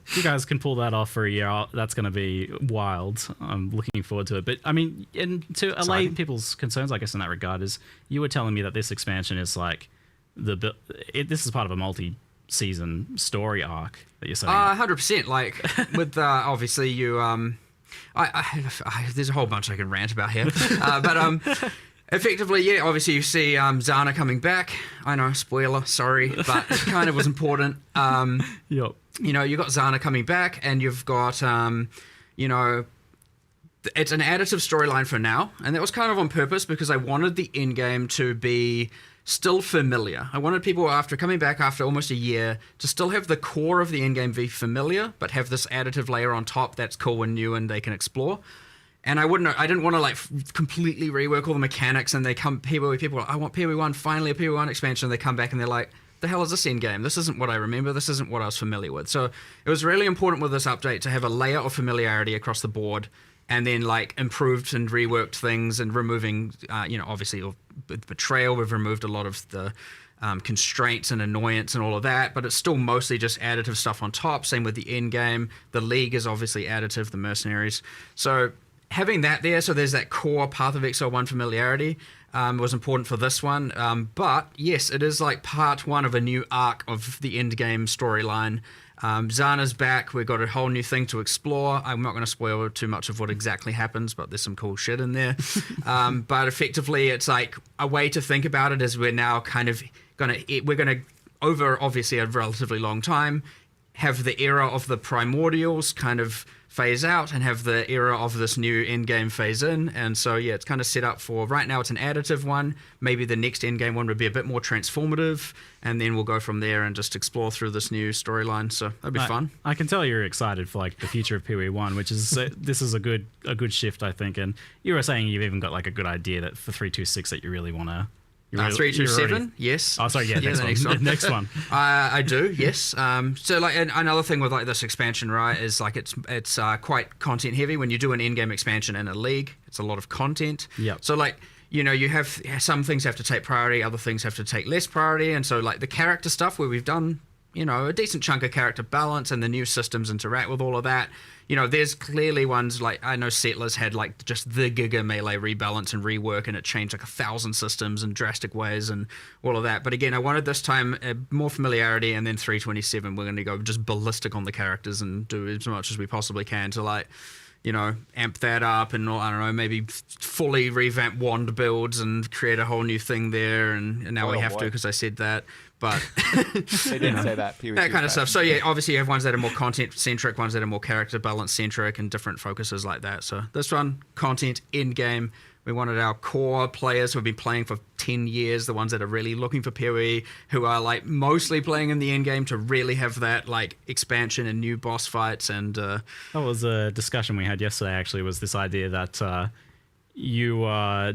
Speaker 15: If you guys can pull that off for a year, that's going to be wild. I'm looking forward to it. But I mean, and to allay people's concerns, I guess, in that regard, is you were telling me that this expansion is like this is part of a multi-season story arc that you're saying.
Speaker 14: 100%. Like with obviously you there's a whole bunch I can rant about here, but effectively, obviously you see Zana coming back. I know, spoiler, sorry, but it kind of was important. You got Zana coming back, and you've got it's an additive storyline for now, and that was kind of on purpose because I wanted the end game to be still familiar. I wanted people, after coming back after almost a year, to still have the core of the end game be familiar, but have this additive layer on top that's cool and new and they can explore. And I didn't want to like completely rework all the mechanics, and people are like, I want PoE1, finally a PoE1 expansion. They come back and they're like, the hell is this end game? This isn't what I remember. This isn't what I was familiar with. So it was really important with this update to have a layer of familiarity across the board, and then like improved and reworked things and removing, obviously with Betrayal, we've removed a lot of the constraints and annoyance and all of that, but it's still mostly just additive stuff on top. Same with the end game. The League is obviously additive, the mercenaries. So having that there, so there's that core Path of Exile 1 familiarity, was important for this one. But yes, it is like part 1 of a new arc of the end game storyline. Zana's back. We've got a whole new thing to explore. I'm not going to spoil too much of what exactly happens, but there's some cool shit in there. But effectively, it's like a way to think about it is we're now kind of we're going to, over obviously a relatively long time, have the era of the primordials kind of phase out and have the era of this new endgame phase in. And so, yeah, it's kind of set up for, right now it's an additive one. Maybe the next endgame one would be a bit more transformative, and then we'll go from there and just explore through this new storyline. So that'd be fun.
Speaker 15: I can tell you're excited for like the future of PoE1, which is this is a good shift, I think. And you were saying you've even got like a good idea that for 326 that you really want to.
Speaker 14: 327, yes.
Speaker 15: Oh, sorry, yeah, next one. Next one.
Speaker 14: I do, yes. So, like, another thing with like this expansion, right, is like it's quite content heavy. When you do an in-game expansion in a league, it's a lot of content.
Speaker 15: Yeah.
Speaker 14: So, like, you know, you have some things have to take priority, other things have to take less priority, and so like the character stuff where we've done, you know, a decent chunk of character balance and the new systems interact with all of that. You know, there's clearly ones like, I know Settlers had like just the Giga melee rebalance and rework, and it changed like 1,000 systems in drastic ways and all of that. But again, I wanted this time more familiarity, and then 327, we're going to go just ballistic on the characters and do as much as we possibly can to like, you know, amp that up and, I don't know, maybe fully revamp wand builds and create a whole new thing there. And now we have to because I said that. But
Speaker 1: they didn't say that.
Speaker 14: That kind of stuff. So yeah, obviously you have ones that are more content centric, ones that are more character balance centric, and different focuses like that. So this one, content in game. We wanted our core players who have been playing for 10 years, the ones that are really looking for PoE, who are like mostly playing in the end game, to really have that like expansion and new boss fights. And
Speaker 15: that was a discussion we had yesterday. Actually, was this idea that you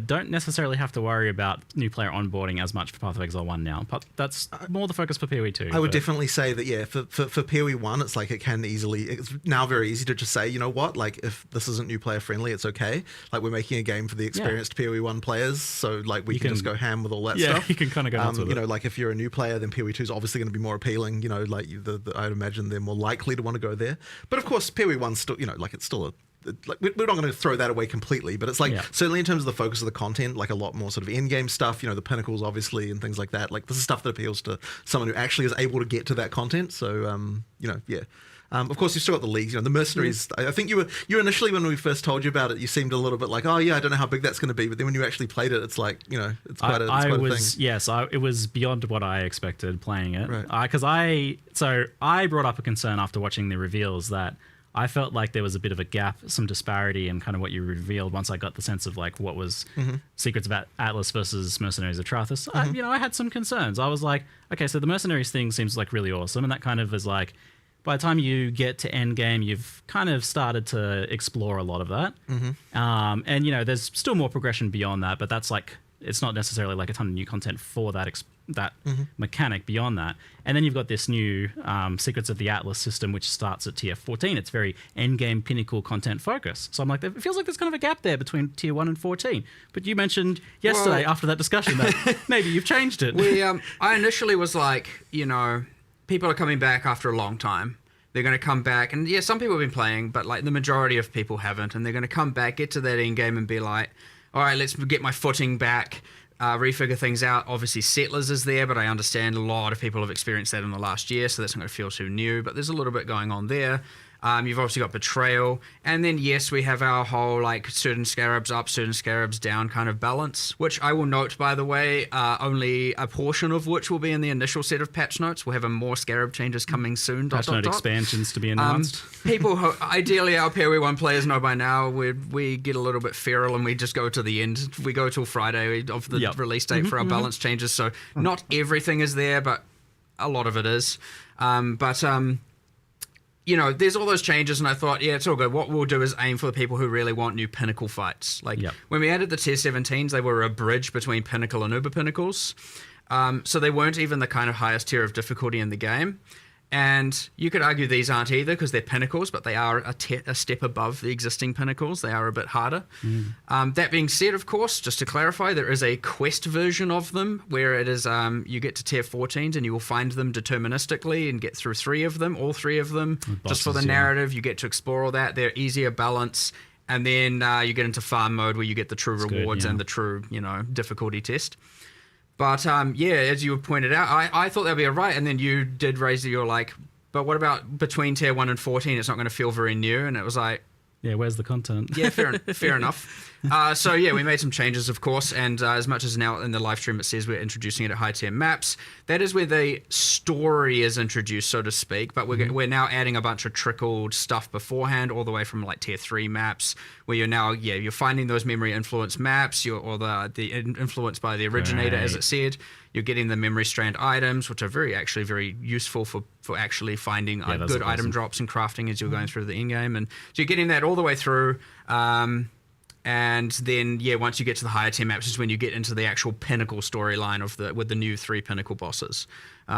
Speaker 15: don't necessarily have to worry about new player onboarding as much for Path of Exile 1 now. But that's more the focus for PoE 2.
Speaker 13: I would definitely say that, yeah, for PoE 1, it's like it's now very easy to just say, you know what, like if this isn't new player friendly, it's okay. Like we're making a game for the experienced PoE 1 players, so like we can just go ham with all that stuff.
Speaker 15: Yeah, you can kind of go nuts with
Speaker 13: you know, like if you're a new player, then PoE 2 is obviously going to be more appealing. You know, like I'd imagine they're more likely to want to go there. But of course, PoE 1's still, you know, like it's still a, like we're not going to throw that away completely, but it's like certainly in terms of the focus of the content, like a lot more sort of in-game stuff, you know, the pinnacles obviously and things like that. Like this is stuff that appeals to someone who actually is able to get to that content. So you know, yeah. Of course, you've still got the leagues. You know, the mercenaries. I think you initially, when we first told you about it, you seemed a little bit like, oh yeah, I don't know how big that's going to be. But then when you actually played it, it's like, you know, it's quite a thing.
Speaker 15: Yes, it was beyond what I expected playing it. Right. Because I brought up a concern after watching the reveals that I felt like there was a bit of a gap, some disparity in kind of what you revealed once I got the sense of like what was Secrets of Atlas versus Mercenaries of Trathis. You know, I had some concerns. I was like, okay, so the Mercenaries thing seems like really awesome, and that kind of is like, by the time you get to endgame, you've kind of started to explore a lot of that. And, you know, there's still more progression beyond that, but that's like, it's not necessarily like a ton of new content for that mechanic beyond that. And then you've got this new Secrets of the Atlas system, which starts at tier 14. It's very endgame pinnacle content focus. So I'm like, it feels like there's kind of a gap there between tier 1 and 14. But you mentioned yesterday after that discussion that maybe you've changed it.
Speaker 14: I initially was like, you know, people are coming back after a long time. They're going to come back, and yeah, some people have been playing, but like the majority of people haven't, and they're going to come back, get to that end game, and be like, all right, let's get my footing back, refigure things out. Obviously, Settlers is there, but I understand a lot of people have experienced that in the last year, so that's not going to feel too new, but there's a little bit going on there. You've obviously got Betrayal, and then yes, we have our whole like certain scarabs up, certain scarabs down kind of balance, which I will note, by the way, only a portion of which will be in the initial set of patch notes. We'll have more scarab changes coming soon.
Speaker 15: Patch note expansions to be announced.
Speaker 14: People who, ideally our PoE1 players know by now, we get a little bit feral and we just go to the end. We go till Friday of the release date for our balance changes, so not everything is there, but a lot of it is. You know, there's all those changes, and I thought, yeah, it's all good. What we'll do is aim for the people who really want new pinnacle fights. Like, when we added the tier 17s, they were a bridge between pinnacle and uber pinnacles. So they weren't even the kind of highest tier of difficulty in the game. And you could argue these aren't either because they're pinnacles, but they are a step above the existing pinnacles. They are a bit harder. That being said, of course, just to clarify, there is a quest version of them where it is you get to tier 14s and you will find them deterministically and get through all three of them. Just for the narrative, you get to explore all that. They're easier balance. And then you get into farm mode where you get the true rewards and the true, you know, difficulty test. But yeah, as you pointed out, I thought that'd be all right, and then you did raise your like, but what about between tier 1 and 14? It's not going to feel very new. And it was like,
Speaker 15: yeah, where's the content?
Speaker 14: Yeah, fair enough. So yeah, we made some changes, of course, and as much as now in the live stream it says we're introducing it at high tier maps, that is where the story is introduced, so to speak. But we're now adding a bunch of trickled stuff beforehand, all the way from like tier 3 maps, where you're now you're finding those memory influence maps, or the influence by the originator, as it said. You're getting the memory strand items, which are actually very useful for actually finding good item drops and crafting as you're going through the in game, and so you're getting that all the way through. And then, once you get to the higher tier maps is when you get into the actual pinnacle storyline with the new 3 pinnacle bosses.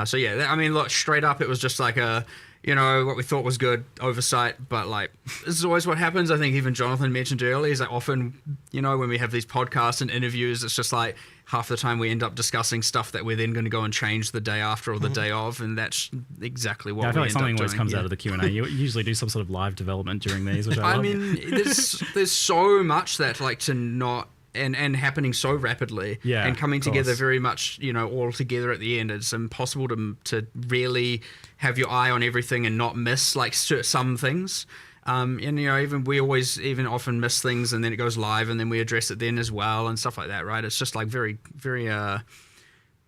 Speaker 14: So I mean, look, straight up, it was just like what we thought was good oversight, but like, this is always what happens. I think even Jonathan mentioned earlier is that often, when we have these podcasts and interviews, it's just like half the time we end up discussing stuff that we're then going to go and change the day after or the day of, and that's exactly what
Speaker 15: I feel
Speaker 14: we
Speaker 15: like
Speaker 14: end
Speaker 15: something
Speaker 14: up
Speaker 15: always
Speaker 14: doing.
Speaker 15: comes out of the Q&A. You usually do some sort of live development during these, which I love.
Speaker 14: mean, there's so much that like to not and happening so rapidly and coming together very much, all together at the end. It's impossible to really have your eye on everything and not miss like some things. And even we always often miss things, and then it goes live, and then we address it then as well, and stuff like that, right? It's just like very, very,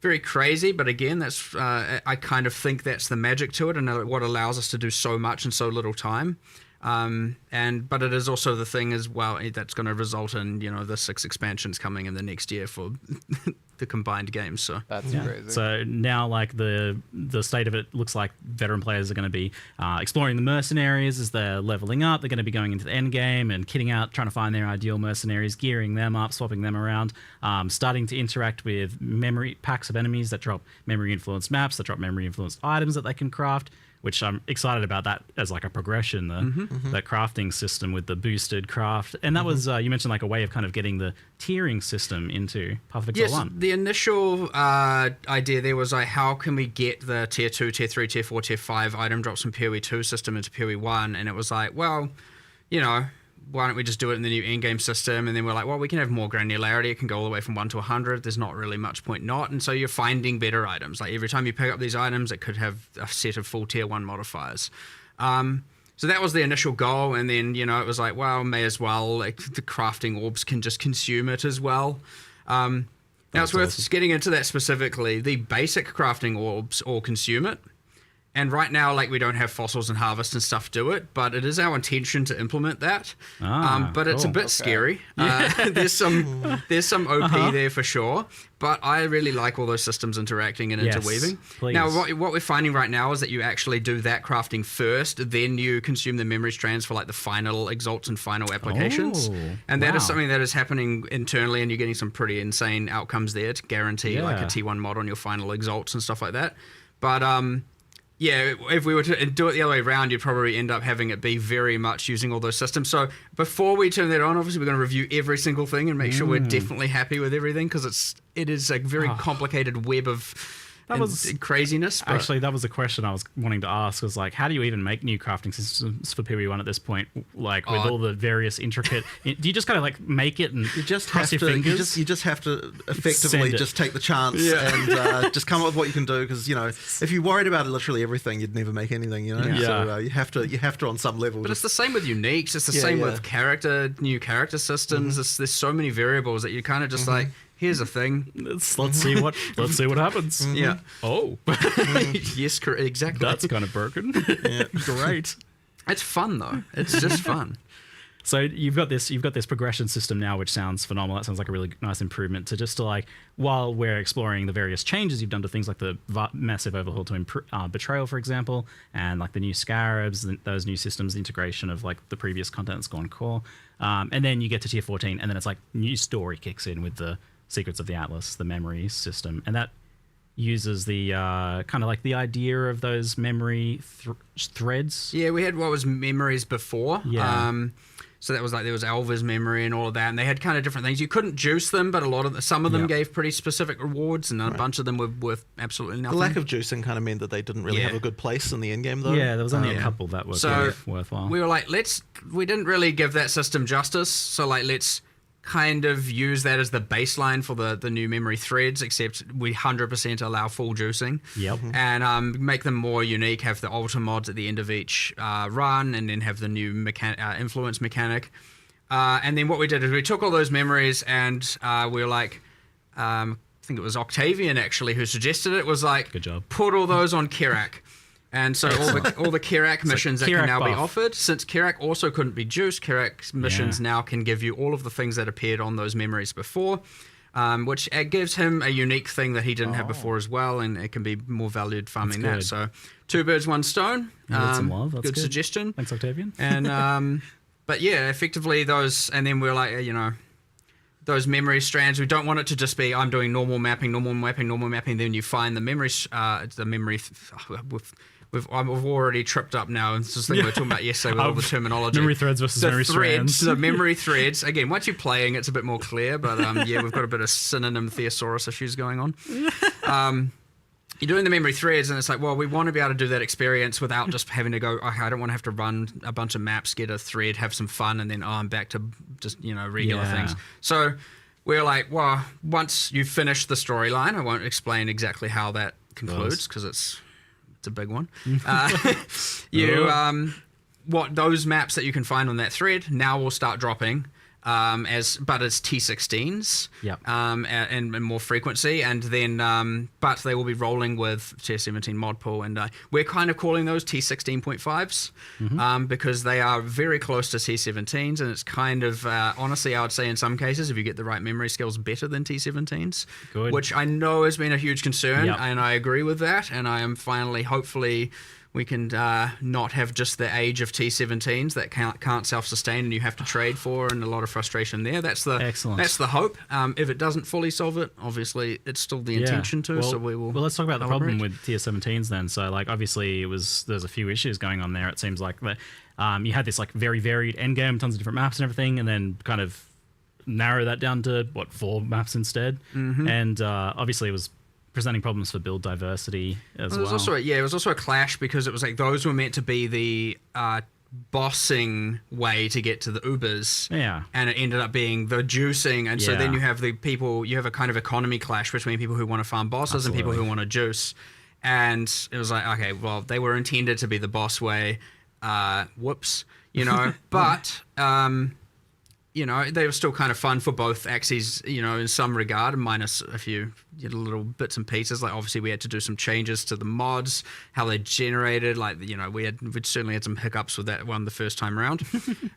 Speaker 14: very crazy. But again, that's I kind of think that's the magic to it, and what allows us to do so much in so little time. But it is also the thing as well that's going to result in the 6 expansions coming in the next year for the combined games. So
Speaker 1: that's crazy.
Speaker 15: So now, like the state of it looks like veteran players are going to be exploring the mercenaries as they're leveling up. They're going to be going into the end game and kitting out, trying to find their ideal mercenaries, gearing them up, swapping them around, starting to interact with memory packs of enemies that drop memory influenced maps, that drop memory influenced items that they can craft. Which I'm excited about that as like a progression, the crafting system with the boosted craft. And that was, you mentioned like a way of kind of getting the tiering system into Path of Exile 1.
Speaker 14: The initial idea there was like, how can we get the tier 2, tier 3, tier 4, tier 5 item drops from PoE2 system into PoE1? And it was like, well, why don't we just do it in the new in-game system? And then we're like, well, we can have more granularity. It can go all the way from 1 to 100. There's not really much point not. And so you're finding better items. Like every time you pick up these items, it could have a set of full tier 1 modifiers. So that was the initial goal. And then, it was like, well, may as well. Like the crafting orbs can just consume it as well. Now it's worth getting into that specifically. The basic crafting orbs all consume it. And right now, like, we don't have fossils and harvest and stuff do it, but it is our intention to implement that. But it's a bit scary. There's some OP there for sure, but I really like all those systems interacting and interweaving.
Speaker 15: Please.
Speaker 14: Now, what we're finding right now is that you actually do that crafting first, then you consume the memory strands for like the final exalts and final applications. And that is something that is happening internally, and you're getting some pretty insane outcomes there to guarantee like a T1 mod on your final exalts and stuff like that. But if we were to do it the other way around, you'd probably end up having it be very much using all those systems. So before we turn that on, obviously we're going to review every single thing and make sure we're definitely happy with everything, because it is a very complicated web of craziness. But
Speaker 15: actually, that was a question I was wanting to ask, was like, how do you even make new crafting systems for PoE1 at this point? Like with all the various intricate, do you just kind of like make it and
Speaker 13: you just
Speaker 15: cross
Speaker 13: have
Speaker 15: your
Speaker 13: to,
Speaker 15: fingers?
Speaker 13: you just have to effectively just take the chance and just come up with what you can do, because if you worried about literally everything, you'd never make anything. So you have to on some level.
Speaker 14: But it's the same with uniques. It's the same with new character systems. There's so many variables that you kind of just like, here's a thing.
Speaker 15: Let's see what happens.
Speaker 14: Yeah.
Speaker 15: Oh.
Speaker 14: Yes, exactly.
Speaker 15: That's kind of broken. Great.
Speaker 14: It's fun though. It's just fun.
Speaker 15: So you've got this progression system now, which sounds phenomenal. That sounds like a really nice improvement to like, while we're exploring the various changes you've done to things like the massive overhaul to Betrayal, for example, and like the new Scarabs, those new systems, the integration of like the previous content that's gone core. And then you get to tier 14, and then it's like new story kicks in with the Secrets of the Atlas, the memory system, and that uses the kind of like the idea of those memory threads.
Speaker 14: Yeah, we had what was memories before.
Speaker 15: Yeah.
Speaker 14: So that was like, there was Alva's memory and all of that, and they had kind of different things. You couldn't juice them, but some of them gave pretty specific rewards, and a bunch of them were worth absolutely nothing.
Speaker 13: The lack of juicing kind of meant that they didn't really have a good place in the end game, though.
Speaker 15: Yeah, there was only a couple that were worthwhile.
Speaker 14: We were like, we didn't really give that system justice, so like let's kind of use that as the baseline for the new memory threads, except we 100% allow full juicing.
Speaker 15: Yep.
Speaker 14: And make them more unique, have the alter mods at the end of each run, and then have the new influence mechanic. And then what we did is we took all those memories and we were like, I think it was Octavian actually who suggested it, was like,
Speaker 15: good job.
Speaker 14: Put all those on Kirak. And so all the Kirak missions that can now be offered, since Kirak also couldn't be juiced, Kirak missions now can give you all of the things that appeared on those memories before, which gives him a unique thing that he didn't have before as well, and it can be more valued farming that. So 2 birds, 1 stone.
Speaker 15: Some love. That's
Speaker 14: good suggestion.
Speaker 15: Thanks, Octavian.
Speaker 14: And but yeah, effectively those, and then we're like, those memory strands, we don't want it to just be I'm doing normal mapping, then you find the memory I've already tripped up now. It's this thing we were talking about yesterday with all the terminology.
Speaker 15: Memory threads versus memory strands.
Speaker 14: The memory threads. Again, once you're playing, it's a bit more clear. But yeah, we've got a bit of synonym thesaurus issues going on. You're doing the memory threads, and it's like, well, we want to be able to do that experience without just having to go, okay, I don't want to have to run a bunch of maps, get a thread, have some fun, and then I'm back to just, regular things. So we're like, well, once you finish the storyline, I won't explain exactly how that concludes because it's a big one. What those maps that you can find on that thread now will start dropping but it's T16s and more frequency, and then but they will be rolling with Tier 17 mod pool, and we're kind of calling those T16.5s because they are very close to T17s, and it's kind of honestly I would say in some cases if you get the right memory skills better than T17s, which I know has been a huge concern, and I agree with that, and I am finally hopefully we can not have just the age of T17s that can't self-sustain and you have to trade for, and a lot of frustration there. That's the hope. If it doesn't fully solve it, obviously it's still the intention to.
Speaker 15: Well,
Speaker 14: so we will.
Speaker 15: Well, let's talk about the problem with Tier 17s then. So, like, obviously there's a few issues going on there. It seems like that you had this like very varied endgame, tons of different maps and everything, and then kind of narrow that down to 4 maps instead. And obviously it was presenting problems for build diversity as well.
Speaker 14: It was also a clash because it was like those were meant to be the bossing way to get to the Ubers. And it ended up being the juicing. And so then you have you have a kind of economy clash between people who want to farm bosses and people who want to juice. And it was like, okay, well, they were intended to be the boss way. Whoops. But they were still kind of fun for both axes, in some regard, minus a few little bits and pieces. Like, obviously, we had to do some changes to the mods, how they generated. Like, we'd certainly had some hiccups with that one the first time around. It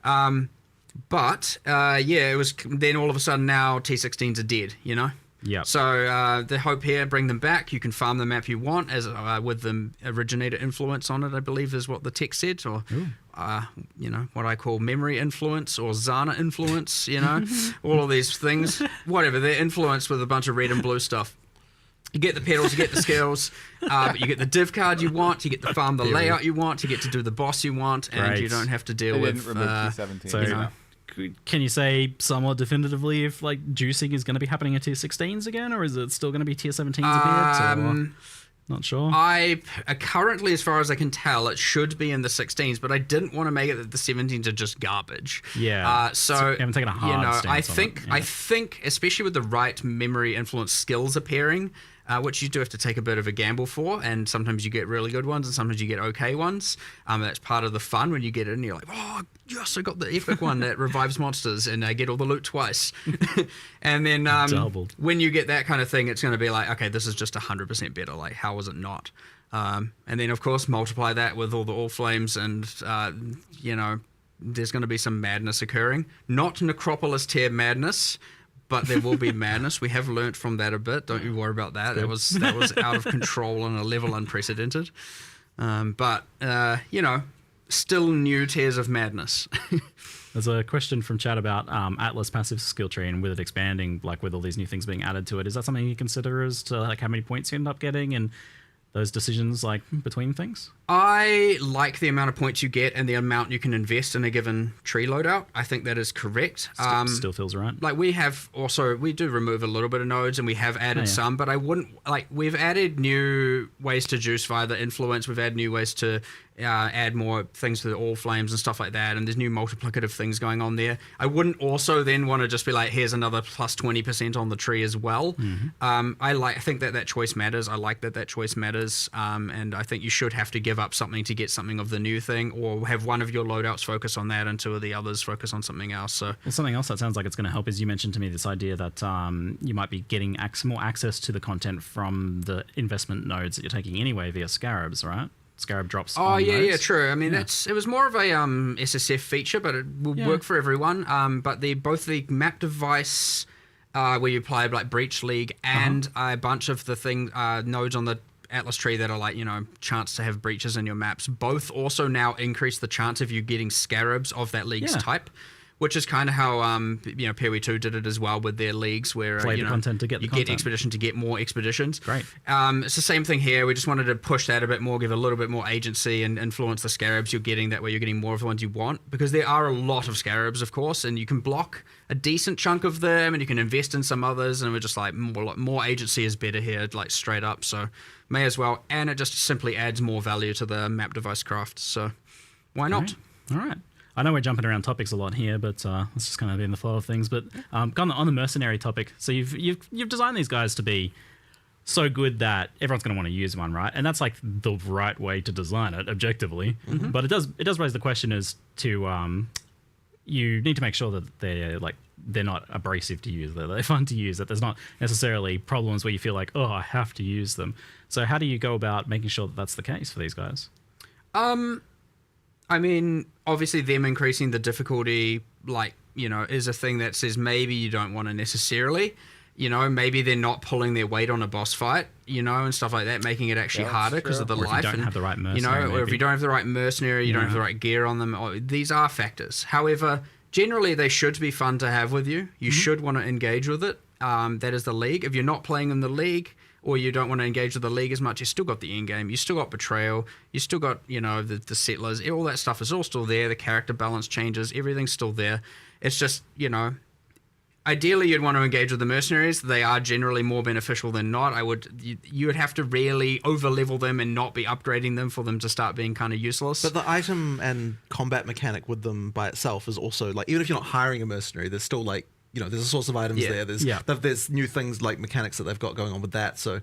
Speaker 14: was then all of a sudden now T16s are dead,
Speaker 15: Yeah.
Speaker 14: So the hope here, bring them back. You can farm the map you want as with the originator influence on it, I believe is what the text said, or what I call memory influence or Zana influence. All of these things, whatever. They're influenced with a bunch of red and blue stuff. You get the pedals, you get the skills, but you get the div card you want, you get to farm the layout you want, you get to do the boss you want, and you don't have to deal with
Speaker 1: T17.
Speaker 15: Can you say somewhat definitively if like juicing is going to be happening at Tier 16s again, or is it still going to be Tier 17s a bit? Not sure.
Speaker 14: Currently, as far as I can tell, it should be in the 16s, but I didn't want to make it that the 17s are just garbage.
Speaker 15: Yeah.
Speaker 14: So
Speaker 15: you haven't taken a hard stance
Speaker 14: I think, especially with the right memory influence skills appearing, which you do have to take a bit of a gamble for, and sometimes you get really good ones and sometimes you get okay ones. That's part of the fun when you get in, you're like, oh, yes, I got the epic one that revives monsters and I get all the loot twice. And then when you get that kind of thing, it's going to be like, okay, this is just 100% better. Like, how was it not? And then, of course, multiply that with all the All Flames and, there's going to be some madness occurring. Not Necropolis tier madness, but there will be madness. We have learnt from that a bit. Don't you worry about that. That was out of control on a level unprecedented. Still new tiers of madness.
Speaker 15: There's a question from chat about Atlas passive skill tree and with it expanding, like with all these new things being added to it. Is that something you consider as to like how many points you end up getting and those decisions like between things?
Speaker 14: I like the amount of points you get and the amount you can invest in a given tree loadout. I think that is correct.
Speaker 15: Still feels right.
Speaker 14: Like we do remove a little bit of nodes and we have added some, but I wouldn't we've added new ways to juice via the influence. We've added new ways to add more things to the All Flames and stuff like that, and there's new multiplicative things going on there. I wouldn't also then want to just be like, here's another plus 20% on the tree as well. I think that choice matters. I like that choice matters, and I think you should have to give up something to get something of the new thing, or have one of your loadouts focus on that and two of the others focus on something else. So
Speaker 15: something else that sounds like it's going to help is you mentioned to me this idea that you might be getting more access to the content from the investment nodes that you're taking anyway via Scarabs, right? Scarab drops.
Speaker 14: Oh yeah,
Speaker 15: nodes.
Speaker 14: yeah, true. I mean, it was more of a SSF feature, but it will work for everyone. But both the map device where you apply like Breach League and a bunch of the nodes on the Atlas tree that are like, chance to have breaches in your maps, both also now increase the chance of you getting Scarabs of that league's type. Which is kind of how PoE2 did it as well with their leagues, where
Speaker 15: play the content to get
Speaker 14: you get expedition to get more expeditions.
Speaker 15: Great.
Speaker 14: It's the same thing here. We just wanted to push that a bit more, give a little bit more agency, and influence the Scarabs you're getting. That way, you're getting more of the ones you want, because there are a lot of Scarabs, of course, and you can block a decent chunk of them, and you can invest in some others. And we're just like more agency is better here, like straight up. So may as well, and it just simply adds more value to the map device craft. So why not?
Speaker 15: All right. I know we're jumping around topics a lot here, but let's just kind of be in the flow of things. But on the mercenary topic, so you've designed these guys to be so good that everyone's going to want to use one, right? And that's like the right way to design it objectively. But it does raise the question as to you need to make sure that they're not abrasive to use, that they're fun to use, that there's not necessarily problems where you feel like, oh, I have to use them. So how do you go about making sure that that's the case for these guys?
Speaker 14: I mean, obviously them increasing the difficulty, is a thing that says maybe you don't want to necessarily, maybe they're not pulling their weight on a boss fight, and stuff like that, making it actually harder because of the life.
Speaker 15: If you don't have the right mercenary,
Speaker 14: or if you don't have the right mercenary, you don't have the right gear on them. These are factors. However, generally they should be fun to have with you. You should want to engage with it. That is the league. If you're not playing in the league, or you don't want to engage with the league as much, you still got the end game, you still got betrayal, you still got, the settlers, all that stuff is all still there, the character balance changes, everything's still there. It's just, ideally you'd want to engage with the mercenaries. They are generally more beneficial than not. You would have to really over-level them and not be upgrading them for them to start being kind of useless.
Speaker 13: But the item and combat mechanic with them by itself is also, even if you're not hiring a mercenary, there's still there's a source of items there. There's new things like mechanics that they've got going on with that. So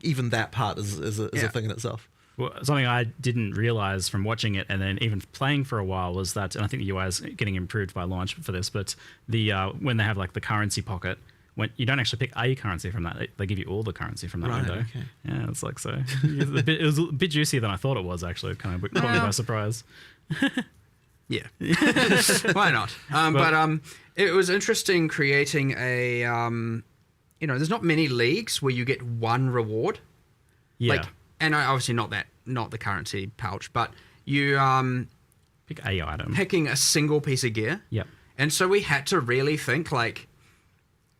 Speaker 13: even that part is a thing in itself.
Speaker 15: Well, something I didn't realize from watching it and then even playing for a while was that, and I think the UI is getting improved by launch for this, but the when they have the currency pocket, when you don't actually pick a currency from that, they give you all the currency from that window. Okay. Yeah, it's like so. It was a bit juicier than I thought it was. Actually, it kind of caught me by surprise.
Speaker 14: Yeah, why not? But it was interesting creating a, there's not many leagues where you get one reward.
Speaker 15: Yeah.
Speaker 14: And obviously not the currency pouch, but you
Speaker 15: pick a item,
Speaker 14: picking a single piece of gear.
Speaker 15: Yep.
Speaker 14: And so we had to really think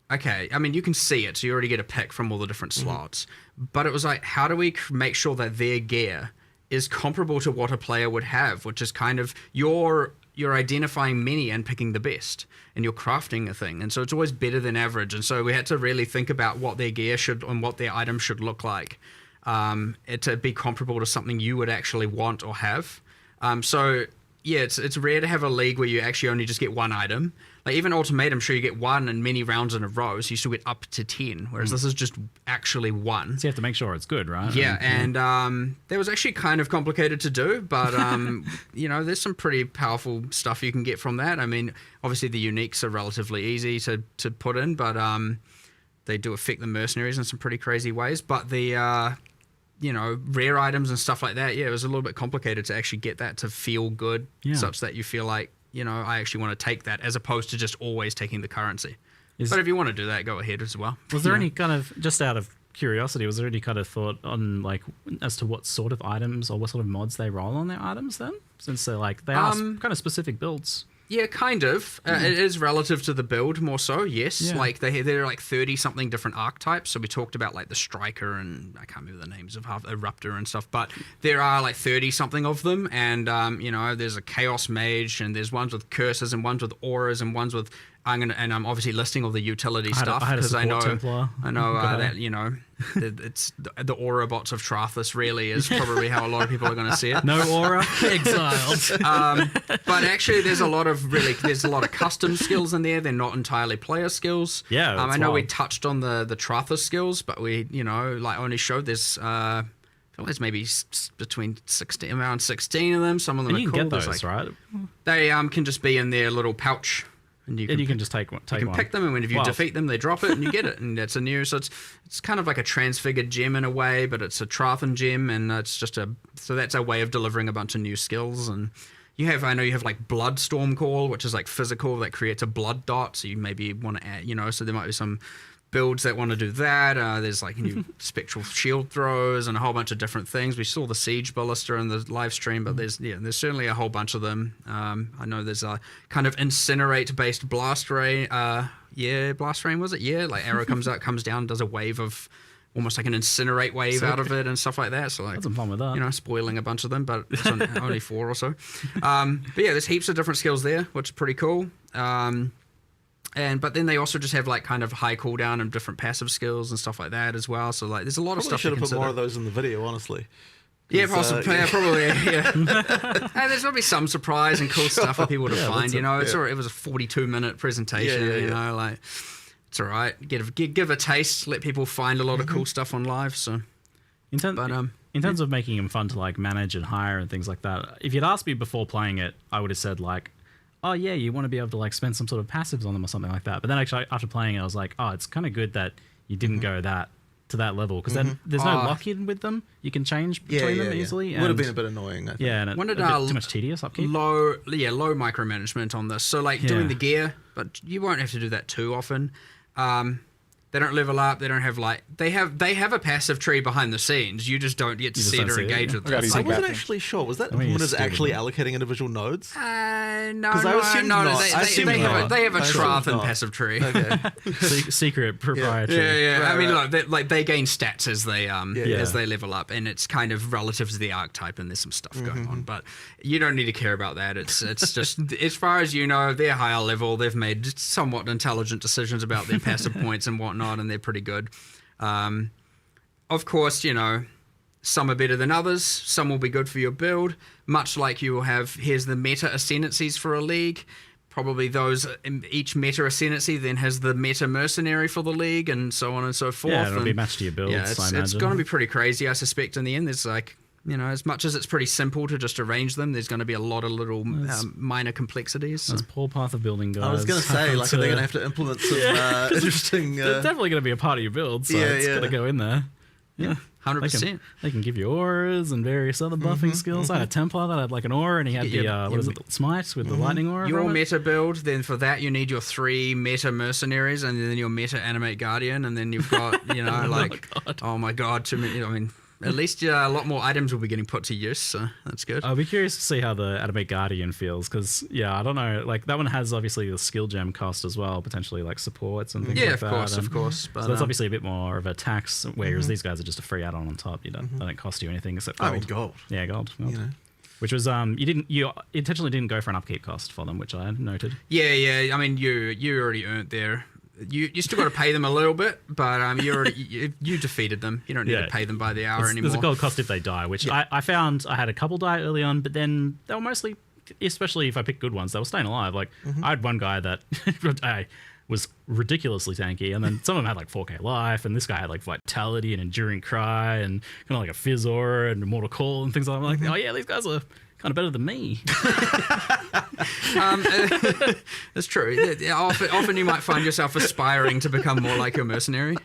Speaker 14: okay, I mean, you can see it, so you already get a pick from all the different slots. But it was like, how do we make sure that their gear is comparable to what a player would have, which is kind of you're identifying many and picking the best, and you're crafting a thing, and so it's always better than average. And so we had to really think about what their gear should and what their item should look like, to be comparable to something you would actually want or have. So yeah, it's rare to have a league where you actually only just get one item. Like even Ultimatum, sure, you get one in many rounds in a row, so you still get up to 10, whereas this is just actually one.
Speaker 15: So you have to make sure it's good, right?
Speaker 14: Yeah, and that was actually kind of complicated to do, but there's some pretty powerful stuff you can get from that. I mean, obviously the uniques are relatively easy to put in, but they do affect the mercenaries in some pretty crazy ways. But the rare items and stuff like that, it was a little bit complicated to actually get that to feel good, such that you feel like, I actually want to take that, as opposed to just always taking the currency. But if you want to do that, go ahead as well.
Speaker 15: Was there any kind of, just out of curiosity, was there any kind of thought on as to what sort of items or what sort of mods they roll on their items then? Since they're they are kind of specific builds.
Speaker 14: Yeah, kind of. It is relative to the build more so, yes. Yeah. There are 30-something different archetypes. So we talked about the Striker and I can't remember the names of Eruptor and stuff. But there are 30-something of them. And, there's a Chaos Mage and there's ones with curses and ones with auras and ones with I'm obviously listing all the utility stuff
Speaker 15: because I know
Speaker 14: that it's the aura bots of Trathus really is probably how a lot of people are going to see it.
Speaker 15: No aura, exiled.
Speaker 14: But actually, there's a lot of custom skills in there. They're not entirely player skills.
Speaker 15: Yeah,
Speaker 14: I know we touched on the Trathus skills, but we only showed this. I feel there's maybe between around 16 of them. Some of them
Speaker 15: and
Speaker 14: are
Speaker 15: you
Speaker 14: cool.
Speaker 15: can get those, right?
Speaker 14: They can just be in their little pouch. And you can
Speaker 15: just take one.
Speaker 14: You can pick them, and if you defeat them, they drop it, and you get it. And that's a new. So it's kind of like a transfigured gem in a way, but it's a Trathan gem, and it's just so that's a way of delivering a bunch of new skills. And I know you have like Blood Storm Call, which is like physical that creates a blood dot. So you maybe want to add, so there might be some builds that want to do that. There's like new spectral shield throws and a whole bunch of different things. We saw the siege ballista in the live stream, but there's certainly a whole bunch of them. I know there's a kind of incinerate based blast ray. Blast rain was it? Yeah, like arrow comes down, does a wave of almost like an incinerate wave out of it and stuff like that. So like,
Speaker 15: had some fun with that.
Speaker 14: Spoiling a bunch of them, but it's only 4 or so. But yeah, there's heaps of different skills there, which is pretty cool. But then they also just have like kind of high cooldown and different passive skills and stuff like that as well. So like there's a lot of stuff.
Speaker 13: Should have put more of those in the video, honestly.
Speaker 14: Yeah, possibly. Probably. Yeah. And there's probably some surprise and cool stuff for people to find. It was a 42-minute presentation. Like it's all right. Give a taste. Let people find a lot of cool stuff on live. So
Speaker 15: in terms of making them fun to like manage and hire and things like that, if you'd asked me before playing it, I would have said like, oh yeah, you want to be able to like spend some sort of passives on them or something like that. But then actually after playing it, I was like, oh, it's kind of good that you didn't go to that level, because then there's no lock-in with them. You can change between them easily.
Speaker 13: Would have been a bit annoying, I think.
Speaker 15: Yeah, and a bit too much tedious upkeep.
Speaker 14: Low micromanagement on this. So like doing the gear, but you won't have to do that too often. They don't level up. They don't have like they have a passive tree behind the scenes. You just don't get to see it or engage with it.
Speaker 13: I wasn't actually sure. Was that Winners actually allocating individual nodes?
Speaker 14: No. They have a Trathan passive tree.
Speaker 13: Okay.
Speaker 15: Secret proprietary.
Speaker 14: Yeah. Right, I mean, look, they gain stats as they level up, and it's kind of relative to the archetype, and there's some stuff going on. But you don't need to care about that. It's just as far as you know, they're higher level. They've made somewhat intelligent decisions about their passive points and whatnot. And they're pretty good. Of course, some are better than others. Some will be good for your build. Much like you will have, here's the meta ascendancies for a league. Probably each meta ascendancy then has the meta mercenary for the league, and so on and so forth.
Speaker 15: Yeah, it'll be matched to your builds.
Speaker 14: Yeah, it's going to be pretty crazy, I suspect, in the end. There's like, as much as it's pretty simple to just arrange them, there's going to be a lot of little minor complexities.
Speaker 15: That's poor path of building, guys.
Speaker 13: I was going to say, like, are they going to have to implement some interesting...
Speaker 15: They're definitely going to be a part of your build, so it's got to go in there.
Speaker 14: Yeah, 100%.
Speaker 15: They can give you auras and various other buffing skills. I had a Templar that had like an aura, and he had the smite with the lightning aura.
Speaker 14: Your meta build, then for that you need your 3 meta mercenaries, and then your meta animate guardian, and then you've got, oh my god, too many, at least a lot more items will be getting put to use, so that's good.
Speaker 15: I'll be curious to see how the Animate Guardian feels, because, I don't know, like, that one has obviously the skill gem cost as well, potentially, like, supports and things like that.
Speaker 14: Yeah, of course. But,
Speaker 15: so that's obviously a bit more of a tax, whereas these guys are just a free add-on on top. They don't cost you anything except gold.
Speaker 13: I mean, gold.
Speaker 15: Yeah, gold. Which was, you intentionally didn't go for an upkeep cost for them, which I noted.
Speaker 14: Yeah, I mean, you already earned their... You still got to pay them a little bit, but you defeated them. You don't need to pay them by the hour anymore.
Speaker 15: There's a gold cost if they die, which I found I had a couple die early on, but then they were mostly, especially if I picked good ones, they were staying alive. Like I had one guy that was ridiculously tanky, and then some of them had like 4k life, and this guy had like vitality and enduring cry and kind of like a fizz aura and immortal call and things like that. I'm like, oh yeah, these guys are kind of better than me.
Speaker 14: That's true. Often you might find yourself aspiring to become more like your mercenary.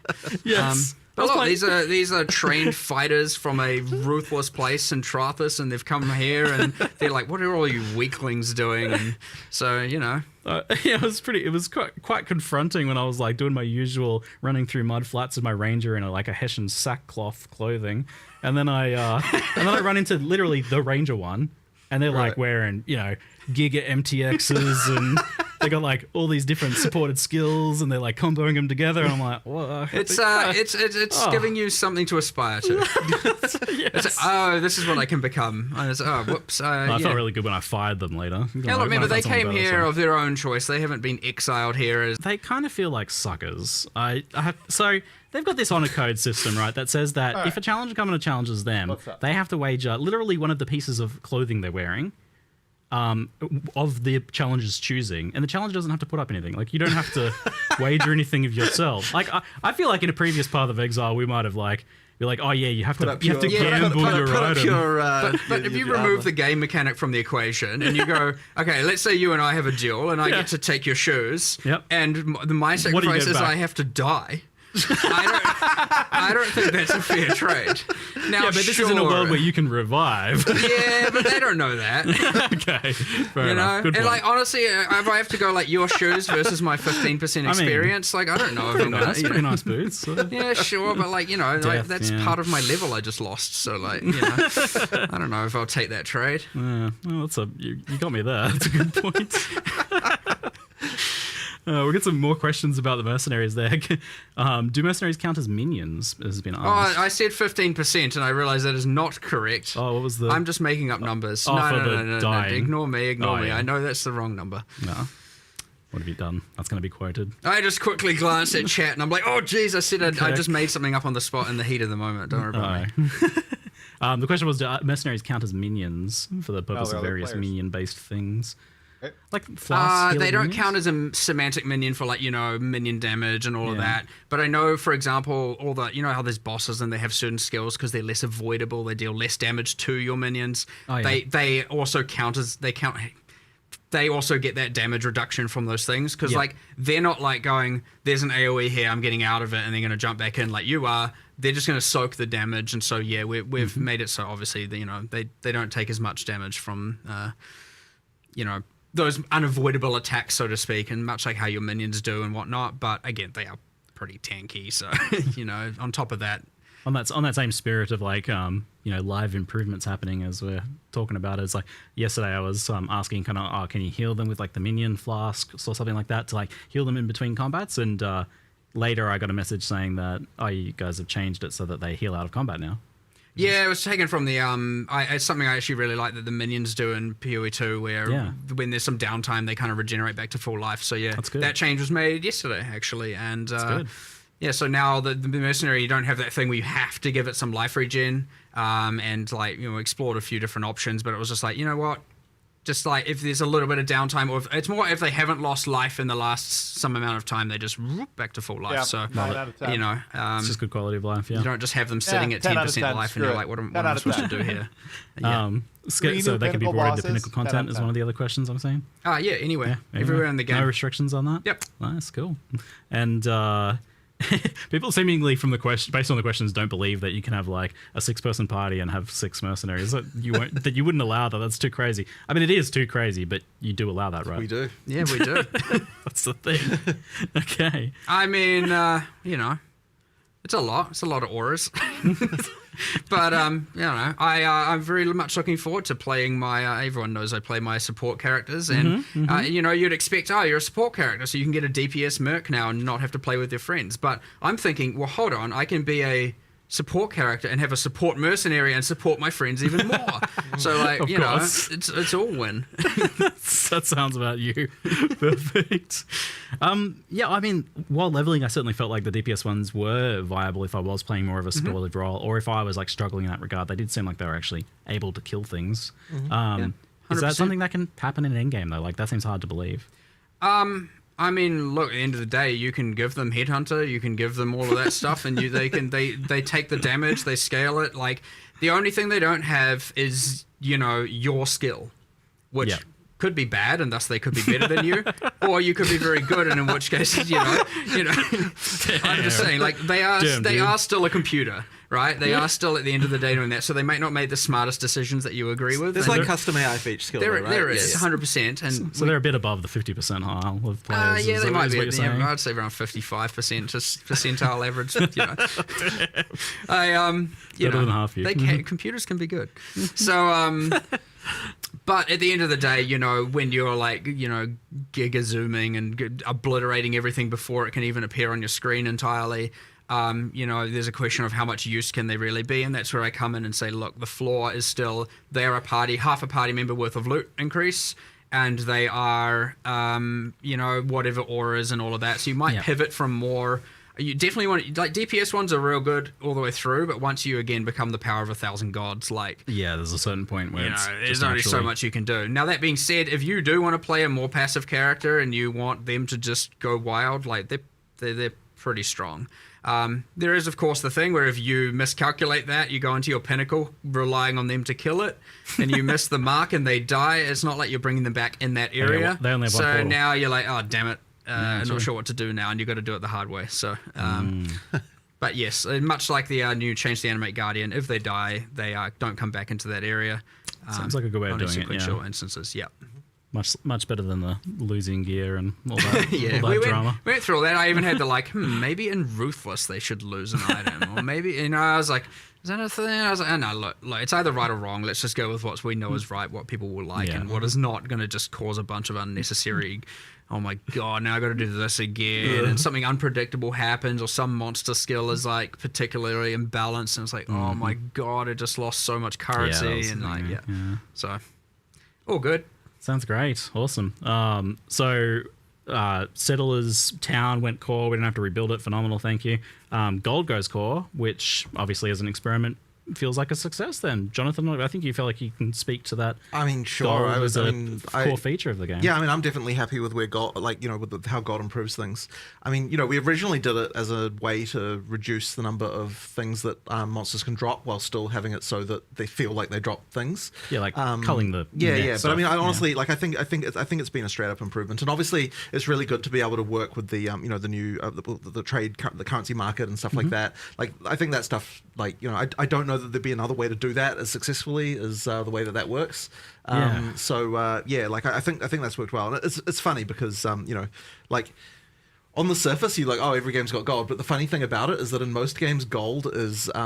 Speaker 15: Yes.
Speaker 14: But look, these are trained fighters from a ruthless place in Trathus, and they've come here and they're like, what are all you weaklings doing? And so,
Speaker 15: it was quite confronting when I was like doing my usual running through mud flats with my ranger in a Hessian sackcloth clothing, and then I run into literally the ranger one, and they're like wearing Giga MTXs and they got like all these different supported skills, and they're like comboing them together. And I'm like, whoa.
Speaker 14: It's giving you something to aspire to.
Speaker 15: Yes.
Speaker 14: It's this is what I can become. And it's, whoops.
Speaker 15: I felt really good when I fired them later.
Speaker 14: Yeah, look, remember, they came here of their own choice. They haven't been exiled here.
Speaker 15: They kind of feel like suckers. So they've got this honor code system, right, that says that if a challenger comes and challenges them, they have to wager literally one of the pieces of clothing they're wearing of the challenger's choosing, and the challenger doesn't have to put up anything. Like, you don't have to wager anything of yourself. Like, I feel like in a previous Path of Exile, we might have like be like, oh yeah, you have to gamble your item.
Speaker 14: But if you remove the game mechanic from the equation and you go, okay, let's say you and I have a duel and I get to take your shoes, and my sacrifice is I have to die. I don't think that's a fair trade. Now,
Speaker 15: but this is in a world where you can revive.
Speaker 14: Yeah, but they don't know that.
Speaker 15: Okay, fair enough.
Speaker 14: Good point. Like, honestly, if I have to go like your shoes versus my 15% experience, like, I don't know if I'm gonna.
Speaker 15: Pretty nice boots.
Speaker 14: Yeah, sure, but like, like that's part of my level I just lost. So like, I don't know if I'll take that trade.
Speaker 15: Yeah, well, you got me there. That's a good point. We'll get some more questions about the mercenaries there. Do mercenaries count as minions? Has been asked.
Speaker 14: I said 15%, and I realised that is not correct.
Speaker 15: Oh, what was the?
Speaker 14: I'm just making up numbers.
Speaker 15: Oh,
Speaker 14: no. Ignore me. I know that's the wrong number.
Speaker 15: No. What have you done? That's going to be quoted.
Speaker 14: I just quickly glanced at chat, and I'm like, oh, geez, I said I just made something up on the spot in the heat of the moment. Don't worry about me.
Speaker 15: The question was, do mercenaries count as minions for the purpose of various minion-based things? Like
Speaker 14: they don't
Speaker 15: minions?
Speaker 14: count as a semantic minion for like minion damage and all of that. But I know, for example, all the how there's bosses and they have certain skills because they're less avoidable. They deal less damage to your minions.
Speaker 15: Oh, yeah.
Speaker 14: They also count. They also get that damage reduction from those things because like they're not like going, there's an AOE here, I'm getting out of it, and they're going to jump back in like you are. They're just going to soak the damage, and so we've made it so obviously that, they don't take as much damage from those unavoidable attacks, so to speak, and much like how your minions do and whatnot. But again, they are pretty tanky. So, on top of that.
Speaker 15: On that same spirit of like, live improvements happening as we're talking about it. It's like yesterday I was asking kind of, can you heal them with like the minion flasks or something like that to like heal them in between combats? And later I got a message saying that, you guys have changed it so that they heal out of combat now.
Speaker 14: Yeah, it was taken from the it's something I actually really like that the minions do in PoE2, where when there's some downtime, they kind of regenerate back to full life. So yeah, that change was made yesterday actually, and
Speaker 15: that's good.
Speaker 14: Yeah, so now the mercenary, you don't have that thing where you have to give it some life regen, and like explored a few different options, but it was just like, you know what? Just like if there's a little bit of downtime, or it's more if they haven't lost life in the last some amount of time, they just back to full life.
Speaker 1: Yeah,
Speaker 14: so
Speaker 1: 9 out of 10.
Speaker 15: It's just good quality of life. Yeah,
Speaker 14: you don't just have them sitting at 10% life, and you're like, what am I supposed to do here?
Speaker 15: So they can be brought into pinnacle content is one of the other questions I'm saying.
Speaker 14: Yeah, anywhere, everywhere in the game.
Speaker 15: No restrictions on that.
Speaker 14: Yep,
Speaker 15: nice, cool, and. People seemingly from the question, based on the questions, don't believe that you can have like a 6-person party and have 6 mercenaries. That you wouldn't allow that. That's too crazy. I mean, it is too crazy, but you do allow that, right?
Speaker 13: We do.
Speaker 14: Yeah, we do.
Speaker 15: That's the thing. Okay.
Speaker 14: I mean, it's a lot. It's a lot of auras. But I'm very much looking forward to playing my. Everyone knows I play my support characters, and you'd expect, you're a support character, so you can get a DPS merc now and not have to play with your friends. But I'm thinking, well, hold on, I can be a support character and have a support mercenary and support my friends even more. So like, it's all win.
Speaker 15: That sounds about you. Perfect. I mean, while leveling, I certainly felt like the DPS ones were viable if I was playing more of a supportive role, or if I was like struggling in that regard. They did seem like they were actually able to kill things. Is that something that can happen in an endgame though? Like that seems hard to believe.
Speaker 14: I mean, look, at the end of the day, you can give them Headhunter, you can give them all of that stuff, and they take the damage, they scale it. Like, the only thing they don't have is, your skill, which could be bad, and thus they could be better than you, or you could be very good, and in which case, I'm just saying, like, they are still a computer. Right? They are still at the end of the day doing that, so they might not make the smartest decisions that you agree with.
Speaker 13: There's like custom AI for each skill, right?
Speaker 14: There is, 100%. And
Speaker 15: so they're a bit above the 50% percentile of players.
Speaker 14: Yeah, they might be. I'd say around 55% just percentile average.
Speaker 15: Better than half you.
Speaker 14: Computers can be good. So, But at the end of the day, you know, when you're like, you know, giga zooming and obliterating everything before it can even appear on your screen entirely, you know, there's a question of how much use can they really be, and that's where I come in and say, look, the floor is still, they're half a party member worth of loot increase, and they are, you know, whatever auras and all of that. So you might pivot from more. You definitely want, like, DPS ones are real good all the way through, but once you again become the power of 1,000 gods, like,
Speaker 15: there's a certain point where
Speaker 14: there's only so much you can do. Now that being said, if you do want to play a more passive character and you want them to just go wild, like they're pretty strong. There is, of course, the thing where if you miscalculate that, you go into your pinnacle relying on them to kill it, and you miss the mark and they die. It's not like you're bringing them back in that area.
Speaker 15: They only have one
Speaker 14: so
Speaker 15: portal.
Speaker 14: now you're like, oh, damn it. I'm not sure what to do now, and you've got to do it the hard way. So, but yes, much like the new change the animate guardian, if they die, they don't come back into that area.
Speaker 15: Sounds like a good way of doing it.
Speaker 14: Sequential instances,
Speaker 15: Much better than the losing gear and all that, all that
Speaker 14: we
Speaker 15: drama.
Speaker 14: We went through all that. I even had the maybe in Ruthless they should lose an item, or maybe, you know, I was like, is that a thing? I was like, oh, no, look, it's either right or wrong. Let's just go with what we know is right, what people will like, and what is not going to just cause a bunch of unnecessary. Oh my god, now I got to do this again, and something unpredictable happens, or some monster skill is like particularly imbalanced, and it's like, oh my god, it just lost so much currency, and so all good.
Speaker 15: Sounds great. Awesome. So Settlers Town went core. We didn't have to rebuild it. Phenomenal. Thank you. Gold goes core, which obviously as an experiment feels like a success then. Jonathan, I think you feel like you can speak to that.
Speaker 13: I mean, sure.
Speaker 15: Gold was a core feature of the game.
Speaker 13: Yeah, I mean, I'm definitely happy with where gold, like, you know, with how gold improves things. I mean, you know, we originally did it as a way to reduce the number of things that monsters can drop while still having it so that they feel like they drop things.
Speaker 15: Yeah, like culling the
Speaker 13: But I mean, I honestly like. I think it's been a straight up improvement, and obviously it's really good to be able to work with the you know, the new the trade, the currency market and stuff like that. Like, I think that stuff, like, you know, I don't know that there'd be another way to do that as successfully as the way that works. So like I think that's worked well, and it's funny because you know, like, on the surface, you're like, oh, every game's got gold. But the funny thing about it is that in most games, gold is a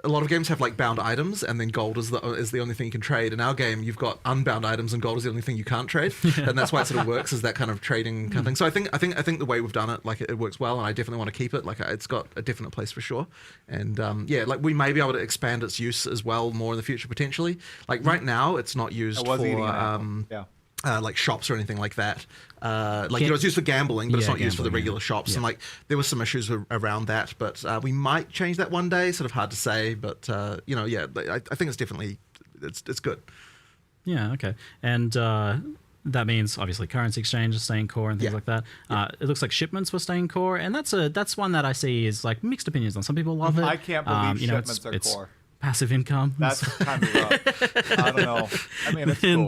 Speaker 13: lot of games have like bound items, and then gold is the only thing you can trade. In our game, you've got unbound items, and gold is the only thing you can't trade, and that's why it sort of works as that kind of trading kind of thing. So I think the way we've done it, like, it works well, and I definitely want to keep it. Like, it's got a definite place for sure, and like, we may be able to expand its use as well more in the future potentially. Like, right now, it's not used for like shops or anything like that. Like, you know, it's used for gambling, but it's not used for the regular shops. And like, there were some issues around that, but we might change that one day. Sort of hard to say, but you know, I think it's definitely it's good.
Speaker 15: Yeah. Okay. And that means obviously currency exchange is staying core and things like that. It looks like shipments were staying core, and that's one that I see is like mixed opinions on. Some people love it.
Speaker 1: I can't believe
Speaker 15: you know,
Speaker 1: shipments are core.
Speaker 15: Passive income.
Speaker 1: That's kind of rough. I don't know. I mean, it's cool.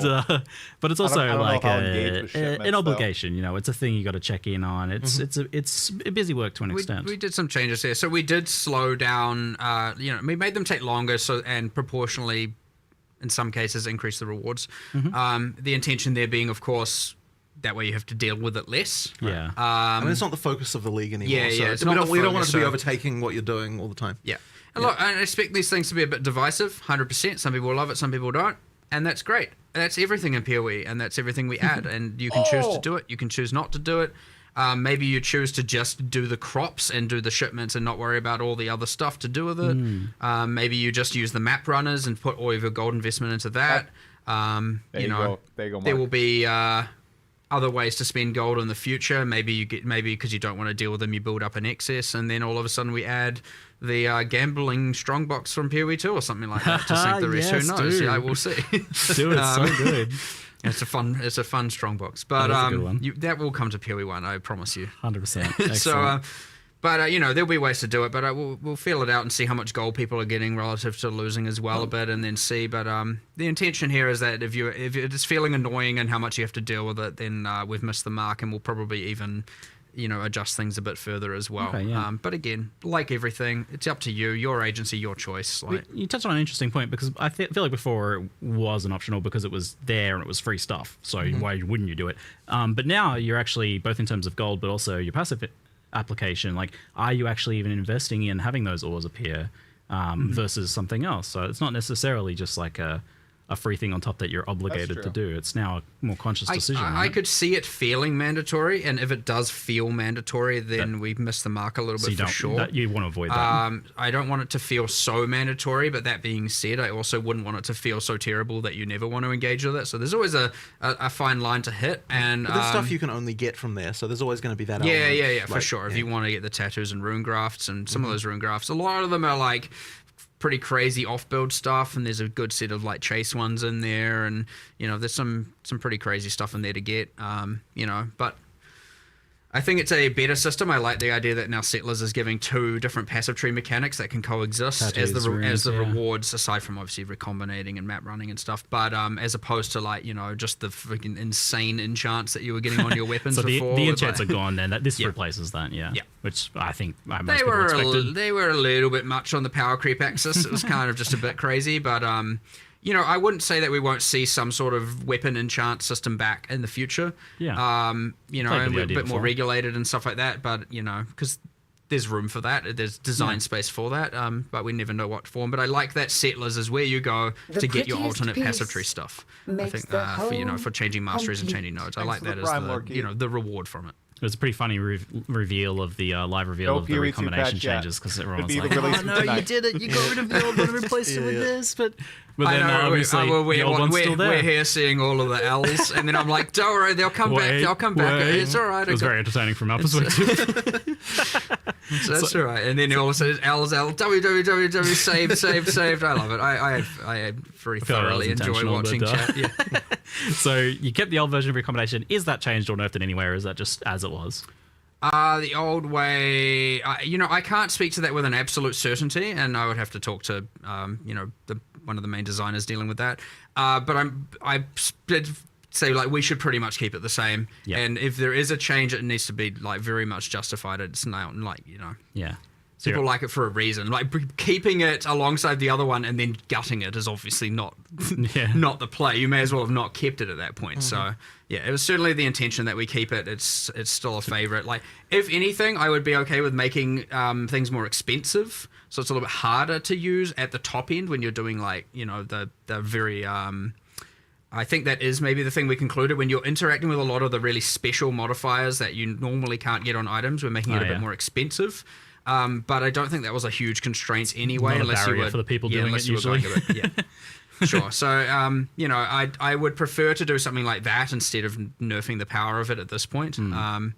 Speaker 15: But it's also like an obligation.
Speaker 1: Though.
Speaker 15: You know, it's a thing you got to check in on. It's it's busy work to an extent.
Speaker 14: We did some changes here, so we did slow down. You know, we made them take longer, and proportionally, in some cases, increase the rewards. The intention there being, of course, that way you have to deal with it less.
Speaker 15: Yeah.
Speaker 13: I mean, it's not the focus of the league anymore.
Speaker 14: It's
Speaker 13: we don't want it to be overtaking what you're doing all the time.
Speaker 14: Yeah. And look, I expect these things to be a bit divisive, 100%. Some people love it, some people don't. And that's great. That's everything in PoE, and that's everything we add. And you can choose to do it. You can choose not to do it. Maybe you choose to just do the crops and do the shipments and not worry about all the other stuff to do with it. Maybe you just use the map runners and put all of your gold investment into that.
Speaker 1: There you go, Mark.
Speaker 14: There will be other ways to spend gold in the future. Maybe because you don't want to deal with them, you build up an excess, and then all of a sudden we add the gambling strongbox from PoE2 or something like that to sink the rest.
Speaker 15: Yes,
Speaker 14: who knows?
Speaker 15: dude.
Speaker 14: Yeah, we'll see.
Speaker 15: Dude, it's so good.
Speaker 14: It's a fun strongbox, but
Speaker 15: That is a good one.
Speaker 14: that will come to PoE1, I promise you.
Speaker 15: 100%.
Speaker 14: So, but you know, there'll be ways to do it, but we'll feel it out and see how much gold people are getting relative to losing as well a bit, and then see. But the intention here is that if it's feeling annoying and how much you have to deal with it, then we've missed the mark, and we'll probably even, you know, adjust things a bit further as well.
Speaker 15: Okay, yeah.
Speaker 14: But again, like everything, it's up to you, your agency, your choice. Like,
Speaker 15: you touched on an interesting point, because I feel like before it wasn't optional because it was there and it was free stuff. So why wouldn't you do it? But now you're actually, both in terms of gold, but also your passive application, like, are you actually even investing in having those ores appear versus something else? So it's not necessarily just like a a free thing on top that you're obligated to do. It's now a more conscious decision.
Speaker 14: I could see it feeling mandatory, and if it does feel mandatory, then we've missed the mark a little bit for sure.
Speaker 15: You want to avoid that.
Speaker 14: I don't want it to feel so mandatory, but that being said, I also wouldn't want it to feel so terrible that you never want to engage with it. So there's always a fine line to hit. And
Speaker 13: but there's stuff you can only get from there, so there's always going to be that
Speaker 14: element.
Speaker 13: Yeah,
Speaker 14: like, for sure. If you want to get the tattoos and rune grafts, and some of those rune grafts, a lot of them are like pretty crazy off-build stuff, and there's a good set of like chase ones in there, and there's some pretty crazy stuff in there to get, but I think it's a better system. I like the idea that now Settlers is giving 2 different passive tree mechanics that can coexist as the rewards, aside from obviously recombinating and map running and stuff. But as opposed to like just the freaking insane enchants that you were getting on your weapons
Speaker 15: so
Speaker 14: before.
Speaker 15: The enchants are gone. Then this replaces that. Yeah. Which I think most people expected.
Speaker 14: They were a little bit much on the power creep axis. It was kind of just a bit crazy, but I wouldn't say that we won't see some sort of weapon enchant system back in the future.
Speaker 15: Yeah.
Speaker 14: And we're a bit more regulated and stuff like that, but, because there's room for that. There's design space for that, but we never know what form. But I like that Settlers is where you go to get your alternate passive tree stuff. I think for changing masteries and changing nodes. I like that as the reward from it.
Speaker 15: It was a pretty funny reveal of the live reveal of the recombination changes, because everyone was like,
Speaker 14: "Oh no, you did it! You got rid of the old one and replaced it with this." But
Speaker 15: then obviously the old one's still there.
Speaker 14: We're here seeing all of the L's, and then I'm like, "Don't worry, they'll come back. They'll come back. It's all right."
Speaker 15: It was very entertaining from our perspective.
Speaker 14: So that's all right. And then all of a sudden, L's www saved. I love it. I very thoroughly enjoy watching chat. Yeah.
Speaker 15: So you kept the old version of recombination. Is that changed or nerfed in any way, or is that just as it was?
Speaker 14: The old way, I can't speak to that with an absolute certainty, and I would have to talk to, one of the main designers dealing with that. But I did say like we should pretty much keep it the same.
Speaker 15: Yep.
Speaker 14: And if there is a change, it needs to be like very much justified. It's not like
Speaker 15: Yeah.
Speaker 14: People like it for a reason. Like keeping it alongside the other one and then gutting it is obviously not the play. You may as well have not kept it at that point. So yeah, it was certainly the intention that we keep it. It's still a favorite. Like if anything, I would be okay with making things more expensive. So it's a little bit harder to use at the top end when you're doing like the very. I think that is maybe the thing we concluded when you're interacting with a lot of the really special modifiers that you normally can't get on items. We're making it a bit more expensive. But I don't think that was a huge constraint anyway,
Speaker 15: not
Speaker 14: unless
Speaker 15: a barrier
Speaker 14: you were
Speaker 15: for the people doing it usually.
Speaker 14: Sure. So I would prefer to do something like that instead of nerfing the power of it at this point. And I'm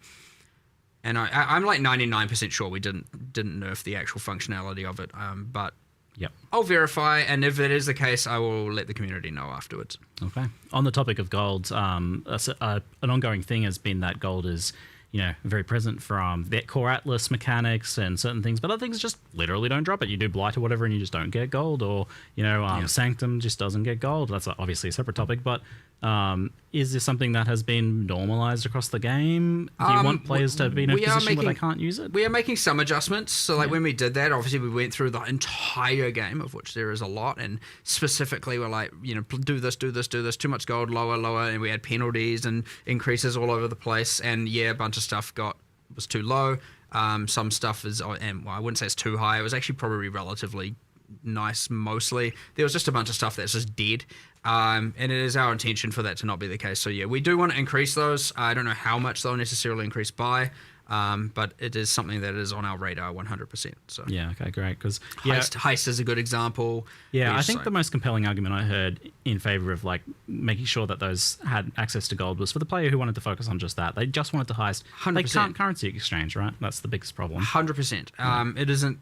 Speaker 14: like 99% sure we didn't nerf the actual functionality of it. But I'll verify, and if it is the case, I will let the community know afterwards.
Speaker 15: Okay. On the topic of gold, an ongoing thing has been that gold is very present from the core Atlas mechanics and certain things, but other things just literally don't drop it. You do Blight or whatever and you just don't get gold, or, Sanctum just doesn't get gold. That's obviously a separate topic, but is this something that has been normalized across the game? Do you want players to be in a position where they can't use it?
Speaker 14: We are making some adjustments. So when we did that, obviously we went through the entire game, of which there is a lot, and specifically we're like, do this, too much gold, lower, and we had penalties and increases all over the place, and a bunch of stuff was too low. Some stuff is, and I wouldn't say it's too high. It was actually probably relatively nice mostly. There was just a bunch of stuff that's just dead. And it is our intention for that to not be the case. So we do want to increase those. I don't know how much they'll necessarily increase by, but it is something that is on our radar 100%. So
Speaker 15: okay, great. Because
Speaker 14: Heist is a good example.
Speaker 15: I think the most compelling argument I heard in favor of like making sure that those had access to gold was for the player who wanted to focus on just that. They just wanted to heist.
Speaker 14: 100%.
Speaker 15: They can't currency exchange, right? That's the biggest problem.
Speaker 14: 100%. It isn't.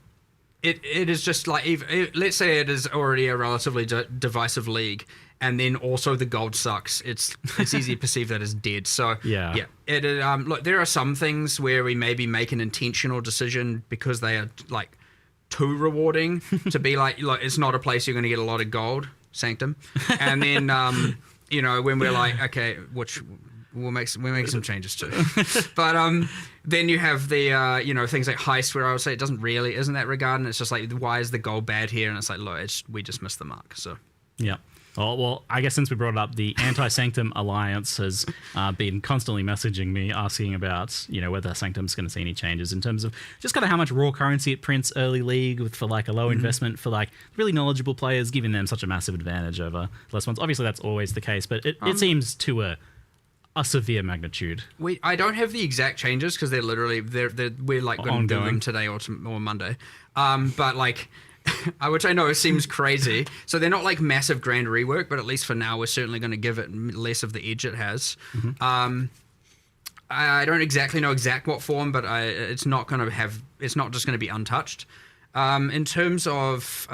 Speaker 14: It is just like, let's say it is already a relatively divisive league, and then also the gold sucks. It's easy to perceive that as dead. So look, there are some things where we maybe make an intentional decision because they are like too rewarding to be like it's not a place you're going to get a lot of gold, Sanctum, and then when we're like, okay, which. We'll make some changes too, but then you have the things like Heist, where I would say it isn't that regard, and it's just like, why is the gold bad here? And it's like, look, we just missed the mark. So
Speaker 15: Oh, well, I guess since we brought it up, the Anti-Sanctum Alliance has been constantly messaging me, asking about, whether Sanctum's going to see any changes in terms of just kind of how much raw currency it prints early league for like a low investment for like really knowledgeable players, giving them such a massive advantage over less ones. Obviously, that's always the case, but it seems to a severe magnitude.
Speaker 14: I don't have the exact changes because they're literally we're like going to do them today or Monday, but like. Which I know seems crazy. So they're not like massive grand rework, but at least for now, we're certainly going to give it less of the edge it has. I don't exactly know what form, but it's not going to have. It's not just going to be untouched. In terms of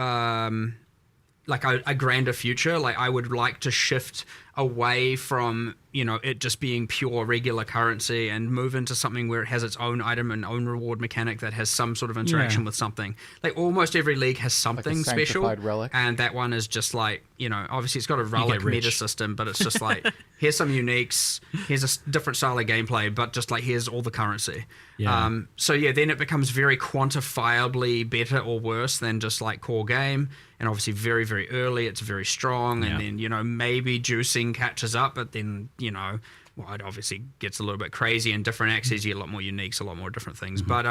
Speaker 14: like a grander future, like I would like to shift away from it just being pure regular currency and move into something where it has its own item and own reward mechanic that has some sort of interaction with something. Like almost every league has something
Speaker 1: like a
Speaker 14: special,
Speaker 1: relic.
Speaker 14: and that one is just like obviously it's got a relic meta system, but it's just like here's some uniques, here's a different style of gameplay, but just like here's all the currency. So then it becomes very quantifiably better or worse than just like core game. And obviously very, very early, it's very strong. And then, maybe juicing catches up, but then, it obviously gets a little bit crazy. And different axes, you get a lot more uniques, a lot more different things. But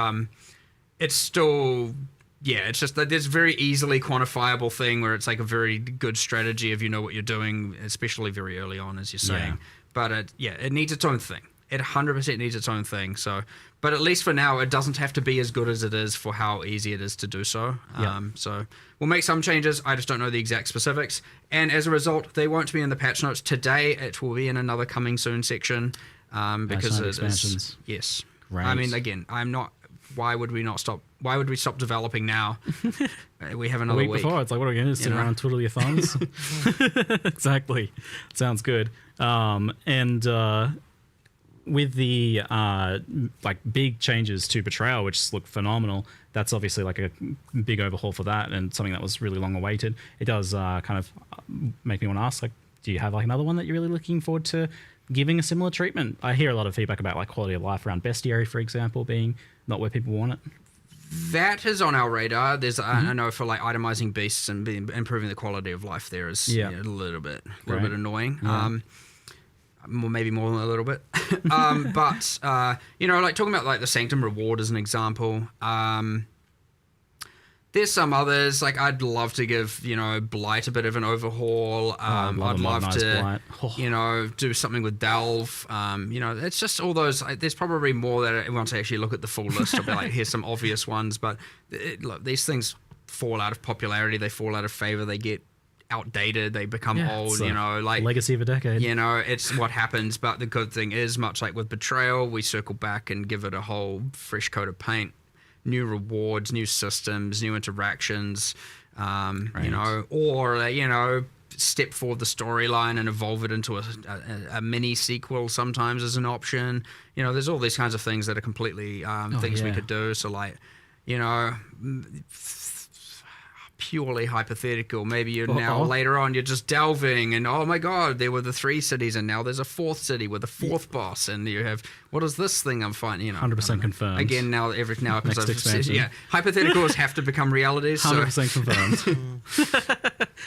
Speaker 14: it's still, it's just that there's a very easily quantifiable thing where it's like a very good strategy if you know what you're doing, especially very early on, as you're saying. But it needs its own thing. It 100% needs its own thing. So, but at least for now, it doesn't have to be as good as it is for how easy it is to do so. So we'll make some changes. I just don't know the exact specifics. And as a result, they won't be in the patch notes today. It will be in another coming soon section because it is. Yes.
Speaker 15: Great.
Speaker 14: I mean, again, I'm not. Why would we not stop? Why would we stop developing now? We have another
Speaker 15: week before. It's like, what are we going to do? Sit around and twiddle your thumbs? Exactly. Sounds good. With the like big changes to Betrayal, which look phenomenal, that's obviously like a big overhaul for that and something that was really long awaited. It does kind of make me want to ask, like, do you have like another one that you're really looking forward to giving a similar treatment? I hear a lot of feedback about like quality of life around Bestiary, for example, being not where people want it.
Speaker 14: That is on our radar. There's I know for like itemizing beasts and improving the quality of life there is a little bit annoying. Maybe more than a little bit. But, like talking about like the Sanctum reward as an example, there's some others, like I'd love to give, Blight a bit of an overhaul. I'd love to, do something with Delve. It's just all those, there's probably more that once I actually look at the full list, I'll be like, here's some obvious ones, but look, these things fall out of popularity, they fall out of favor, they get outdated, they become old, like
Speaker 15: legacy of a decade.
Speaker 14: It's what happens. But the good thing is, much like with Betrayal, we circle back and give it a whole fresh coat of paint, new rewards, new systems, new interactions, or step forward the storyline and evolve it into a mini sequel sometimes as an option. There's all these kinds of things that are completely things we could do. So like, purely hypothetical. Maybe you're now later on, you're just delving and oh my god, there were the 3 cities and now there's a 4th city with a 4th boss and you have, what is this thing I'm fighting?
Speaker 15: 100% confirmed.
Speaker 14: Again, now because I've said, hypotheticals have to become realities.
Speaker 15: 100% confirmed.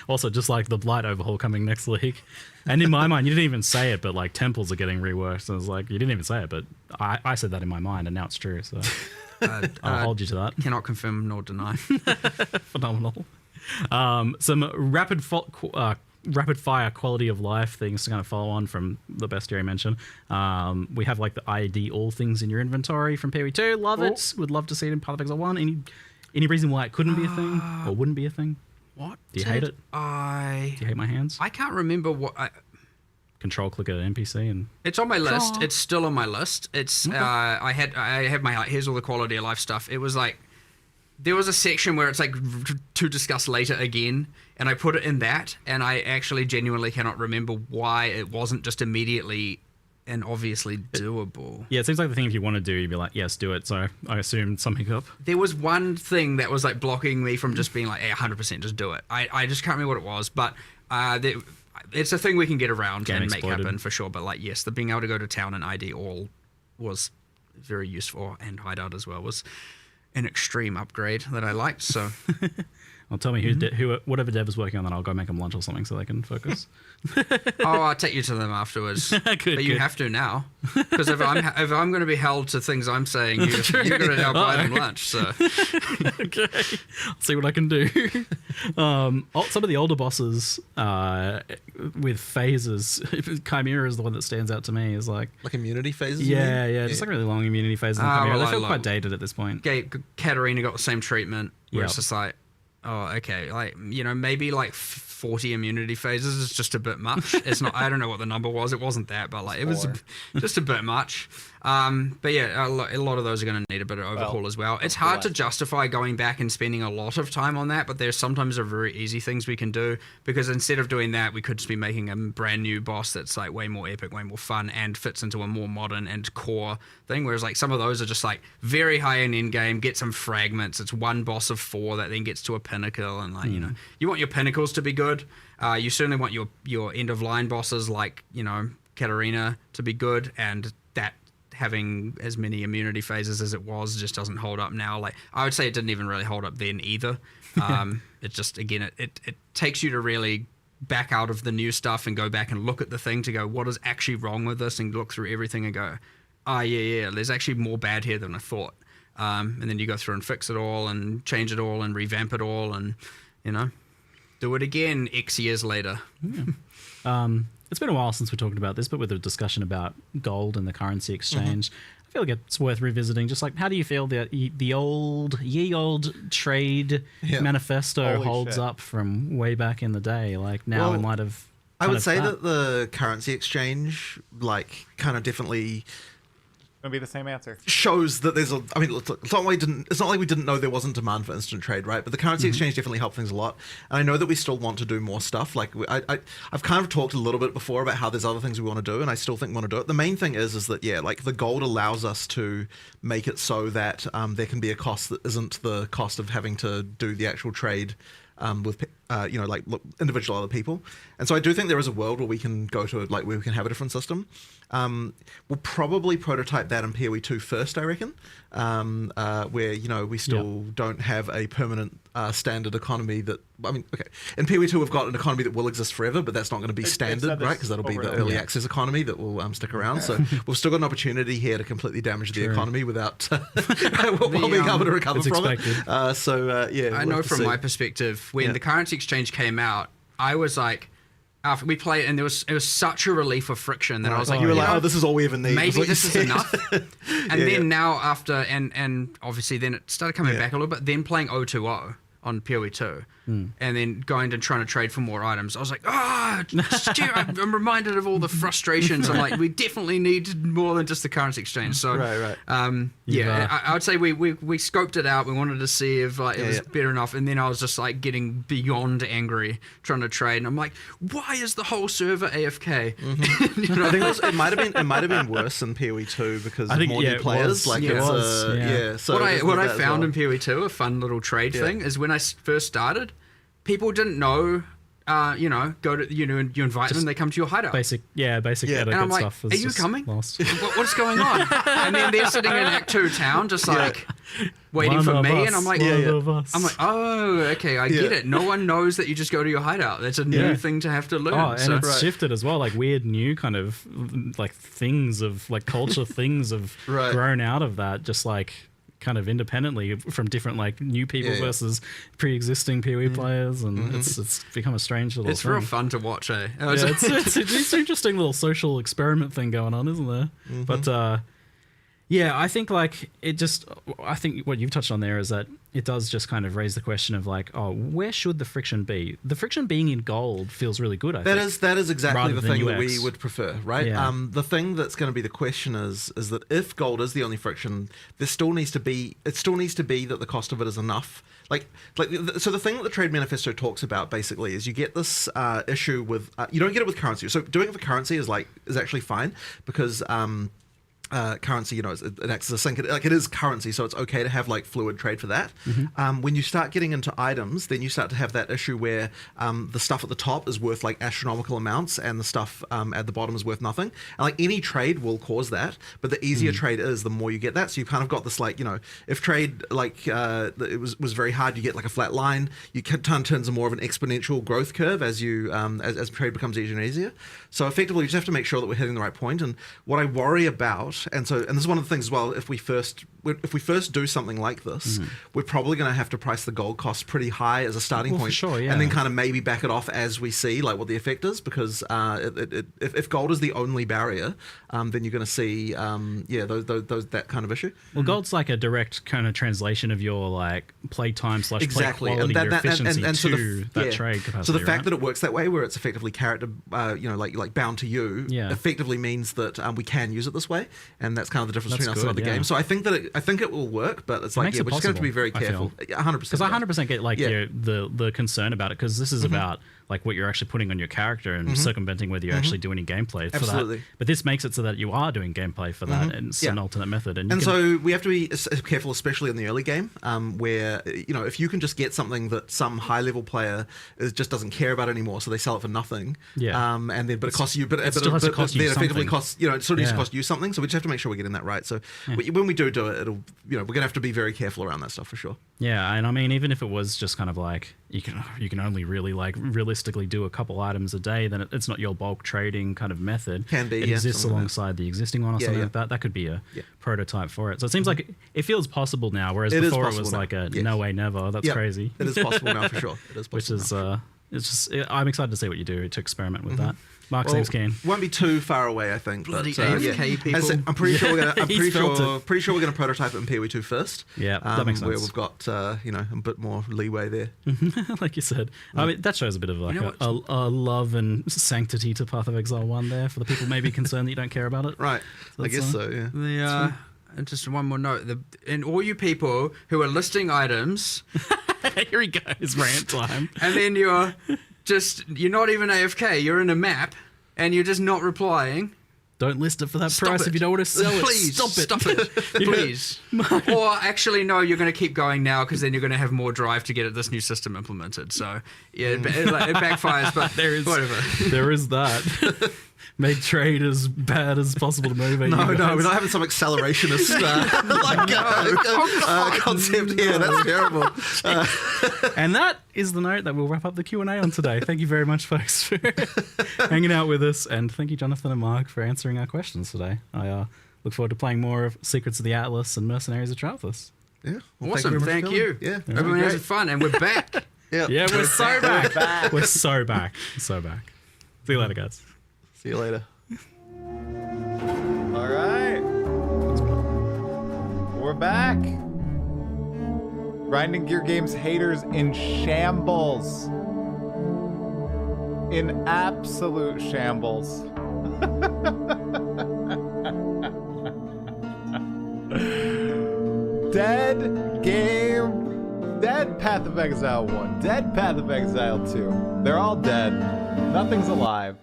Speaker 15: Also, just like the Blight overhaul coming next week. And in my mind, you didn't even say it, but like temples are getting reworked. I was like, you didn't even say it, but I said that in my mind and now it's true. So I'll hold you to that.
Speaker 14: Cannot confirm nor deny.
Speaker 15: Phenomenal. Some rapid fire quality of life things to kind of follow on from the Bestiary mention. We have like the ID all things in your inventory from PoE2. Love it. Would love to see it in Path of Exile 1. Any reason why it couldn't be a thing or wouldn't be a thing?
Speaker 14: What?
Speaker 15: Do you hate it? Do you hate my hands?
Speaker 14: I can't remember what.
Speaker 15: Control click at an NPC and
Speaker 14: it's on my list. It's still on my list. It's I have my here's all the quality of life stuff. It was like there was a section where it's like to discuss later again, and I put it in that, and I actually genuinely cannot remember why it wasn't just immediately and obviously doable.
Speaker 15: Yeah, it seems like the thing if you want to do, you'd be like, yes, do it. So I assumed something up.
Speaker 14: There was one thing that was like blocking me from just being like, 100% just do it. I just can't remember what it was, but it's a thing we can get around and make happen for sure. But like, yes, the being able to go to town and ID all was very useful, and hideout as well was an extreme upgrade that I liked. So
Speaker 15: Well, tell me who whatever dev is working on that. I'll go make them lunch or something so they can focus.
Speaker 14: I'll take you to them afterwards. But you have to now, because if I'm going to be held to things I'm saying, you're going to now buy them lunch. So
Speaker 15: okay, I'll see what I can do. Some of the older bosses with phases, Chimera is the one that stands out to me. Is like
Speaker 13: immunity phases.
Speaker 15: Yeah, just like really long immunity phases. In Chimera. They feel quite dated at this point.
Speaker 14: Katarina got the same treatment, where it's just like, oh, okay, like, you know, maybe like 40 immunity phases is just a bit much. It's not, I don't know what the number was. It wasn't that, but like, it was just a bit much. But yeah, a lot of those are going to need a bit of overhaul as well. It's hard to justify going back and spending a lot of time on that, but there's sometimes very easy things we can do, because instead of doing that, we could just be making a brand new boss that's like way more epic, way more fun, and fits into a more modern and core thing. Whereas like some of those are just like very high in game, get some fragments. It's one boss of 4 that then gets to a pinnacle, and like, you know, you want your pinnacles to be good. You certainly want your end of line bosses like, you know, Katarina to be good, and that having as many immunity phases as it was just doesn't hold up now. Like, I would say it didn't even really hold up then either. It just, again, it takes you to really back out of the new stuff and go back and look at the thing to go, what is actually wrong with this, and look through everything and go, yeah, there's actually more bad here than I thought. And then you go through and fix it all and change it all and revamp it all and, you know, do it again X years later.
Speaker 15: Yeah. It's been a while since we're talking about this, but with a discussion about gold and the currency exchange, I feel like it's worth revisiting. Just like, how do you feel that the old trade manifesto holds up from way back in the day? Like now, in light of,
Speaker 13: I would say that the currency exchange, like, kind of definitely
Speaker 1: Gonna be the same answer.
Speaker 13: Shows that there's I mean, it's not like we didn't know there wasn't demand for instant trade, right? But the currency exchange definitely helped things a lot. And I know that we still want to do more stuff. Like, I've kind of talked a little bit before about how there's other things we want to do, and I still think we want to do it. The main thing is that, yeah, like, the gold allows us to make it so that there can be a cost that isn't the cost of having to do the actual trade with you know, like, individual other people. And so I do think there is a world where we can go to, like, where we can have a different system. We'll probably prototype that in PoE 2 first, I reckon, where, you know, we still don't have a permanent standard economy that, I mean, okay, in PoE 2 we've got an economy that will exist forever, but that's not going to be standard, right? Because that'll be the early access economy that will stick around. So we've still got an opportunity here to completely damage the economy without while being able to recover from it. Yeah,
Speaker 14: I know from my perspective, when the currency exchange came out, I was like, after we played it, and it was such a relief of friction that I was like,
Speaker 13: you were like, oh, this is all we ever need.
Speaker 14: Maybe this is enough. And then now after, and obviously then it started coming back a little bit, then playing 020 on PoE 2, and then going and trying to trade for more items, I was like, I'm reminded of all the frustrations. I'm like, we definitely need more than just the currency exchange. So I would say we scoped it out. We wanted to see if it was better enough, and then I was just like getting beyond angry trying to trade, and I'm like, why is the whole server AFK?
Speaker 13: You know? I think it might have been worse in PoE 2 because of more new players.
Speaker 14: So what I found in PoE 2, a fun little trade thing, is when I first started, people didn't know, you know, you invite them, they come to your hideout.
Speaker 15: Basic etiquette
Speaker 14: and I'm like,
Speaker 15: stuff.
Speaker 14: Are you coming? What's going on? And then they're sitting in Act 2 town, just like waiting for me, and I'm like, oh, okay, I get it. No one knows that you just go to your hideout. That's a new thing to have to learn.
Speaker 15: Oh, and it's shifted as well, like weird new kind of like things of like culture things have grown out of that, just like kind of independently from different like new people versus pre-existing PoE players, and it's become a strange little
Speaker 14: it's
Speaker 15: thing.
Speaker 14: Real fun to watch, eh?
Speaker 15: It's an interesting little social experiment thing going on, isn't there? But I think like I think what you've touched on there is that it does just kind of raise the question of like, oh, where should the friction be? The friction being in gold feels really good, I think.
Speaker 13: That is exactly the thing that we would prefer, right?
Speaker 15: Yeah.
Speaker 13: The thing that's going to be the question is that if gold is the only friction, it still needs to be that the cost of it is enough. So the thing that the Trade Manifesto talks about basically is you get this issue with you don't get it with currency. So doing it for currency is actually fine because currency, it acts as a sink. Like, it is currency, so it's okay to have like fluid trade for that. When you start getting into items, then you start to have that issue where the stuff at the top is worth like astronomical amounts, and the stuff at the bottom is worth nothing. And like any trade will cause that, but the easier trade is, the more you get that. So you've kind of got this like, if trade like it was very hard, you get like a flat line. You can turns a more of an exponential growth curve as you as trade becomes easier and easier. So effectively, you just have to make sure that we're hitting the right point. And what I worry about, and this is one of the things as well, if we first do something like this, we're probably going to have to price the gold cost pretty high as a starting point,
Speaker 15: for sure, yeah.
Speaker 13: and then kind of maybe back it off as we see like what the effect is, because if gold is the only barrier, then you're going to see that kind of issue.
Speaker 15: Well, gold's like a direct kind of translation of your like play time / play
Speaker 13: exactly,
Speaker 15: quality,
Speaker 13: and
Speaker 15: your efficiency
Speaker 13: so
Speaker 15: that trade capacity.
Speaker 13: So the fact
Speaker 15: right?
Speaker 13: that it works that way, where it's effectively character, like bound to you, effectively means that we can use it this way, and that's kind of the difference between us and other games. So I think it will work, but it's like, we're just going to have to be very careful. 100%.
Speaker 15: Because I 100% get like the concern about it, because this is about like what you're actually putting on your character and circumventing whether you actually do any gameplay for
Speaker 13: Absolutely.
Speaker 15: that. But this makes it so that you are doing gameplay for that, and it's an alternate method.
Speaker 13: And so we have to be careful, especially in the early game, where if you can just get something that some high level player just doesn't care about anymore, so they sell it for nothing. And then but it costs you, but it
Speaker 15: still has to cost you
Speaker 13: effectively
Speaker 15: something.
Speaker 13: costs it sort of needs to cost you something. So we just have to make sure we're getting that right. So when we do it, it'll we're gonna have to be very careful around that stuff for sure.
Speaker 15: Yeah, and I mean, even if it was just kind of like you can only really like realistically do a couple items a day, then it's not your bulk trading kind of method.
Speaker 13: Can be,
Speaker 15: it exists alongside the existing one or something like that. That could be a prototype for it. So it seems like it feels possible now, whereas before it was like a no way never. That's crazy.
Speaker 13: It is possible now for sure. It is possible.
Speaker 15: Which is it's just I'm excited to see what you do to experiment with that. Mark seems keen.
Speaker 13: Won't be too far away, I think.
Speaker 14: Bloody
Speaker 13: but,
Speaker 14: AFK people.
Speaker 13: I'm pretty sure we're gonna. Pretty sure we're gonna prototype it in PoE2 first.
Speaker 15: Yeah, that makes sense.
Speaker 13: Where we've got a bit more leeway there.
Speaker 15: Like you said, I mean that shows a bit of like a love and sanctity to Path of Exile 1 there for the people maybe concerned that you don't care about it.
Speaker 13: Right, so I guess so. Yeah.
Speaker 14: And just one more note: and all you people who are listing items,
Speaker 15: here he goes, rant time,
Speaker 14: and then you're not even AFK. You're in a map, and you're just not replying.
Speaker 15: Don't list it for that price if you don't want to sell it.
Speaker 14: Please
Speaker 15: Stop it.
Speaker 14: Please. Or actually, no, you're going to keep going now because then you're going to have more drive to get this new system implemented. So yeah, it backfires, but whatever.
Speaker 15: There is that. Make trade as bad as possible to motivate you guys.
Speaker 13: No, we're not having some accelerationist concept here. That's terrible.
Speaker 15: And that is the note that we'll wrap up the Q&A on today. Thank you very much, folks, for hanging out with us. And thank you, Jonathan and Mark, for answering our questions today. I look forward to playing more of Secrets of the Atlas and Mercenaries of Travelers.
Speaker 13: Yeah.
Speaker 14: Well, awesome. Thank you.
Speaker 13: Yeah.
Speaker 14: Everyone has fun, and we're back.
Speaker 15: Yeah, we're so back. We're so back. So back. See you later, guys.
Speaker 13: See you later.
Speaker 1: All right. We're back. Grinding Gear Games haters in shambles. In absolute shambles. Dead game. Dead Path of Exile 1. Dead Path of Exile 2. They're all dead. Nothing's alive.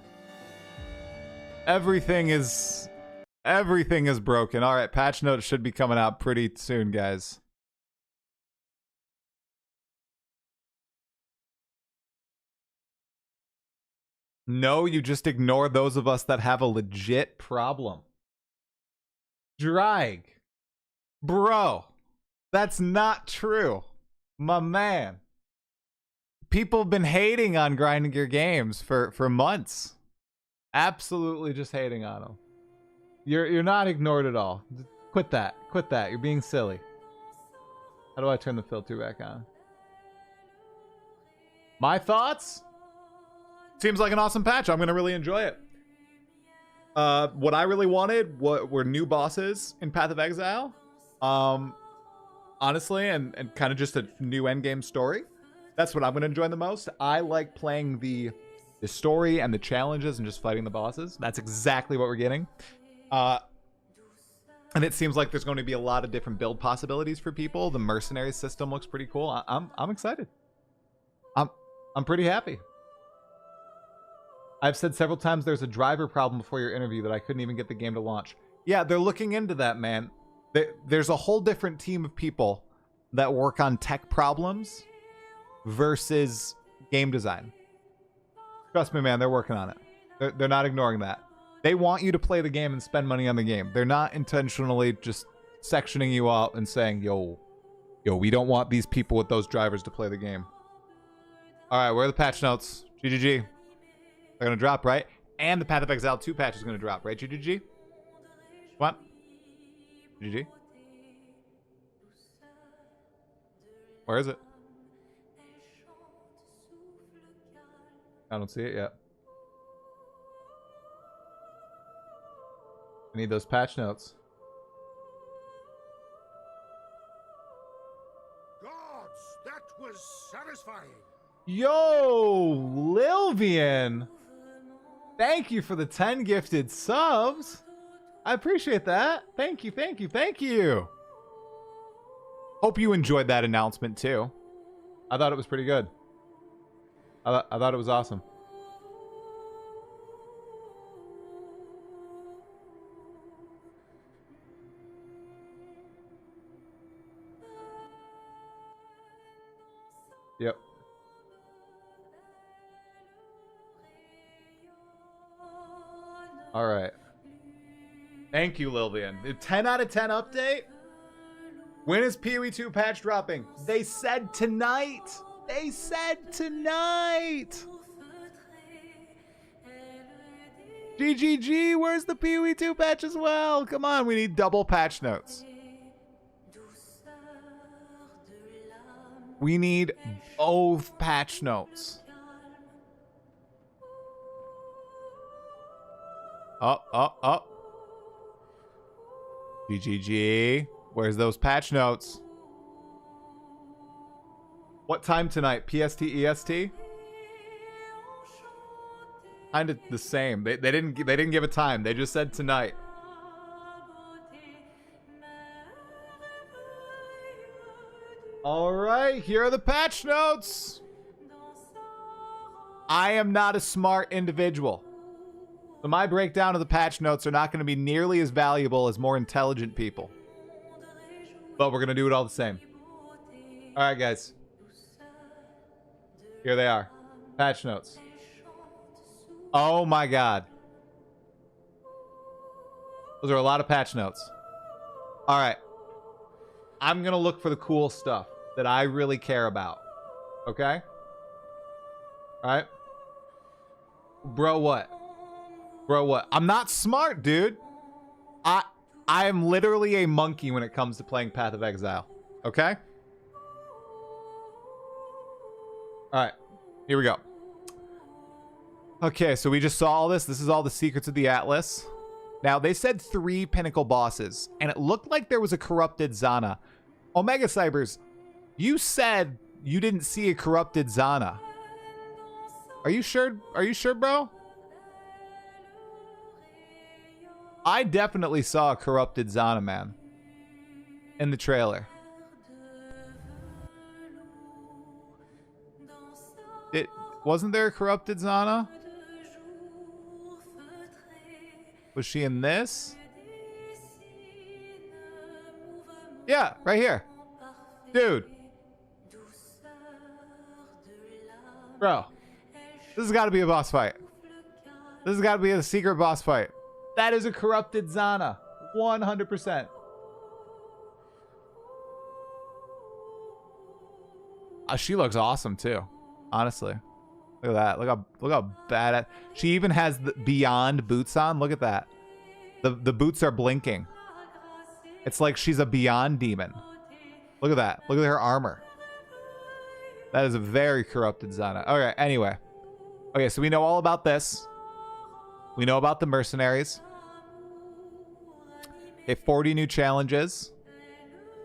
Speaker 1: Everything is broken. All right, patch notes should be coming out pretty soon, guys. No, you just ignore those of us that have a legit problem. Drag. Bro, that's not true. My man. People have been hating on Grinding Gear Games for months. Absolutely just hating on them. You're not ignored at all. Quit that. Quit that. You're being silly. How do I turn the filter back on? My thoughts? Seems like an awesome patch. I'm going to really enjoy it. What I really wanted were new bosses in Path of Exile. Honestly, and kind of just a new endgame story. That's what I'm going to enjoy the most. I like playing the story and the challenges and just fighting the bosses. That's exactly what we're getting. And it seems like there's going to be a lot of different build possibilities for people. The mercenary system looks pretty cool. I'm excited. I'm pretty happy. I've said several times there's a driver problem before your interview that I couldn't even get the game to launch. Yeah, they're looking into that, man. There's a whole different team of people that work on tech problems versus game design. Trust me, man, they're working on it. They're not ignoring that. They want you to play the game and spend money on the game. They're not intentionally just sectioning you out and saying, yo, we don't want these people with those drivers to play the game. All right, where are the patch notes? GGG. They're going to drop, right? And the Path of Exile 2 patch is going to drop, right? GGG? What? GG? Where is it? I don't see it yet. I need those patch notes.
Speaker 11: Gods, that was satisfying.
Speaker 1: Yo, Lilvian. Thank you for the 10 gifted subs. I appreciate that. Thank you, thank you, thank you. Hope you enjoyed that announcement too. I thought it was pretty good. I thought it was awesome. Yep. All right. Thank you, Lilvian. A 10 out of 10 update? When is PoE2 patch dropping? They said tonight. They said tonight. GGG, where's the PoE2 patch as well? Come on, we need double patch notes. We need both patch notes. Up. GGG. Where's those patch notes? What time tonight? PST, EST? Kind of the same. They didn't give a time. They just said tonight. All right, here are the patch notes. I am not a smart individual. So my breakdown of the patch notes are not going to be nearly as valuable as more intelligent people. But we're going to do it all the same. All right, guys. Here they are. Patch notes. Oh my god. Those are a lot of patch notes. All right. I'm going to look for the cool stuff that I really care about. Okay? All right? Bro, what? Bro, what? I'm not smart, dude. I am literally a monkey when it comes to playing Path of Exile. Okay? Alright. Here we go. Okay, so we just saw all this. This is all the secrets of the Atlas. Now, they said 3 pinnacle bosses, and it looked like there was a corrupted Zana. Omega Cybers, you said you didn't see a corrupted Zana. Are you sure? Are you sure, bro? I definitely saw a corrupted Zana, man. In the trailer. Wasn't there a corrupted Zana? Was she in this? Yeah, right here. Dude. Bro. This has got to be a boss fight. This has got to be a secret boss fight. That is a corrupted Zana. 100%. She looks awesome too. Honestly. Look at that. Look how bad. She even has the Beyond boots on. Look at that. The boots are blinking. It's like she's a Beyond demon. Look at that. Look at her armor. That is a very corrupted Zana. Okay, anyway. Okay, so we know all about this. We know about the mercenaries. Okay, 40 new challenges.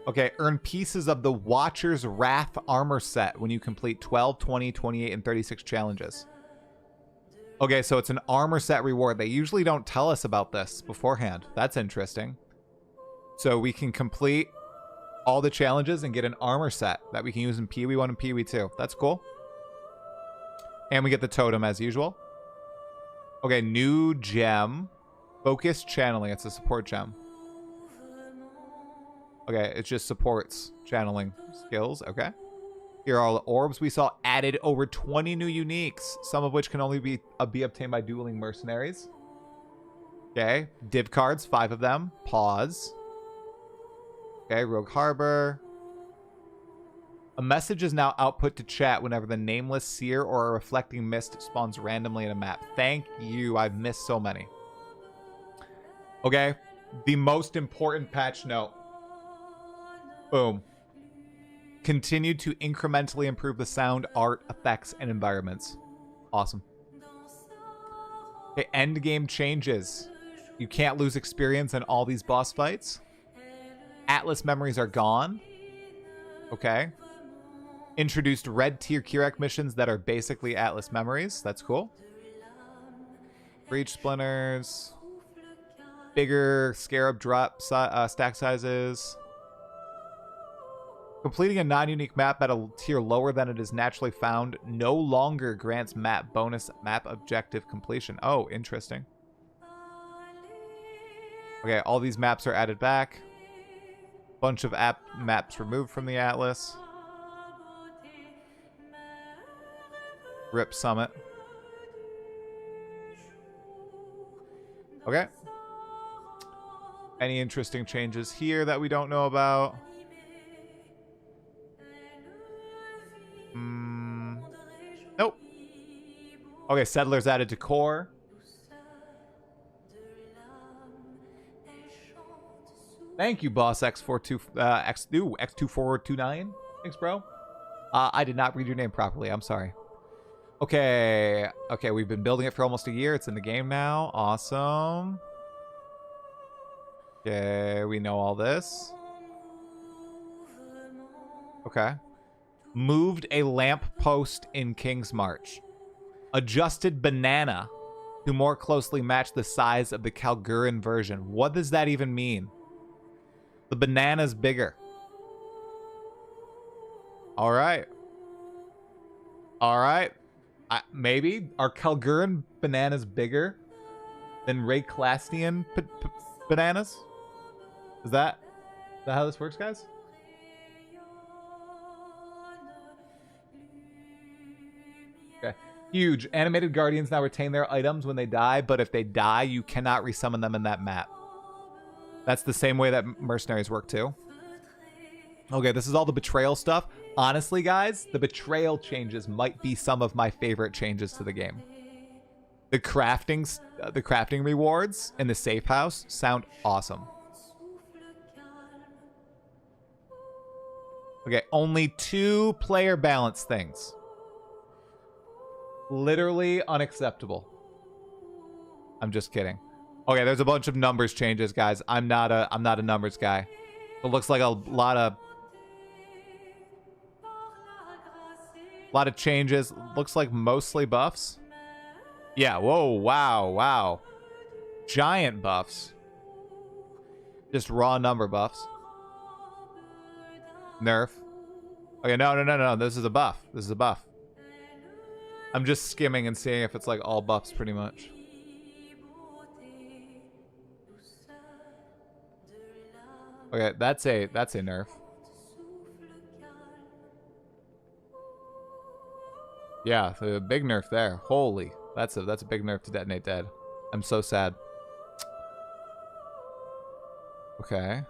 Speaker 1: Okay, earn pieces of the Watcher's Wrath armor set when you complete 12, 20, 28, and 36 challenges. Okay, so it's an armor set reward. They usually don't tell us about this beforehand. That's interesting. So we can complete all the challenges and get an armor set that we can use in PoE1 and PoE2. That's cool. And we get the totem as usual. Okay, new gem. Focus channeling. It's a support gem. Okay, it just supports channeling skills. Okay. Here are all the orbs we saw. Added over 20 new uniques, some of which can only be obtained by dueling mercenaries. Okay. Div cards, 5 of them. Pause. Okay, Rogue Harbor. A message is now output to chat whenever the nameless seer or a reflecting mist spawns randomly in a map. Thank you. I've missed so many. Okay. The most important patch note. Boom. Continue to incrementally improve the sound, art, effects, and environments. Awesome. Okay, end game changes. You can't lose experience in all these boss fights. Atlas memories are gone. Okay. Introduced red tier Kirek missions that are basically Atlas memories. That's cool. Breach splinters. Bigger scarab drop stack sizes. Completing a non-unique map at a tier lower than it is naturally found no longer grants map bonus map objective completion. Oh, interesting. Okay, all these maps are added back. Bunch of maps removed from the Atlas. Rip Summit. Okay. Any interesting changes here that we don't know about? Nope. Okay, Settlers added to core. Thank you, boss X2429. Thanks, bro. I did not read your name properly. I'm sorry. Okay. Okay, we've been building it for almost a year. It's in the game now. Awesome. Okay, we know all this. Okay. Moved a lamp post in King's March. Adjusted banana to more closely match the size of the Kalguran version. What does that even mean? The banana's bigger. All right. All right. Maybe are Kalguran bananas bigger than Rayclastian bananas? Is that how this works, guys? Okay. Huge. Animated guardians now retain their items when they die, but if they die, you cannot resummon them in that map. That's the same way that mercenaries work too. Okay, this is all the betrayal stuff. Honestly, guys, the betrayal changes might be some of my favorite changes to the game. The crafting rewards in the safe house sound awesome. Okay, only 2 player balance things. Literally unacceptable. I'm just kidding. Okay, there's a bunch of numbers changes, guys. I'm not a numbers guy. It looks like a lot of changes. Looks like mostly buffs. Yeah, whoa, wow. Giant buffs. Just raw number buffs. Nerf. Okay, no. This is a buff. I'm just skimming and seeing if it's like all buffs pretty much. Okay, that's a nerf. Yeah, the big nerf there. Holy, that's a big nerf to detonate dead. I'm so sad. Okay.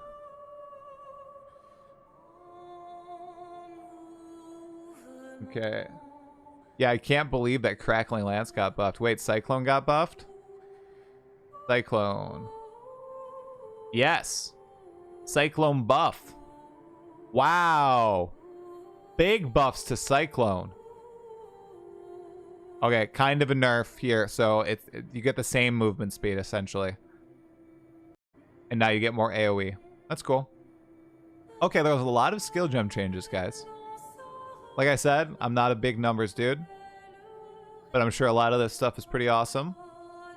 Speaker 1: Okay. Yeah, I can't believe that Crackling Lance got buffed. Wait, Cyclone got buffed? Cyclone. Yes. Cyclone buff. Wow. Big buffs to Cyclone. Okay, kind of a nerf here. So you get the same movement speed, essentially. And now you get more AoE. That's cool. Okay, there was a lot of skill gem changes, guys. Like I said, I'm not a big numbers dude. But I'm sure a lot of this stuff is pretty awesome.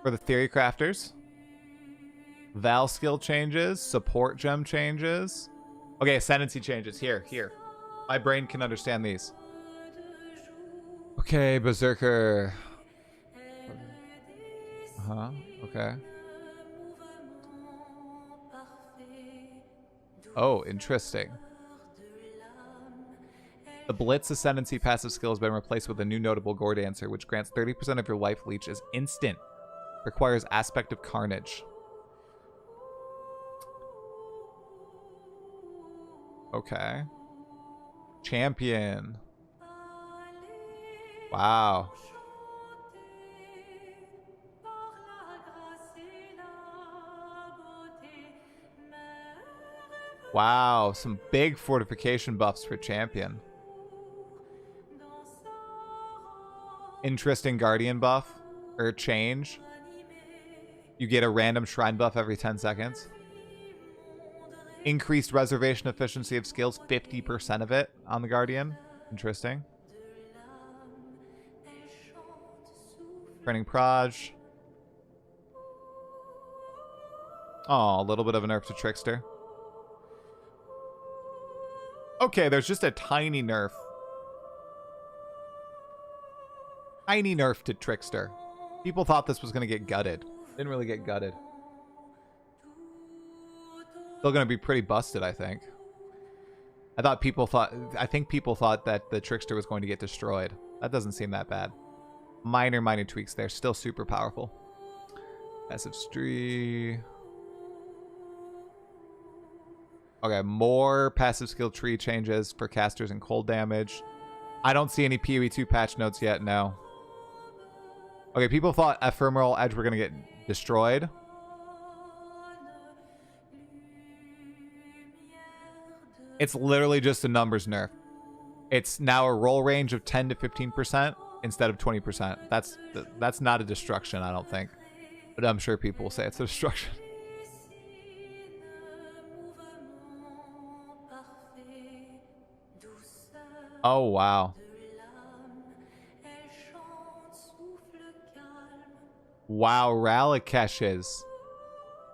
Speaker 1: For the theory crafters. Val skill changes. Support gem changes. Okay, ascendancy changes. Here. My brain can understand these. Okay, Berserker. Okay. Oh, interesting. The Blitz Ascendancy passive skill has been replaced with a new notable Gore Dancer, which grants 30% of your life leech as instant. Requires Aspect of Carnage. Okay. Champion. Wow. Wow, some big fortification buffs for champion. Interesting guardian buff or change. You get a random shrine buff every 10 seconds. Increased reservation efficiency of skills, 50% of it on the guardian. Interesting. Training Proj. Oh, a little bit of a nerf to Trickster. Okay, there's just a tiny nerf. Tiny nerf to Trickster. People thought this was going to get gutted. Didn't really get gutted. Still going to be pretty busted, I think. I think people thought that the Trickster was going to get destroyed. That doesn't seem that bad. Minor tweaks there. Still super powerful. Passive tree. Okay, more passive skill tree changes for casters and cold damage. I don't see any PoE2 patch notes yet, no. Okay, people thought Ephemeral Edge were going to get destroyed. It's literally just a numbers nerf. It's now a roll range of 10 to 15% instead of 20%. That's not a destruction, I don't think. But I'm sure people will say it's a destruction. Oh, wow. Wow, Ralakeshes.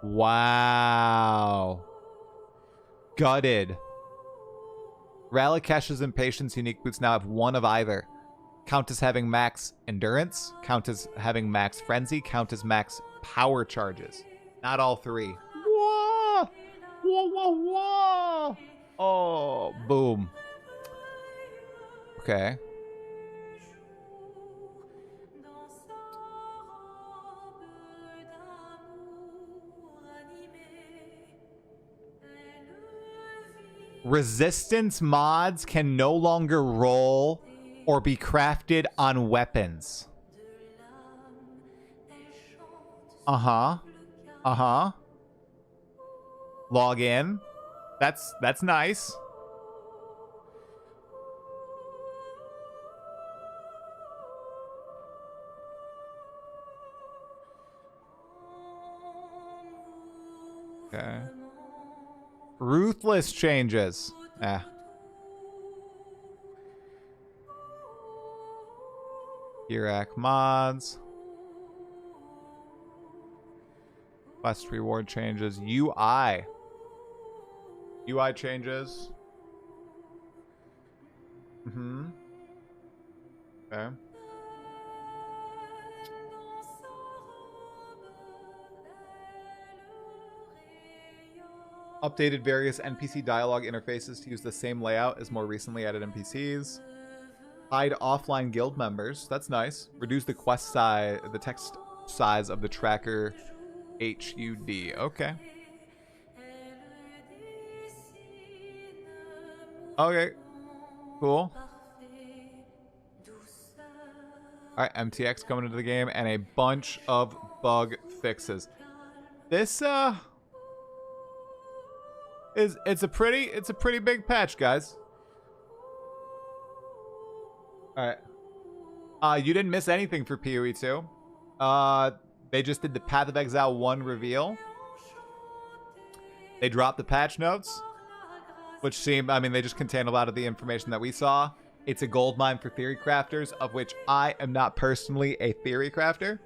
Speaker 1: Wow. Gutted. Ralakesh's Impatience unique boots now have one of either. Count as having max endurance, count as having max frenzy, count as max power charges. Not all three. Whoa! Whoa, whoa, whoa! Oh, boom. Okay. Resistance mods can no longer roll or be crafted on weapons. Uh-huh. Uh-huh. Log in. That's nice. Okay. Ruthless changes. Iraq mods. Quest reward changes. UI. UI changes. Okay. Updated various NPC dialogue interfaces to use the same layout as more recently added NPCs. Hide offline guild members. That's nice. Reduce the quest size, the text size of the tracker HUD. Okay. Okay. Cool. Alright, MTX coming into the game and a bunch of bug fixes. This it's a pretty big patch, guys. Alright. You didn't miss anything for PoE2. They just did the Path of Exile 1 reveal. They dropped the patch notes, which seem, I mean, they just contain a lot of the information that we saw. It's a goldmine for theory crafters, of which I am not personally a theory crafter.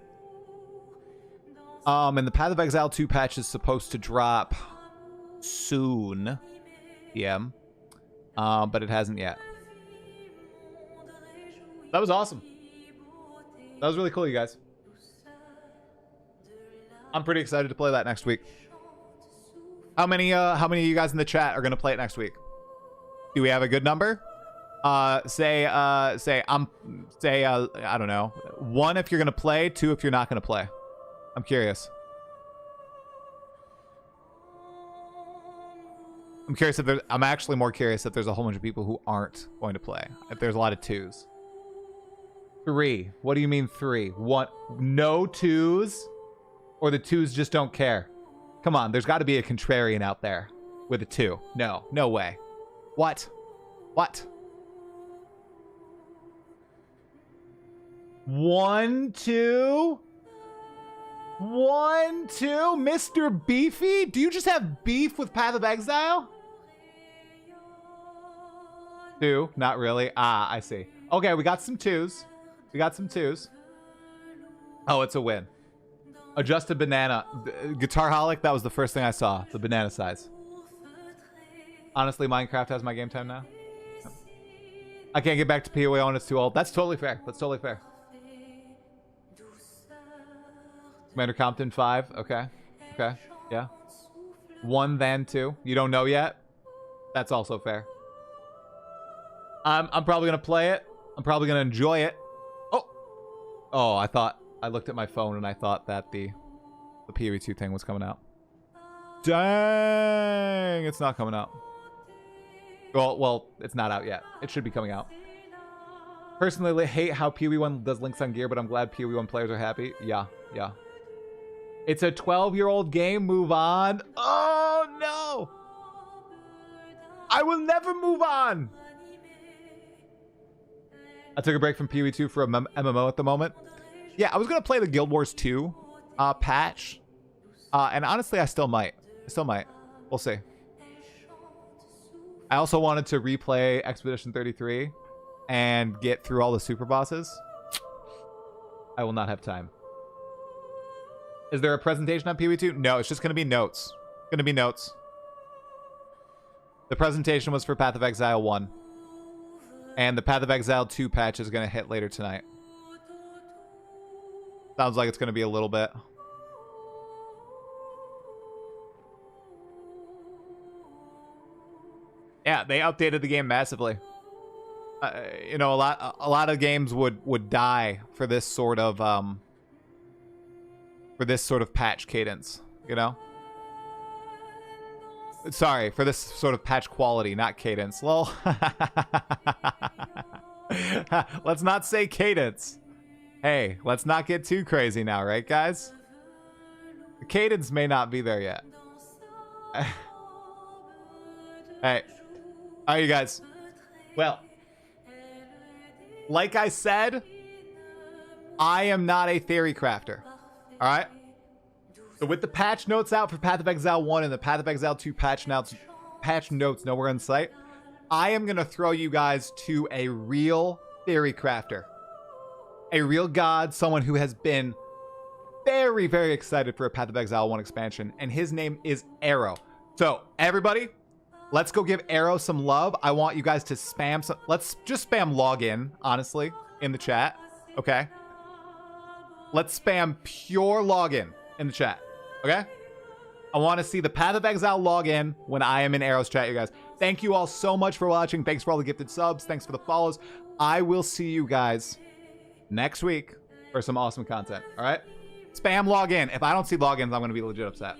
Speaker 1: And the Path of Exile 2 patch is supposed to drop soon. But it hasn't yet. That was awesome. That was really cool, you guys. I'm pretty excited to play that next week. How many of you guys in the chat are gonna play it next week? Do we have a good number? Say I don't know, 1 if you're gonna play, 2 if you're not gonna play. I'm curious. I'm actually more curious if there's a whole bunch of people who aren't going to play. If there's a lot of 2s. 3. What do you mean 3? What? No 2s? Or the 2s just don't care? Come on, there's got to be a contrarian out there with a 2. No, no way. What? What? 1, 2? 1, 2? Mr. Beefy? Do you just have beef with Path of Exile? 2? Not really. Ah, I see. Okay, we got some 2s. We got some 2s. Oh, it's a win. Adjusted banana. Guitar Holic, that was the first thing I saw. The banana size. Honestly, Minecraft has my game time now. I can't get back to PoE1, it's too old. That's totally fair. That's totally fair. Commander Compton 5. Okay. Okay. Yeah. 1 then 2. You don't know yet? That's also fair. I'm probably going to play it. I'm probably going to enjoy it. Oh, I looked at my phone and I thought that the PoE2 thing was coming out. Dang, it's not coming out. Well, it's not out yet. It should be coming out. Personally, I hate how PoE1 does links on gear, but I'm glad PoE1 players are happy. Yeah, yeah. It's a 12-year-old game. Move on. Oh, no. I will never move on. I took a break from PoE2 for a MMO at the moment. Yeah, I was going to play the Guild Wars 2 patch. And honestly, I still might. We'll see. I also wanted to replay Expedition 33 and get through all the super bosses. I will not have time. Is there a presentation on PoE2? No, it's just going to be notes. Going to be notes. The presentation was for Path of Exile 1. And the Path of Exile 2 patch is going to hit later tonight. Sounds like it's going to be a little bit. Yeah, they updated the game massively. You know, a lot of games would die for this sort of patch cadence, you know? Sorry, for this sort of patch quality, not cadence. Lol. Let's not say cadence. Hey, let's not get too crazy now, right, guys? The cadence may not be there yet. Hey. All right, you guys. Well, like I said, I am not a theory crafter. All right? So with the patch notes out for Path of Exile 1 and the Path of Exile 2 patch notes nowhere in sight, I am going to throw you guys to a real theory crafter. A real god, someone who has been very, very excited for a Path of Exile 1 expansion, and his name is Arrow. So, everybody, let's go give Arrow some love. I want you guys to spam some... Let's just spam login, honestly, in the chat. Okay? Let's spam pure login in the chat. Okay? I want to see the Path of Exile login when I am in Arrow's chat, you guys. Thank you all so much for watching. Thanks for all the gifted subs. Thanks for the follows. I will see you guys next week for some awesome content. All right? Spam login. If I don't see logins, I'm going to be legit upset.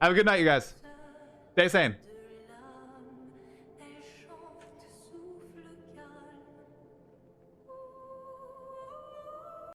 Speaker 1: Have a good night, you guys. Stay sane.